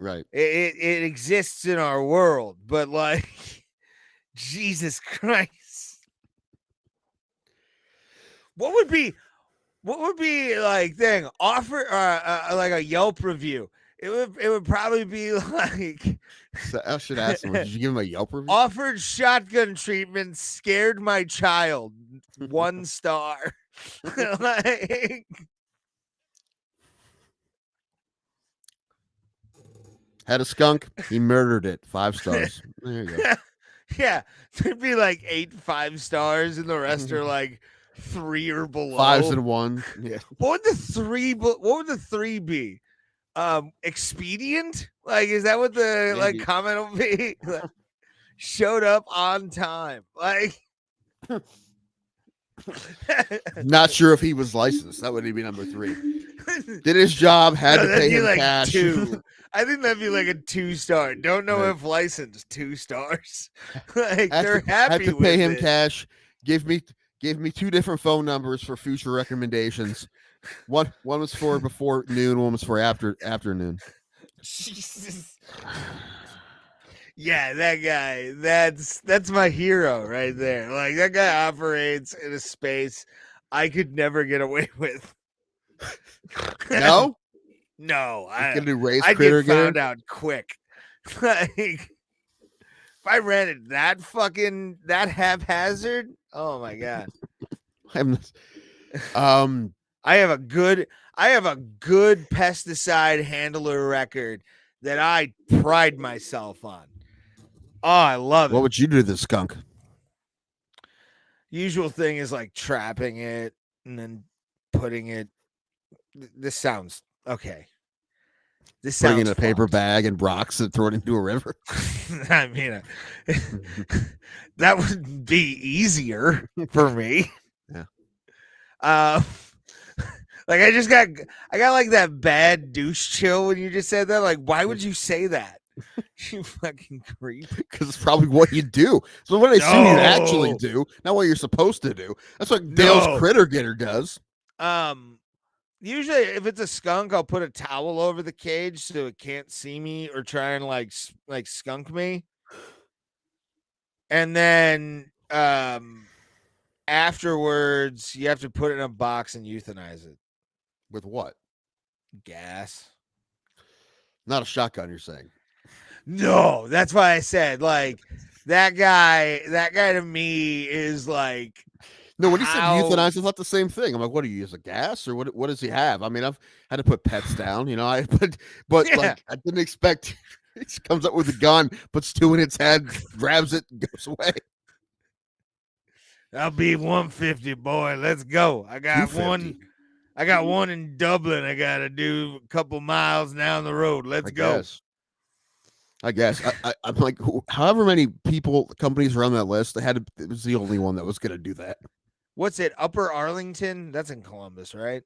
Speaker 1: right.
Speaker 3: It exists in our world, but like, Jesus Christ. What would be like offer like a Yelp review? It would probably be like,
Speaker 1: so I should ask him, did you give him a Yelp review?
Speaker 3: Offered shotgun treatment, scared my child, 1 star. Like,
Speaker 1: had a skunk, he murdered it, 5 stars. There you go.
Speaker 3: Yeah, there'd be like 8 5-stars, and the rest are like 3 or below.
Speaker 1: 5s and 1. Yeah.
Speaker 3: What would the 3 be? Expedient? Like, is that what the
Speaker 1: Maybe.
Speaker 3: like comment will be? Like, showed up on time. Like,
Speaker 1: Not sure if he was licensed. That would be number 3. Did his job, had to pay him
Speaker 3: like
Speaker 1: cash.
Speaker 3: 2. I think that'd be like a 2-star. Don't know
Speaker 1: Right.
Speaker 3: if licensed, 2 stars. Like,
Speaker 1: Had
Speaker 3: they're
Speaker 1: to,
Speaker 3: happy
Speaker 1: had to
Speaker 3: with
Speaker 1: pay him
Speaker 3: it.
Speaker 1: cash. Gave me 2 different phone numbers for future recommendations. One was for before noon, one was for afternoon.
Speaker 3: Jesus. Yeah, that guy. That's my hero right there. Like, that guy operates in a space I could never get away with.
Speaker 1: No?
Speaker 3: No,
Speaker 1: He's gonna do race
Speaker 3: I'd
Speaker 1: critter
Speaker 3: get found
Speaker 1: getter?
Speaker 3: out quick. Like, if I ran it that haphazard, Oh my god.
Speaker 1: I
Speaker 3: have a good pesticide handler record that I pride myself on. Oh, I love it.
Speaker 1: What would you do to the skunk?
Speaker 3: Usual thing is like trapping it and then putting it. This sounds okay. This
Speaker 1: Bring
Speaker 3: sounds
Speaker 1: in a paper
Speaker 3: fucked.
Speaker 1: bag and rocks and throw it into a river.
Speaker 3: I mean, that would be easier for me.
Speaker 1: Yeah.
Speaker 3: Like I got like that bad douche chill when you just said that. Like, why would you say that? You fucking creep.
Speaker 1: Because it's probably what you do. So what I assume you actually do, not what you're supposed to do. That's what Dale's Critter Getter does.
Speaker 3: Usually if it's a skunk, I'll put a towel over the cage so it can't see me or try and like skunk me. And then afterwards, you have to put it in a box and euthanize it.
Speaker 1: With what?
Speaker 3: Gas.
Speaker 1: Not a shotgun, you're saying?
Speaker 3: No, that's why I said like that guy to me is like.
Speaker 1: No, when he said euthanize, it's not the same thing. I'm like, what do you use, a gas or what does he have? I mean, I've had to put pets down, but yeah. Like I didn't expect he comes up with a gun, puts two in its head, grabs it, and goes away.
Speaker 3: I'll be 150, boy. Let's go. I got one in Dublin. I got to do a couple miles down the road. Let's go.
Speaker 1: I guess. I'm like, however many companies were on that list, it was the only one that was going to do that.
Speaker 3: What's it? Upper Arlington? That's in Columbus, right?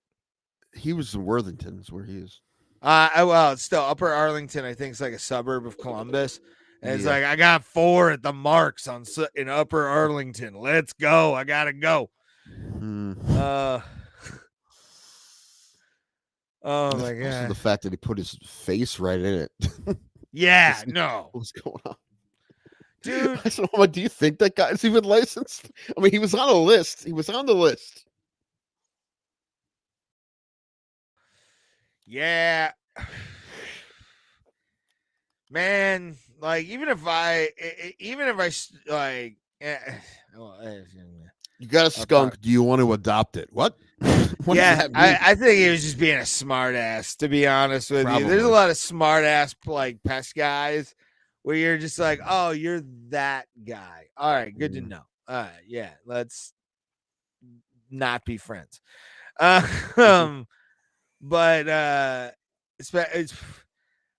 Speaker 1: He was in Worthington, is where he is.
Speaker 3: Well, it's still Upper Arlington. I think it's like a suburb of Columbus. And it's like, I got 4 at the Marks in Upper Arlington. Let's go. I gotta go. Oh my god!
Speaker 1: The fact that he put his face right in it.
Speaker 3: Yeah, no.
Speaker 1: What's going on?
Speaker 3: Dude.
Speaker 1: Do you think that guy's even licensed? I mean, he was on a list. He was on the list.
Speaker 3: Yeah. Man, like, even if I like,
Speaker 1: you got a skunk. Do you want to adopt it? What? What
Speaker 3: yeah, I think he was just being a smart ass, to be honest with you. There's a lot of smart ass like pest guys where you're just like, oh, you're that guy. All right, good to know. All right, yeah, let's not be friends. But it's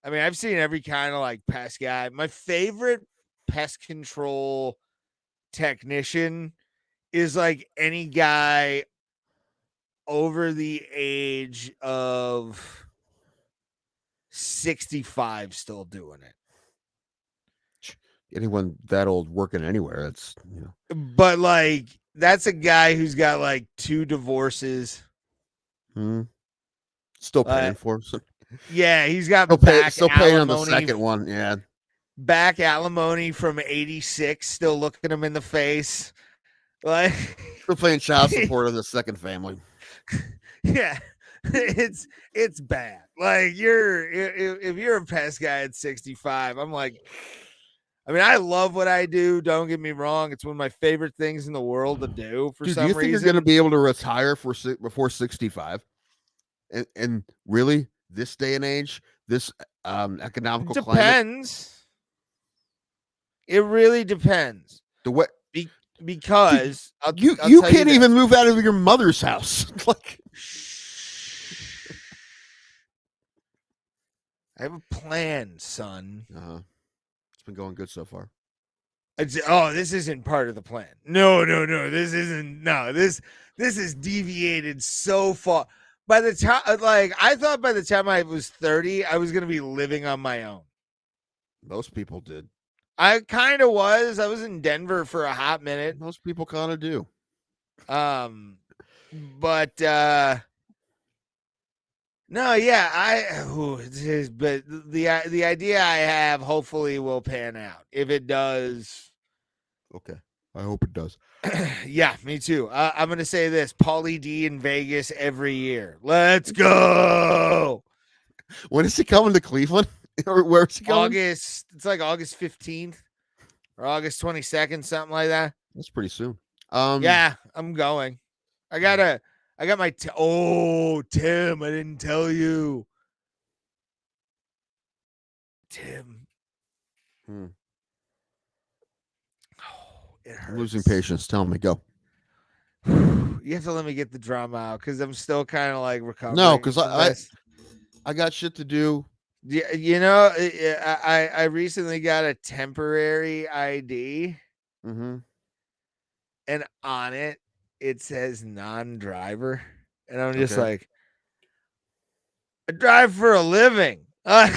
Speaker 3: I mean, I've seen every kind of like pest guy. My favorite pest control technician is like any guy over the age of 65 still doing it.
Speaker 1: Anyone that old working anywhere, it's
Speaker 3: But like that's a guy who's got like 2 divorces.
Speaker 1: Still paying for him.
Speaker 3: Yeah, he's got
Speaker 1: still paying on the second one. Yeah,
Speaker 3: back alimony from 86, still looking him in the face. Like
Speaker 1: still paying child support on the second family.
Speaker 3: Yeah, it's bad. Like if you're a pest guy at 65, I'm like, I mean, I love what I do. Don't get me wrong; it's one of my favorite things in the world to do. For some reason,
Speaker 1: do you think you're going to be able to retire before 65? And really, this day and age, this economical
Speaker 3: depends. Climate? It really depends.
Speaker 1: The way.
Speaker 3: Because
Speaker 1: you can't even move out of your mother's house. Like,
Speaker 3: I have a plan, son.
Speaker 1: It's been going good so far.
Speaker 3: This isn't part of the plan. No. This isn't. No, this is deviated so far. By the time, like, I thought by the time I was 30, I was gonna be living on my own.
Speaker 1: Most people did.
Speaker 3: I kind of was. I was in Denver for a hot minute.
Speaker 1: Most people kind of do.
Speaker 3: But no, yeah, but the idea I have hopefully will pan out. If it does,
Speaker 1: okay. I hope it does.
Speaker 3: Yeah, me too. I'm gonna say this: Paulie D in Vegas every year. Let's go.
Speaker 1: When is he coming to Cleveland? Or where's he going?
Speaker 3: August. It's like August 15th or August 22nd, something like that.
Speaker 1: That's pretty soon.
Speaker 3: Yeah, I'm going. I got my Tim, I didn't tell you. Tim.
Speaker 1: Hmm.
Speaker 3: Oh, it hurts.
Speaker 1: I'm losing patience. Tell me, go.
Speaker 3: You have to let me get the drama out because I'm still kind of like recovering.
Speaker 1: No, because
Speaker 3: from this.
Speaker 1: I got shit to do.
Speaker 3: Yeah, you know, I recently got a temporary ID,
Speaker 1: Mm-hmm.
Speaker 3: and on it says non-driver, and I'm just
Speaker 1: Okay.
Speaker 3: like, I drive for a living. I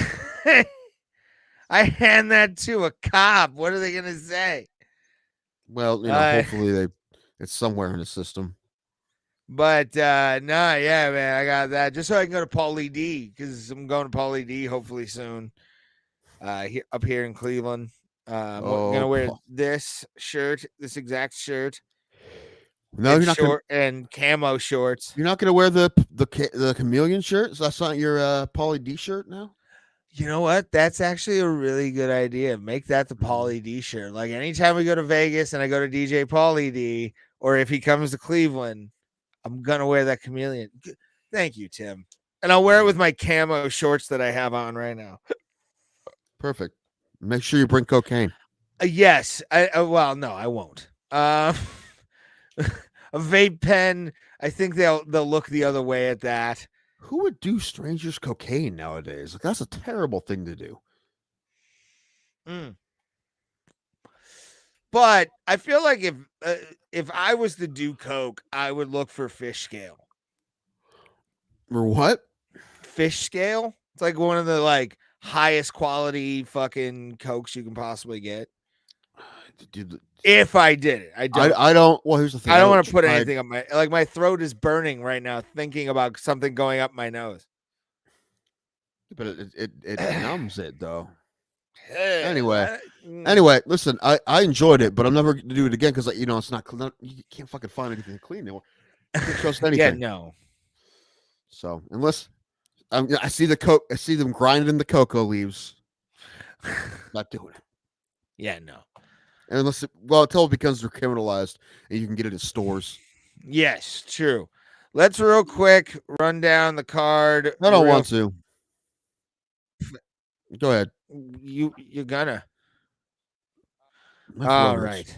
Speaker 3: hand that to a cop. What are they gonna say?
Speaker 1: Well, hopefully it's somewhere in the system.
Speaker 3: But yeah, man, I got that just so I can go to Paulie D because I'm going to Paulie D hopefully soon. Up here in Cleveland. I'm gonna wear this shirt, this exact shirt.
Speaker 1: No, you're not
Speaker 3: short and camo shorts.
Speaker 1: You're not gonna wear the chameleon shirt. So that's not your Pauly D shirt now.
Speaker 3: You know what? That's actually a really good idea. Make that the Pauly D shirt. Like anytime we go to Vegas and I go to DJ Pauly D, or if he comes to Cleveland, I'm gonna wear that chameleon. Thank you, Tim. And I'll wear it with my camo shorts that I have on right now.
Speaker 1: Perfect. Make sure you bring cocaine.
Speaker 3: Yes. Well, no, I won't. A vape pen. I think they'll look the other way at that.
Speaker 1: Who would do strangers cocaine nowadays? Like that's a terrible thing to do.
Speaker 3: But I feel like if I was to do coke, I would look for fish scale.
Speaker 1: Or what?
Speaker 3: Fish scale? It's like one of the like highest quality fucking cokes you can possibly get.
Speaker 1: Dude,
Speaker 3: if I did it, I
Speaker 1: don't. Well, here's the thing.
Speaker 3: I don't want to put anything up my throat is burning right now thinking about something going up my nose.
Speaker 1: But it numbs it though. Anyway, listen, I enjoyed it, but I'm never going to do it again because it's not. You can't fucking find anything clean anymore. You can't trust anything.
Speaker 3: Yeah, no.
Speaker 1: So unless I see the coke, I see them grinding the cocoa leaves. Not doing it.
Speaker 3: Yeah, no.
Speaker 1: And until it becomes decriminalized and you can get it in stores.
Speaker 3: Yes, true. Let's real quick run down the card.
Speaker 1: I don't want to. Go ahead.
Speaker 3: You're gonna. All right.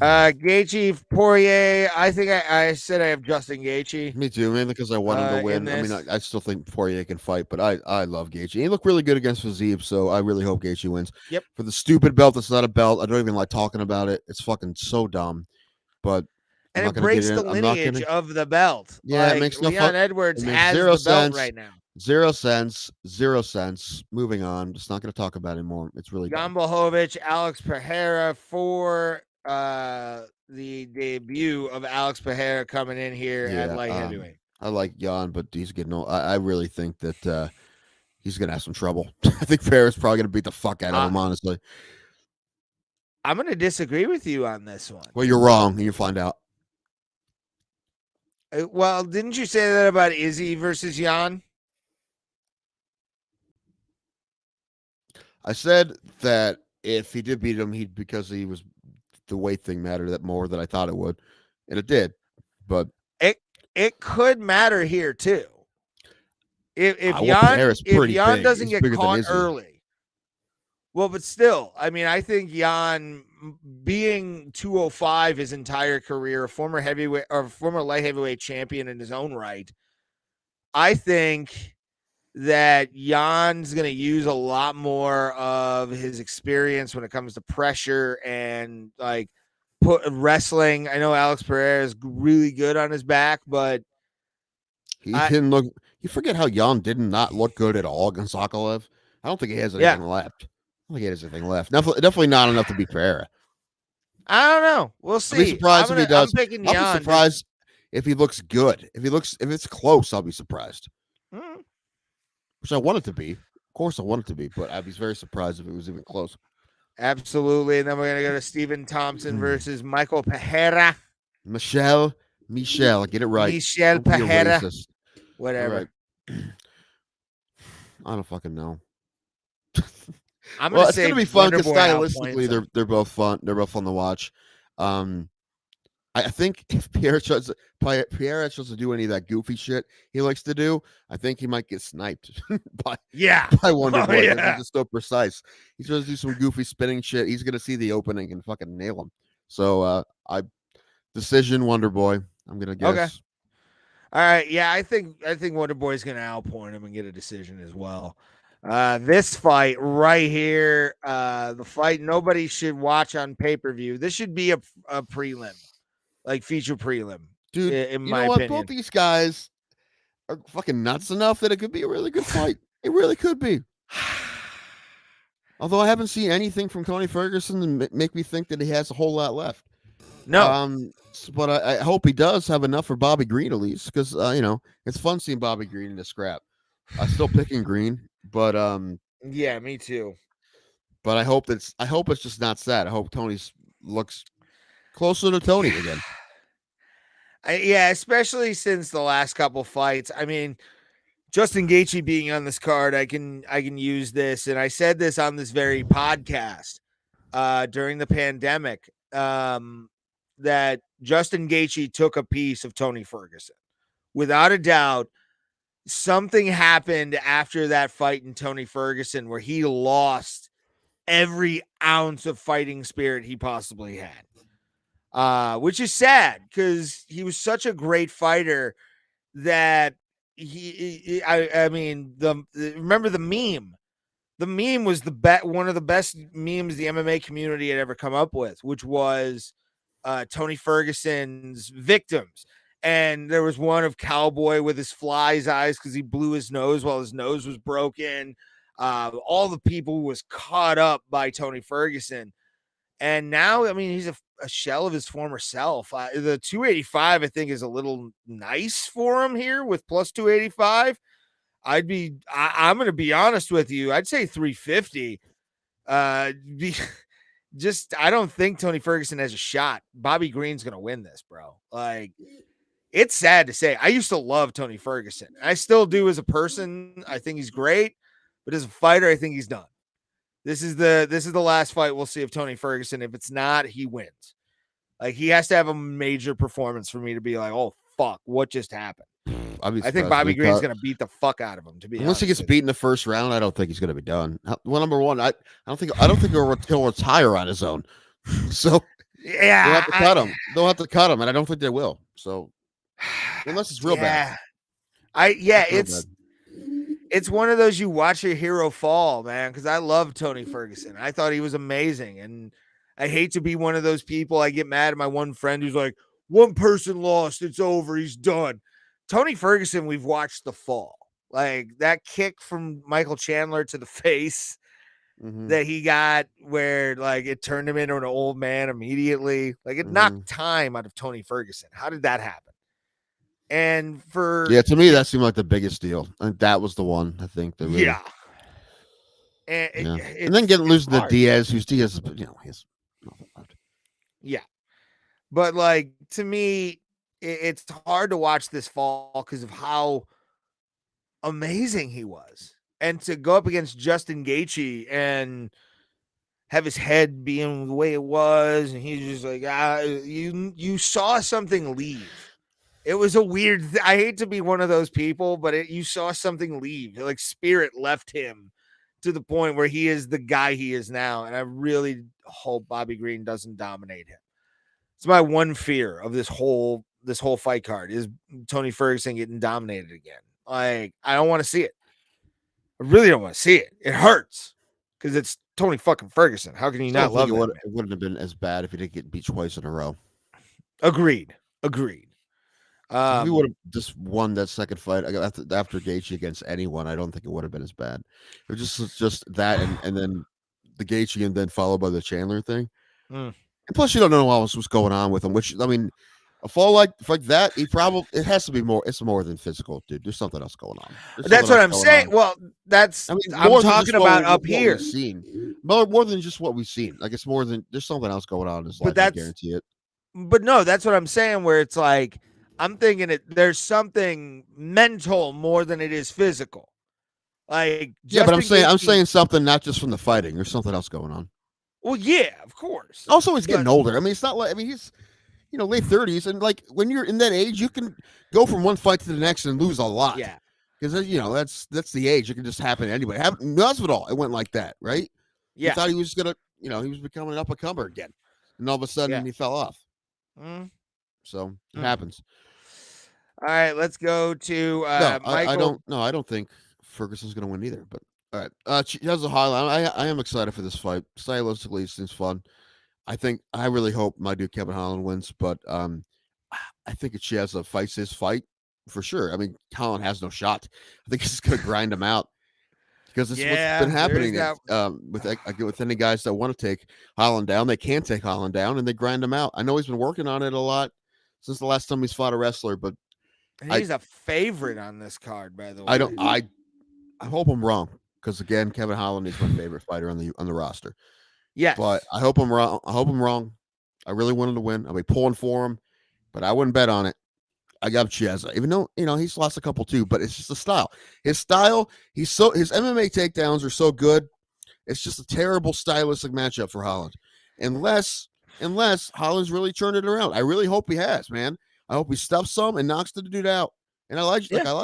Speaker 3: Gaethje, Porier. I think I said I have Justing Gaethje.
Speaker 1: Me too, mainly because I want him to win. I mean, I still think Porier can fight, but I love Gaethje. He looked really good against Fiziev, so I really hope Gaethje wins.
Speaker 3: Yep.
Speaker 1: For the stupid belt, that's not a belt. I don't even like talking about it. It's fucking so dumb. But
Speaker 3: and it breaks the lineage of the belt.
Speaker 1: Yeah,
Speaker 3: like,
Speaker 1: it makes no
Speaker 3: Leon Edwards has
Speaker 1: zero
Speaker 3: the belt
Speaker 1: sense
Speaker 3: right now.
Speaker 1: 0 cents. 0 cents. Moving on. Just not going to talk about it anymore. It's really
Speaker 3: Jan Blachowicz, Alex Pereira for the debut of Alex Pereira coming in here at light heavyweight.
Speaker 1: I like Jan, but he's getting old. I really think that he's going to have some trouble. I think Pereira's probably going to beat the fuck out of him, honestly.
Speaker 3: I'm going to disagree with you on this one.
Speaker 1: Well, you're wrong, and you find out.
Speaker 3: Well, didn't you say that about Izzy versus Jan?
Speaker 1: I said that if he did beat him, because he was the weight thing mattered that more than I thought it would, and it did. But
Speaker 3: it could matter here too. If Jan doesn't get caught early, well, but still, I mean, I think Jan being 205 his entire career, a former heavyweight or former light heavyweight champion in his own right, I think that Jan's going to use a lot more of his experience when it comes to pressure and like put wrestling. I know Alex Pereira is really good on his back, but
Speaker 1: he didn't look. You forget how Jan did not look good at all against Sokolov. I don't think he has anything left. I don't think he has anything left. Definitely not enough to beat Pereira.
Speaker 3: I don't know. We'll see.
Speaker 1: I'll be surprised if he does.
Speaker 3: I'll
Speaker 1: be surprised if he looks good. If it's close, I'll be surprised. Which I want it to be. Of course I want it to be, but I'd be very surprised if it was even close.
Speaker 3: Absolutely. And then we're going to go to Stephen Thompson versus Michael Pereira.
Speaker 1: Michelle, get it right.
Speaker 3: Michelle Pereira. Whatever.
Speaker 1: Right. I don't fucking know.
Speaker 3: It's
Speaker 1: going to be fun because stylistically they're both fun. They're both fun to watch. I think if Pierre tries to do any of that goofy shit he likes to do, I think he might get sniped by Wonder Boy.
Speaker 3: Yeah.
Speaker 1: He's just so precise. He tries to do some goofy spinning shit. He's gonna see the opening and fucking nail him. So decision Wonder Boy. I'm gonna guess.
Speaker 3: Okay. All right. Yeah, I think Wonder Boy's gonna outpoint him and get a decision as well. This fight right here, the fight nobody should watch on pay-per-view. This should be a prelim, like feature prelim.
Speaker 1: Dude,
Speaker 3: in
Speaker 1: you
Speaker 3: my
Speaker 1: know what?
Speaker 3: opinion.
Speaker 1: Both these guys are fucking nuts enough that it could be a really good fight. It really could be. Although I haven't seen anything from Tony Ferguson to make me think that he has a whole lot left.
Speaker 3: No.
Speaker 1: But I hope he does have enough for Bobby Green at least, because it's fun seeing Bobby Green in the scrap. I'm still picking Green, but
Speaker 3: yeah, me too.
Speaker 1: But I hope it's just not sad. I hope Tony looks closer to Tony again.
Speaker 3: Yeah, especially since the last couple fights. I mean, Justing Gaethje being on this card, I can use this, and I said this on this very podcast during the pandemic that Justing Gaethje took a piece of Tony Ferguson. Without a doubt, something happened after that fight in Tony Ferguson where he lost every ounce of fighting spirit he possibly had, which is sad because he was such a great fighter that I mean, remember the meme? The meme was one of the best memes the MMA community had ever come up with, which was Tony Ferguson's victims. And there was one of Cowboy with his fly's eyes because he blew his nose while his nose was broken. All the people was caught up by Tony Ferguson. And now, I mean, he's a shell of his former self. The 285, I think, is a little nice for him here with plus 285. I'm going to be honest with you. I'd say 350. I don't think Tony Ferguson has a shot. Bobby Green's going to win this, bro. Like, it's sad to say. I used to love Tony Ferguson. I still do as a person. I think he's great, but as a fighter, I think he's done. This is the last fight we'll see of Tony Ferguson. If it's not, he wins. Like, he has to have a major performance for me to be like, oh fuck, what just happened? I think Bobby Green's gonna beat the fuck out of him. To be
Speaker 1: unless he gets beat in the first round, I don't think he's gonna be done. Well, number one, I don't think he'll retire on his own. So
Speaker 3: yeah,
Speaker 1: they'll have to cut him. They'll have to cut him, and I don't think they will. So unless it's real bad.
Speaker 3: It's one of those you watch a hero fall, man, because I love Tony Ferguson. I thought he was amazing. And I hate to be one of those people. I get mad at my one friend who's like, one person lost, it's over, he's done. Tony Ferguson, we've watched the fall. Like that kick from Michael Chandler to the face that he got where like it turned him into an old man immediately. Like it knocked time out of Tony Ferguson. How did that happen? And
Speaker 1: to me, that seemed like the biggest deal. I think that was the one. I think that really, and then losing to Diaz, who's Diaz, he's nothing left.
Speaker 3: Yeah, but like to me, it's hard to watch this fall because of how amazing he was, and to go up against Justing Gaethje and have his head being the way it was, and he's just like, you saw something leave. It was a weird. I hate to be one of those people, but you saw something leave. Like spirit left him to the point where he is the guy he is now. And I really hope Bobby Green doesn't dominate him. It's my one fear of this whole fight card is Tony Ferguson getting dominated again. Like I don't want to see it. I really don't want to see it. It hurts because it's Tony fucking Ferguson. How can you not love it?
Speaker 1: It wouldn't have been as bad if he didn't get beat twice in a row.
Speaker 3: Agreed.
Speaker 1: If he would have just won that second fight after Gaethje against anyone, I don't think it would have been as bad. It was just that, and then the Gaethje, and then followed by the Chandler thing. And plus, you don't know what else was going on with him. Which I mean, a fall like that, it has to be more. It's more than physical, dude. There's something else going on.
Speaker 3: That's what I'm saying. Well, I'm talking about up here.
Speaker 1: More than just what we've seen. Like it's more than there's something else going on in his life. I guarantee it.
Speaker 3: But no, that's what I'm saying. Where it's like. I'm thinking there's something mental more than it is physical. Like,
Speaker 1: but I'm saying something not just from the fighting. There's something else going on.
Speaker 3: Well, yeah, of course.
Speaker 1: Also, he's getting older. I mean, it's not like he's late 30s, and like when you're in that age, you can go from one fight to the next and lose a lot.
Speaker 3: Yeah.
Speaker 1: Because that's the age. It can just happen to anybody. Masvidal, it went like that, right?
Speaker 3: Yeah.
Speaker 1: He thought he was gonna, he was becoming an up and comer again, and all of a sudden he fell off. So it happens.
Speaker 3: All right, let's go to Michael.
Speaker 1: I don't think Ferguson's gonna win either. But all right, she has a highlight. I am excited for this fight. Stylistically, it seems fun. I really hope my dude Kevin Holland wins, but I think she has a fights his fight for sure. I mean, Holland has no shot. I think he's gonna grind him out because it's what's been happening with any guys that want to take Holland down. They can't take Holland down, and they grind him out. I know he's been working on it a lot since the last time he's fought a wrestler, but
Speaker 3: he's a favorite on this card, by the way.
Speaker 1: I hope I'm wrong because again, Kevin Holland is my favorite fighter on the roster.
Speaker 3: Yeah,
Speaker 1: but I hope I'm wrong. I really wanted to win. I'll be pulling for him, but I wouldn't bet on it. I got Chiesa, even though he's lost a couple too, but it's just the style. His style, his MMA takedowns are so good. It's just a terrible stylistic matchup for Holland, unless Holland's really turned it around. I really hope he has, man. I hope he stuffs some and knocks the dude out. And I like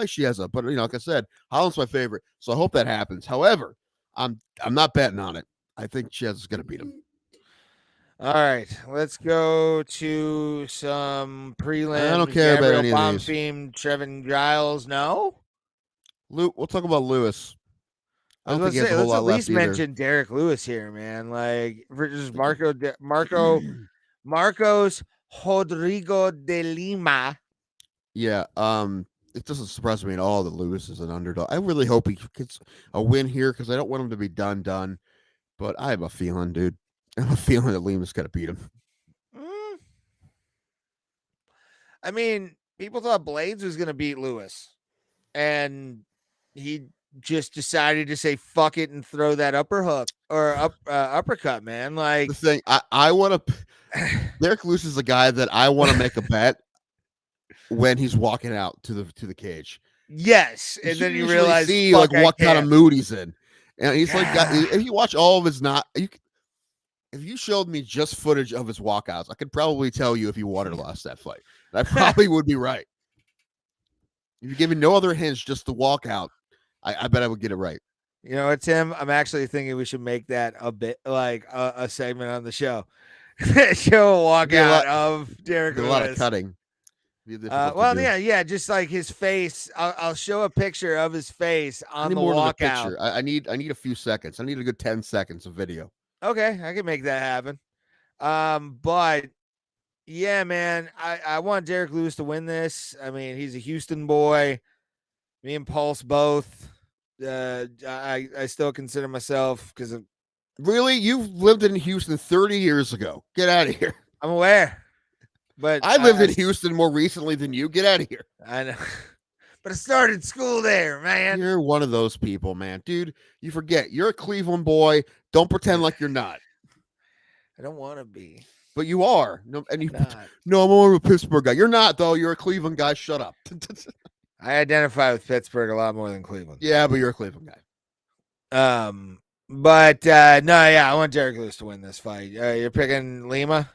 Speaker 1: Chiesa, but like I said, Holland's my favorite, so I hope that happens. However, I'm not betting on it. I think Chiesa's going to beat him.
Speaker 3: All right, let's go to some prelims.
Speaker 1: I don't care about any of these.
Speaker 3: Theme, Trevin Giles, no?
Speaker 1: We'll talk about Lewis. I don't think he has a whole lot
Speaker 3: left
Speaker 1: either.
Speaker 3: Let's at least mention Derek Lewis here, man. Like versus Marcos Rodrigo de Lima.
Speaker 1: Yeah, it doesn't surprise me at all that Lewis is an underdog. I really hope he gets a win here because I don't want him to be done. But I have a feeling, dude. I have a feeling that Lima's got to beat him.
Speaker 3: I mean, people thought Blades was going to beat Lewis, and he just decided to say fuck it and throw that uppercut, man. Like
Speaker 1: the thing, I want to. Derek Lewis is a guy that I want to make a bet when he's walking out to the cage.
Speaker 3: Yes, and then you realize
Speaker 1: what kind of mood he's in. And he's like, if you watch all of his if you showed me just footage of his walkouts, I could probably tell you if he won or lost that fight. And I probably would be right. If you give me no other hints, just the walkout, I bet I would get it right.
Speaker 3: You know what, Tim? I'm actually thinking we should make that a bit like a segment on the show. Show a walkout of Derek Lewis.
Speaker 1: A lot of cutting.
Speaker 3: Just like his face. I'll show a picture of his face on the walkout.
Speaker 1: I need a few seconds. I need a good 10 seconds of video.
Speaker 3: Okay, I can make that happen. But yeah, man, I want Derek Lewis to win this. I mean, he's a Houston boy. Me and Pulse both. I still consider myself because of.
Speaker 1: Really? You've lived in Houston 30 years ago. Get out of here.
Speaker 3: I'm aware. But
Speaker 1: I lived in Houston more recently than you. Get out of here.
Speaker 3: I know. But I started school there, man.
Speaker 1: You're one of those people, man. Dude, you forget. You're a Cleveland boy. Don't pretend like you're not.
Speaker 3: I don't want to be.
Speaker 1: But you are. No, and I'm more of a Pittsburgh guy. You're not, though. You're a Cleveland guy. Shut up.
Speaker 3: I identify with Pittsburgh a lot more than Cleveland.
Speaker 1: Yeah, but you're a Cleveland guy.
Speaker 3: But I want Derek Lewis to win this fight. You're picking Lima?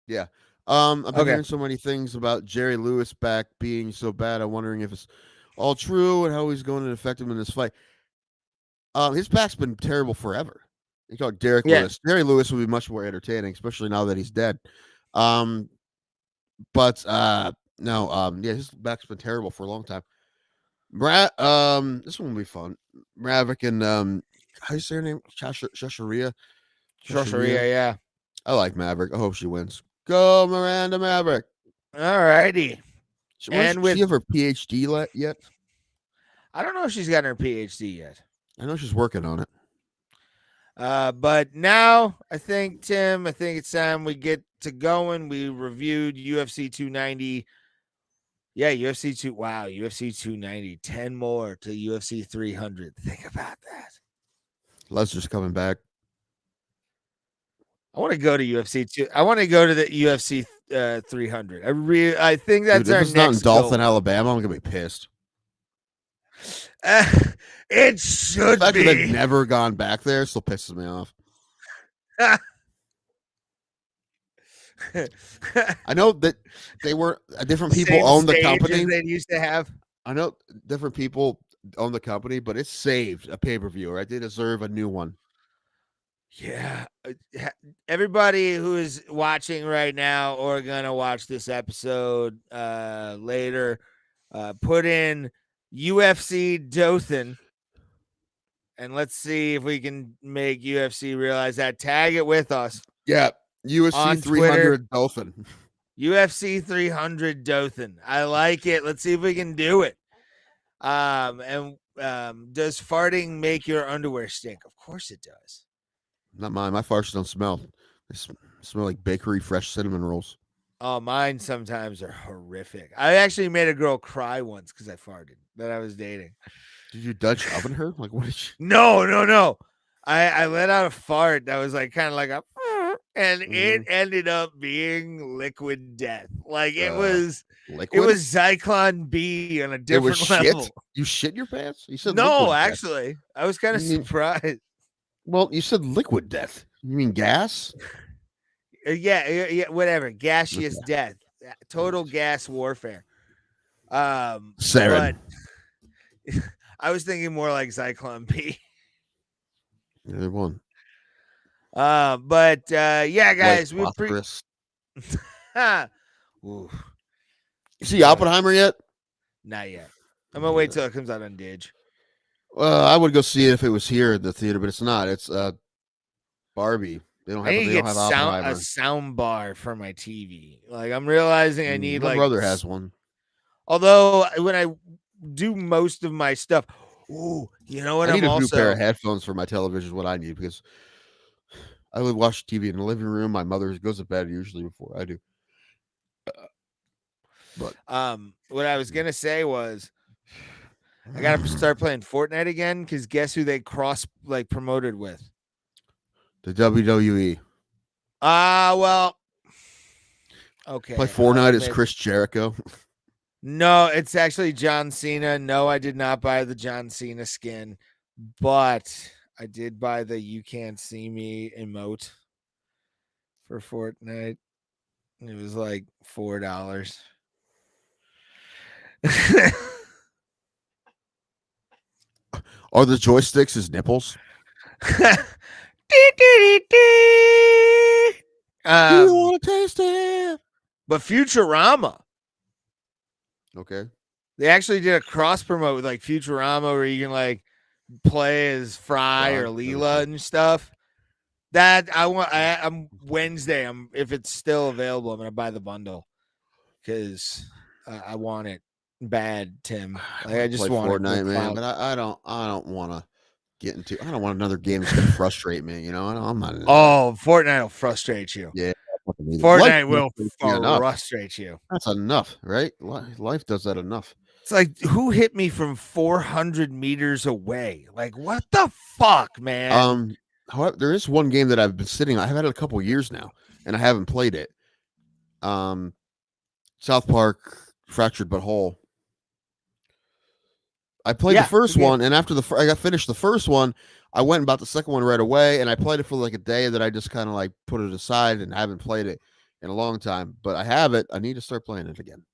Speaker 1: Yeah. I've been hearing so many things about Jerry Lewis back being so bad. I'm wondering if it's all true and how he's going to affect him in this fight. His back's been terrible forever. You talk Derek Lewis. Jerry Lewis would be much more entertaining, especially now that he's dead. No, his back's been terrible for a long time. This one will be fun. Maverick and how you say her name? Shasharia,
Speaker 3: yeah.
Speaker 1: I like Maverick. I hope she wins. Go Miranda Maverick.
Speaker 3: All righty.
Speaker 1: She have her PhD yet?
Speaker 3: I don't know if she's got her PhD yet.
Speaker 1: I know she's working on it.
Speaker 3: But now I think, Tim, it's time we get to going. We reviewed UFC 290. Yeah, UFC 290. 10 more to UFC 300. Think about that.
Speaker 1: Lester's coming back.
Speaker 3: I want to go to UFC 2. I want to go to the UFC 300. I think that's our next
Speaker 1: not in Dalton,
Speaker 3: goal.
Speaker 1: Alabama. I'm gonna be pissed.
Speaker 3: It should
Speaker 1: the fact
Speaker 3: be.
Speaker 1: that they've never gone back there still pisses me off. I know that they were different people
Speaker 3: Same
Speaker 1: own the
Speaker 3: stage
Speaker 1: company.
Speaker 3: as they used to have.
Speaker 1: I know different people own the company, but it saved a pay-per-view, right? They deserve a new one.
Speaker 3: Yeah. Everybody who is watching right now or gonna watch this episode later, put in UFC Dothan, and let's see if we can make UFC realize that. Tag it with us.
Speaker 1: Yeah, UFC
Speaker 3: On
Speaker 1: 300 Dolphin.
Speaker 3: UFC 300 Dothan. I like it. Let's see if we can do it. And does farting make your underwear stink? Of course it does.
Speaker 1: Not mine. My farts don't smell. They smell like bakery fresh cinnamon rolls.
Speaker 3: Oh, mine sometimes are horrific. I actually made a girl cry once because I farted that I was dating.
Speaker 1: Did you Dutch oven her? Like, what did you?
Speaker 3: No. I let out a fart that was like kind of like a, and it ended up being liquid death. Like it was
Speaker 1: liquid?
Speaker 3: It was Zyklon B on a different level.
Speaker 1: Shit? You shit your pants? You said
Speaker 3: no,
Speaker 1: liquid
Speaker 3: actually,
Speaker 1: death.
Speaker 3: I was kind of surprised.
Speaker 1: Well, you said liquid death. You mean gas?
Speaker 3: Yeah, whatever. Gaseous death. Total gas warfare.
Speaker 1: Sarin.
Speaker 3: But I was thinking more like Zyklon B.
Speaker 1: Either one.
Speaker 3: But yeah, guys, we
Speaker 1: You see Oppenheimer yet?
Speaker 3: Not yet. I'm gonna wait till it comes out on Dig.
Speaker 1: I would go see it if it was here at the theater, but it's not. It's Barbie. They don't have.
Speaker 3: I need to
Speaker 1: they
Speaker 3: get
Speaker 1: don't have Oppenheimer.
Speaker 3: a sound bar for my TV. Like I'm realizing I need.
Speaker 1: My brother has one.
Speaker 3: Although when I do most of my stuff, you know what?
Speaker 1: I need a new pair of headphones for my television. Is what I need because I would watch TV in the living room. My mother goes to bed usually before I do. But
Speaker 3: what I was gonna say was I gotta start playing Fortnite again because guess who they promoted with?
Speaker 1: The WWE.
Speaker 3: Well, okay.
Speaker 1: Play Fortnite as Chris Jericho.
Speaker 3: No, it's actually John Cena. No, I did not buy the John Cena skin, but I did buy the "You Can't See Me" emote for Fortnite. It was like $4.
Speaker 1: Are the joysticks his nipples? You want to taste it?
Speaker 3: But Futurama.
Speaker 1: Okay.
Speaker 3: They actually did a cross promote with like Futurama where you can like play as Fry or Leela and stuff. That I'm Wednesday. If it's still available, I'm gonna buy the bundle because I want it bad, Tim. Like, I just want
Speaker 1: Fortnite, man. But I don't want to get into. I don't want another game that's gonna frustrate me. You know, I'm not.
Speaker 3: Fortnite will frustrate you.
Speaker 1: Yeah,
Speaker 3: Fortnite will frustrate you.
Speaker 1: That's enough, right? Life does that enough.
Speaker 3: It's like, who hit me from 400 meters away? Like, what the fuck, man?
Speaker 1: However, there is one game that I've been sitting on. I've had it a couple of years now, and I haven't played it. South Park Fractured But Whole. I played the first one, and after I got finished the first one, I went and bought the second one right away, and I played it for like a day, and then I just kind of like put it aside and haven't played it in a long time. But I have it. I need to start playing it again.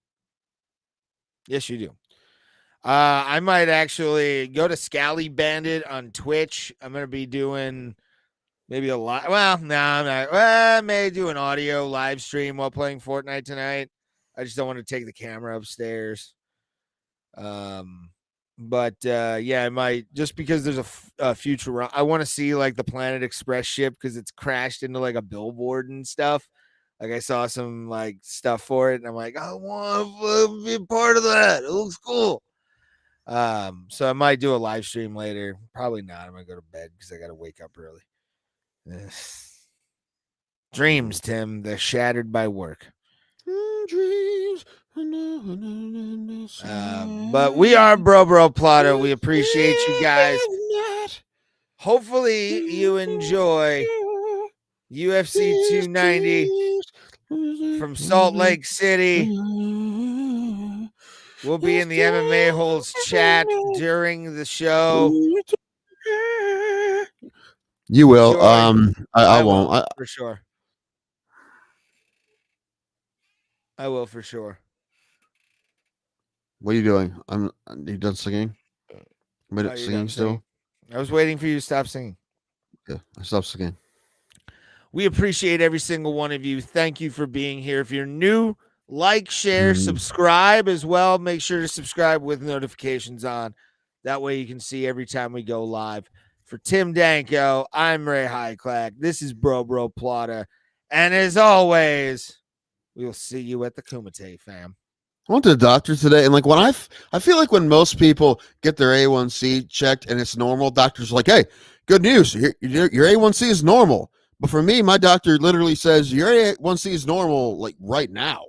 Speaker 3: Yes, you do. I might actually go to Scally Bandit on Twitch. I'm going to be doing maybe a live. Well, no, I'm not. I may do an audio live stream while playing Fortnite tonight. I just don't want to take the camera upstairs. But yeah, I might, just because there's a future. I want to see like the Planet Express ship because it's crashed into like a billboard and stuff. Like I saw some like stuff for it, and I'm like, I want to be a part of that. It looks cool. So I might do a live stream later. Probably not. I'm gonna go to bed because I gotta wake up early. Dreams, Tim, they're shattered by work.
Speaker 1: Dreams.
Speaker 3: But we are Bro Plotter. We appreciate you guys. Hopefully you enjoy UFC 290 from Salt Lake City. We'll be in the MMA Holes chat during the show.
Speaker 1: You will. I won't.
Speaker 3: For sure. I will for sure.
Speaker 1: What are you doing? You done singing?
Speaker 3: Oh, you're
Speaker 1: Singing
Speaker 3: done
Speaker 1: still?
Speaker 3: singing? I was waiting for you to stop singing.
Speaker 1: Yeah, I stopped singing.
Speaker 3: We appreciate every single one of you. Thank you for being here. If you're new, like, share, subscribe as well. Make sure to subscribe with notifications on. That way you can see every time we go live. For Tim Danko, I'm Ray Highclack. This is Bro Plotter. And as always, we will see you at the Kumite, fam.
Speaker 1: I went to the doctor today, and like when I feel like when most people get their A1C checked and it's normal, doctor's like, "Hey, good news, your A1C is normal." But for me, my doctor literally says your A1C is normal, like right now.